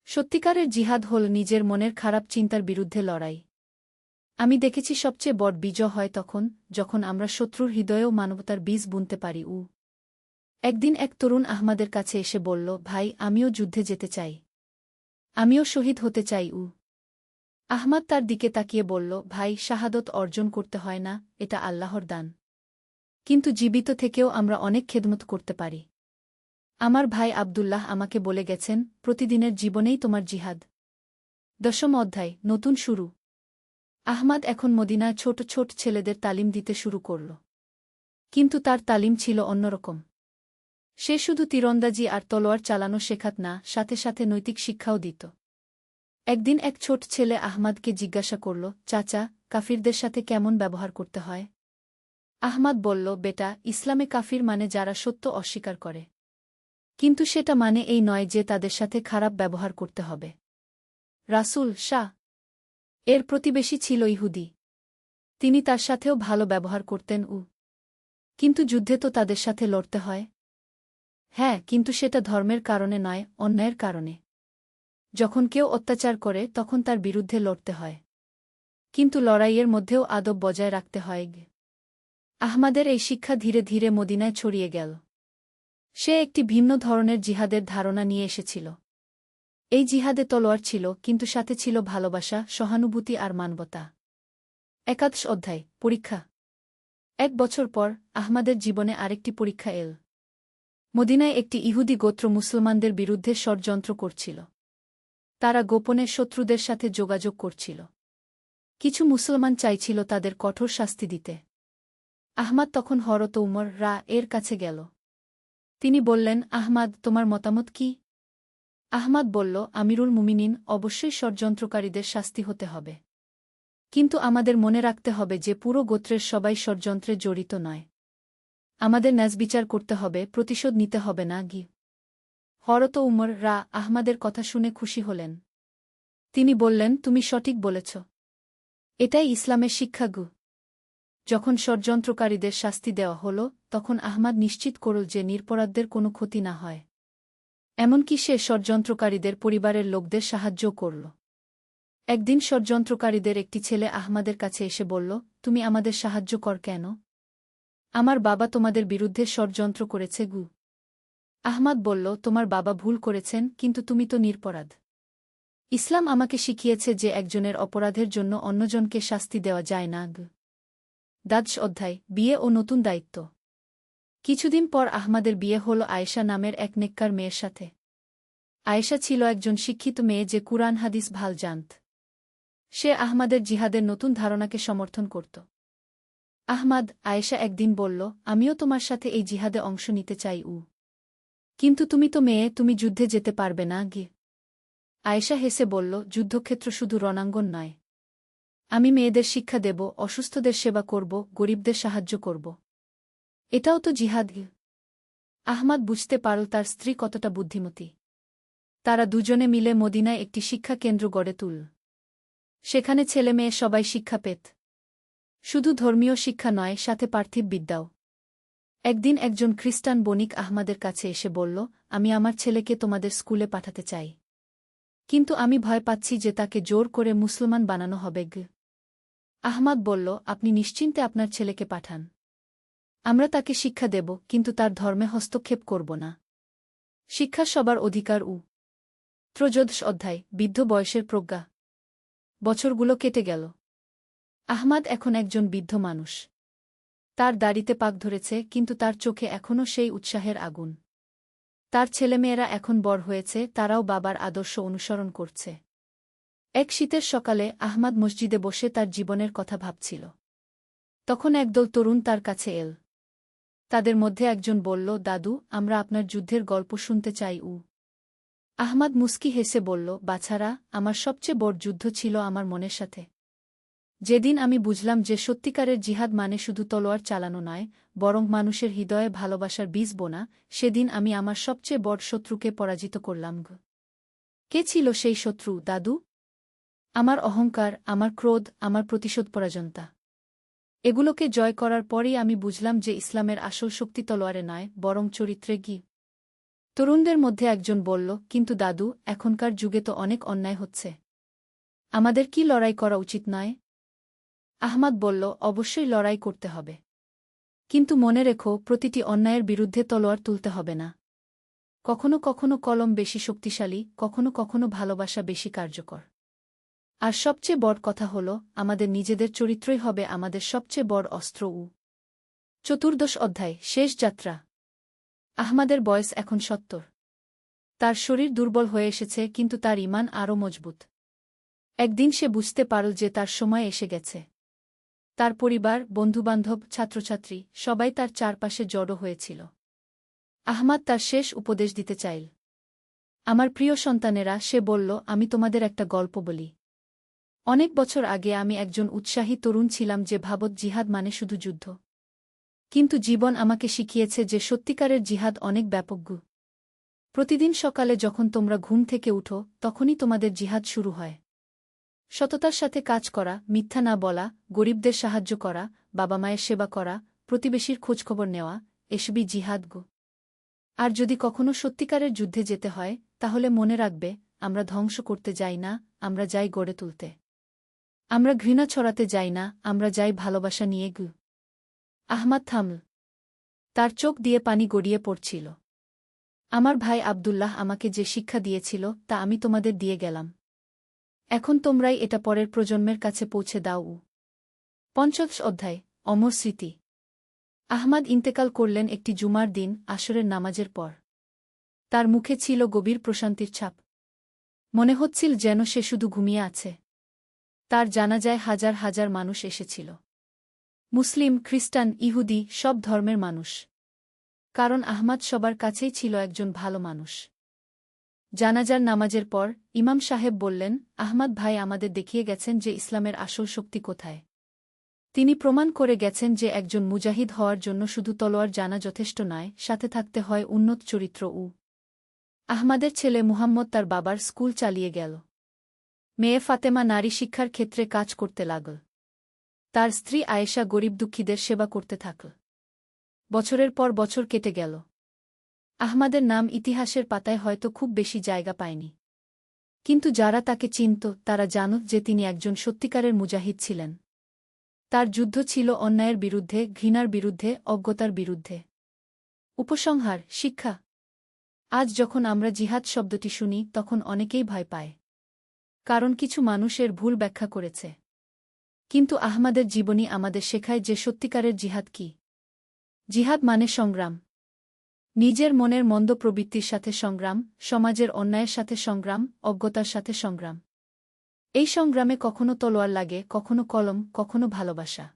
সত্যিকারের জিহাদ হল নিজের মনের খারাপ চিন্তার বিরুদ্ধে লড়াই। আমি দেখেছি সবচেয়ে বড় বিজয় হয় তখন, যখন আমরা শত্রুর হৃদয়েও মানবতার বীজ বুনতে পারি। একদিন এক তরুণ আহমাদের কাছে এসে বলল, ভাই, আমিও যুদ্ধে যেতে চাই। আমিও শহীদ হতে চাই। আহমাদ তার দিকে তাকিয়ে বলল, ভাই, শাহাদত অর্জন করতে হয় না, এটা আল্লাহর দান। কিন্তু জীবিত থেকেও আমরা অনেক খেদমত করতে পারি। আমার ভাই আব্দুল্লাহ আমাকে বলে গেছেন, প্রতিদিনের জীবনেই তোমার জিহাদ। দশম অধ্যায়, নতুন শুরু। আহমাদ এখন মদিনায় ছোট ছোট ছেলেদের তালিম দিতে শুরু করল। কিন্তু তার তালিম ছিল অন্যরকম। সে শুধু তীরন্দাজি আর তলোয়ার চালানো শেখাত না, সাথে সাথে নৈতিক শিক্ষাও দিত। একদিন এক ছোট ছেলে আহমাদকে জিজ্ঞাসা করল, চাচা, কাফিরদের সাথে কেমন ব্যবহার করতে হয়? আহমাদ বলল, বেটা, ইসলামে কাফির মানে যারা সত্য অস্বীকার করে। কিন্তু সেটা মানে এই নয় যে তাদের সাথে খারাপ ব্যবহার করতে হবে। রাসূল এর প্রতিবেশী ছিল ইহুদি। তিনি তার সাথেও ভালো ব্যবহার করতেন। কিন্তু যুদ্ধে তো তাদের সাথে লড়তে হয়। হ্যাঁ, কিন্তু সেটা ধর্মের কারণে নয়, অন্যায়ের কারণে। যখন কেউ অত্যাচার করে তখন তার বিরুদ্ধে লড়তে হয়। কিন্তু লড়াইয়ের মধ্যেও আদব বজায় রাখতে হয়। আহমাদের এই শিক্ষা ধীরে ধীরে মদিনায় ছড়িয়ে গেল। সে একটি ভিন্ন ধরনের জিহাদের ধারণা নিয়ে এসেছিল। এই জিহাদে তলোয়ার ছিল, কিন্তু সাথে ছিল ভালোবাসা, সহানুভূতি আর মানবতা। একাদশ অধ্যায়, পরীক্ষা। এক বছর পর আহমাদের জীবনে আরেকটি পরীক্ষা এল। মদিনায় একটি ইহুদি গোত্র মুসলমানদের বিরুদ্ধে ষড়যন্ত্র করছিল। তারা গোপনে শত্রুদের সাথে যোগাযোগ করছিল। কিছু মুসলমান চাইছিল তাদের কঠোর শাস্তি দিতে। আহমাদ তখন হরত উমর এর কাছে গেল। তিনি বললেন, আহমাদ, তোমার মতামত কি? আহমাদ বলল, আমিরুল মুমিনিন, অবশ্যই ষড়যন্ত্রকারীদের শাস্তি হতে হবে। কিন্তু আমাদের মনে রাখতে হবে যে পুরো গোত্রের সবাই ষড়যন্ত্রে জড়িত নয়। আমাদের ন্যায়বিচার করতে হবে, প্রতিশোধ নিতে হবে না। হরত উমর আহমাদের কথা শুনে খুশি হলেন। তিনি বললেন, তুমি সঠিক বলেছ। এটাই ইসলামের শিক্ষাগু। যখন ষড়যন্ত্রকারীদের শাস্তি দেওয়া হল, তখন আহমাদ নিশ্চিত করল যে নিরপরাধদের কোনো ক্ষতি না হয়। এমনকি সে ষড়যন্ত্রকারীদের পরিবারের লোকদের সাহায্যও করল। একদিন ষড়যন্ত্রকারীদের একটি ছেলে আহমাদের কাছে এসে বলল, তুমি আমাদের সাহায্য কর কেন? আমার বাবা তোমাদের বিরুদ্ধে ষড়যন্ত্র করেছে গু। আহমাদ বলল, তোমার বাবা ভুল করেছেন, কিন্তু তুমি তো নিরপরাধ। ইসলাম আমাকে শিখিয়েছে যে একজনের অপরাধের জন্য অন্যজনকে শাস্তি দেওয়া যায় না গু। দ্বাদশ অধ্যায়, বিয়ে ও নতুন দায়িত্ব। কিছুদিন পর আহমাদের বিয়ে হল আয়েশা নামের এক নেককার মেয়ের সাথে। আয়েশা ছিল একজন শিক্ষিত মেয়ে যে কুরআন হাদিস ভাল জানত। সে আহমাদের জিহাদের নতুন ধারণাকে সমর্থন করত। আহমাদ, আয়েশা একদিন বলল, আমিও তোমার সাথে এই জিহাদে অংশ নিতে চাই। কিন্তু তুমি তো মেয়ে, তুমি যুদ্ধে যেতে পারবে না গি। আয়েশা হেসে বলল, যুদ্ধক্ষেত্র শুধু রণাঙ্গন নয়। আমি মেয়েদের শিক্ষা দেব, অসুস্থদের সেবা করব, গরিবদের সাহায্য করব। এটাও তো জিহাদ গি। আহমাদ বুঝতে পারল তার স্ত্রী কতটা বুদ্ধিমতী। তারা দুজনে মিলে মদিনায় একটি শিক্ষা কেন্দ্র গড়ে তুলল। সেখানে ছেলে মেয়ে সবাই শিক্ষা পেত। শুধু ধর্মীয় শিক্ষা নয়, সাথে পার্থিব বিদ্যাও। একদিন একজন খ্রিস্টান বণিক আহমাদের কাছে এসে বলল, আমি আমার ছেলেকে তোমাদের স্কুলে পাঠাতে চাই। কিন্তু আমি ভয় পাচ্ছি যে তাকে জোর করে মুসলমান বানানো হবে গ। আহমাদ বলল, আপনি নিশ্চিন্তে আপনার ছেলেকে পাঠান। আমরা তাকে শিক্ষা দেব, কিন্তু তার ধর্মে হস্তক্ষেপ করব না। শিক্ষা সবার অধিকার। ত্রয়োদশ অধ্যায়, বৃদ্ধ বয়সের প্রজ্ঞা। বছরগুলো কেটে গেল। আহমাদ এখন একজন বৃদ্ধ মানুষ। তার দাড়িতে পাক ধরেছে, কিন্তু তার চোখে এখনও সেই উৎসাহের আগুন। তার ছেলেমেয়েরা এখন বড় হয়েছে, তারাও বাবার আদর্শ অনুসরণ করছে। এক শীতের সকালে আহমাদ মসজিদে বসে তার জীবনের কথা ভাবছিল। তখন একদল তরুণ তার কাছে এল। তাদের মধ্যে একজন বলল, দাদু, আমরা আপনার যুদ্ধের গল্প শুনতে চাই। আহমাদ মুস্কি হেসে বলল, বাছারা, আমার সবচেয়ে বড় যুদ্ধ ছিল আমার মনের সাথে। যেদিন আমি বুঝলাম যে সত্যিকারের জিহাদ মানে শুধু তলোয়ার চালানো নয়, বরং মানুষের হৃদয়ে ভালোবাসার বীজ বোনা, সেদিন আমি আমার সবচেয়ে বড় শত্রুকে পরাজিত করলাম। কে ছিল সেই শত্রু, দাদু? আমার অহংকার, আমার ক্রোধ, আমার প্রতিশোধ পরাজনতা। এগুলোকে জয় করার পরেই আমি বুঝলাম যে ইসলামের আসল শক্তি তলোয়ারে নয়, বরং চরিত্রে গি। তরুণদের মধ্যে একজন বলল, কিন্তু দাদু, এখনকার যুগে তো অনেক অন্যায় হচ্ছে। আমাদের কি লড়াই করা উচিত নয়? আহমাদ বলল, অবশ্যই লড়াই করতে হবে। কিন্তু মনে রেখো, প্রতিটি অন্যায়ের বিরুদ্ধে তলোয়ার তুলতে হবে না। কখনো কখনো কলম বেশি শক্তিশালী, কখনো কখনো ভালোবাসা বেশি কার্যকর। আর সবচেয়ে বড় কথা হল, আমাদের নিজেদের চরিত্রই হবে আমাদের সবচেয়ে বড় অস্ত্র। চতুর্দশ অধ্যায়, শেষ যাত্রা। আহমাদের বয়স এখন ৭০। তার শরীর দুর্বল হয়ে এসেছে, কিন্তু তার ঈমান আরও মজবুত। একদিন সে বুঝতে পারল যে তার সময় এসে গেছে। তার পরিবার, বন্ধুবান্ধব, ছাত্রছাত্রী সবাই তার চারপাশে জড়ো হয়েছিল। আহমাদ তার শেষ উপদেশ দিতে চাইল। আমার প্রিয় সন্তানেরা, সে বলল, আমি তোমাদের একটা গল্প বলি। অনেক বছর আগে আমি একজন উৎসাহী তরুণ ছিলাম যে ভাবত জিহাদ মানে শুধু যুদ্ধ। কিন্তু জীবন আমাকে শিখিয়েছে যে সত্যিকারের জিহাদ অনেক ব্যাপক। প্রতিদিন সকালে যখন তোমরা ঘুম থেকে উঠো, তখনই তোমাদের জিহাদ শুরু হয়। সততার সাথে কাজ করা, মিথ্যা না বলা, গরিবদের সাহায্য করা, বাবা মায়ের সেবা করা, প্রতিবেশীর খোঁজখবর নেওয়া, এসবই জিহাদ। আর যদি কখনো সত্যিকারের যুদ্ধে যেতে হয়, তাহলে মনে রাখবে, আমরা ধ্বংস করতে যাই না, আমরা যাই গড়ে তুলতে। আমরা ঘৃণা ছড়াতে যাই না, আমরা যাই ভালোবাসা নিয়ে। আহমাদ থামল। তার চোখ দিয়ে পানি গড়িয়ে পড়ছিল। আমার ভাই আব্দুল্লাহ আমাকে যে শিক্ষা দিয়েছিল, তা আমি তোমাদের দিয়ে গেলাম। এখন তোমরাই এটা পরের প্রজন্মের কাছে পৌঁছে দাও। পঞ্চদশ অধ্যায়, অমর স্মৃতি। আহমাদ ইন্তেকাল করলেন একটি জুমার দিন, আসরের নামাজের পর। তার মুখে ছিল গভীর প্রশান্তির ছাপ। মনে হচ্ছিল যেন সে শুধু ঘুমিয়ে আছে। তার জানাজায় হাজার হাজার মানুষ এসেছিল। মুসলিম, খ্রিস্টান, ইহুদি, সব ধর্মের মানুষ। কারণ আহমাদ সবার কাছেই ছিল একজন ভালো মানুষ। জানাজার নামাজের পর ইমাম সাহেব বললেন, আহমাদ ভাই আমাদের দেখিয়ে গেছেন যে ইসলামের আসল শক্তি কোথায়। তিনি প্রমাণ করে গেছেন যে একজন মুজাহিদ হওয়ার জন্য শুধু তলোয়ার জানা যথেষ্ট নয়, সাথে থাকতে হয় উন্নত চরিত্র। আহমাদের ছেলে মুহাম্মদ তার বাবার স্কুল চালিয়ে গেল। মেয়ে ফাতেমা নারী শিক্ষার ক্ষেত্রে কাজ করতে লাগল। তার স্ত্রী আয়েশা গরিব দুঃখীদের সেবা করতে থাকল। বছরের পর বছর কেটে গেল। আহমাদের নাম ইতিহাসের পাতায় হয়তো খুব বেশি জায়গা পায়নি, কিন্তু যারা তাকে চিনত তারা জানত যে তিনি একজন সত্যিকারের মুজাহিদ ছিলেন। তার যুদ্ধ ছিল অন্যায়ের বিরুদ্ধে, ঘৃণার বিরুদ্ধে, অজ্ঞতার বিরুদ্ধে। উপসংহার, শিক্ষা। আজ যখন আমরা জিহাদ শব্দটি শুনি তখন অনেকেই ভয় পায়, কারণ কিছু মানুষ এর ভুল ব্যাখ্যা করেছে। কিন্তু আহমাদের জীবনী আমাদের শেখায় যে সত্যিকারের জিহাদ কি। জিহাদ মানে সংগ্রাম। নিজের মনের মন্দ প্রবৃত্তির সাথে সংগ্রাম, সমাজের অন্যায়ের সাথে সংগ্রাম, অজ্ঞতার সাথে সংগ্রাম। এই সংগ্রামে কখনো তলোয়ার লাগে, কখনো কলম, কখনো ভালোবাসা।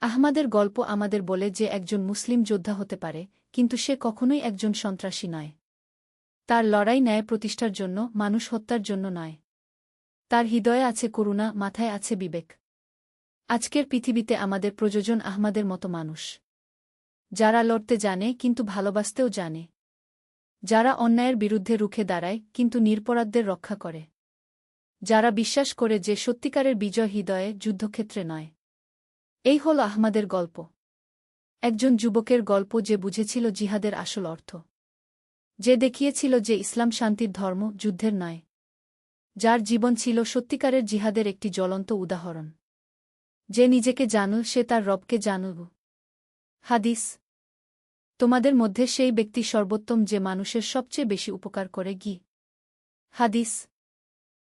আহমাদের গল্প আমাদের বলে যে একজন মুসলিম যোদ্ধা হতে পারে, কিন্তু সে কখনোই একজন সন্ত্রাসী নয়। তার লড়াই ন্যায় প্রতিষ্ঠার জন্য, মানুষ হত্যার জন্য নয়। তার হৃদয়ে আছে করুণা, মাথায় আছে বিবেক। আজকের পৃথিবীতে আমাদের প্রয়োজন আহমাদের মতো মানুষ, যারা লড়তে জানে কিন্তু ভালোবাসতেও জানে, যারা অন্যায়ের বিরুদ্ধে রুখে দাঁড়ায় কিন্তু নিরপরাধদের রক্ষা করে, যারা বিশ্বাস করে যে সত্যিকারের বিজয় হৃদয়ে, যুদ্ধক্ষেত্রে নয়। এই হল আহমাদের গল্প। একজন যুবকের গল্প যে বুঝেছিল জিহাদের আসল অর্থ, যে দেখিয়েছিল যে ইসলাম শান্তির ধর্ম, যুদ্ধের নয়, যার জীবন ছিল সত্যিকারের জিহাদের একটি জ্বলন্ত উদাহরণ। যে নিজেকে জানুল সে তার রবকে জানুল। হাদিস। তোমাদের মধ্যে সেই ব্যক্তি সর্বোত্তম যে মানুষের সবচেয়ে বেশি উপকার করে। হাদিস।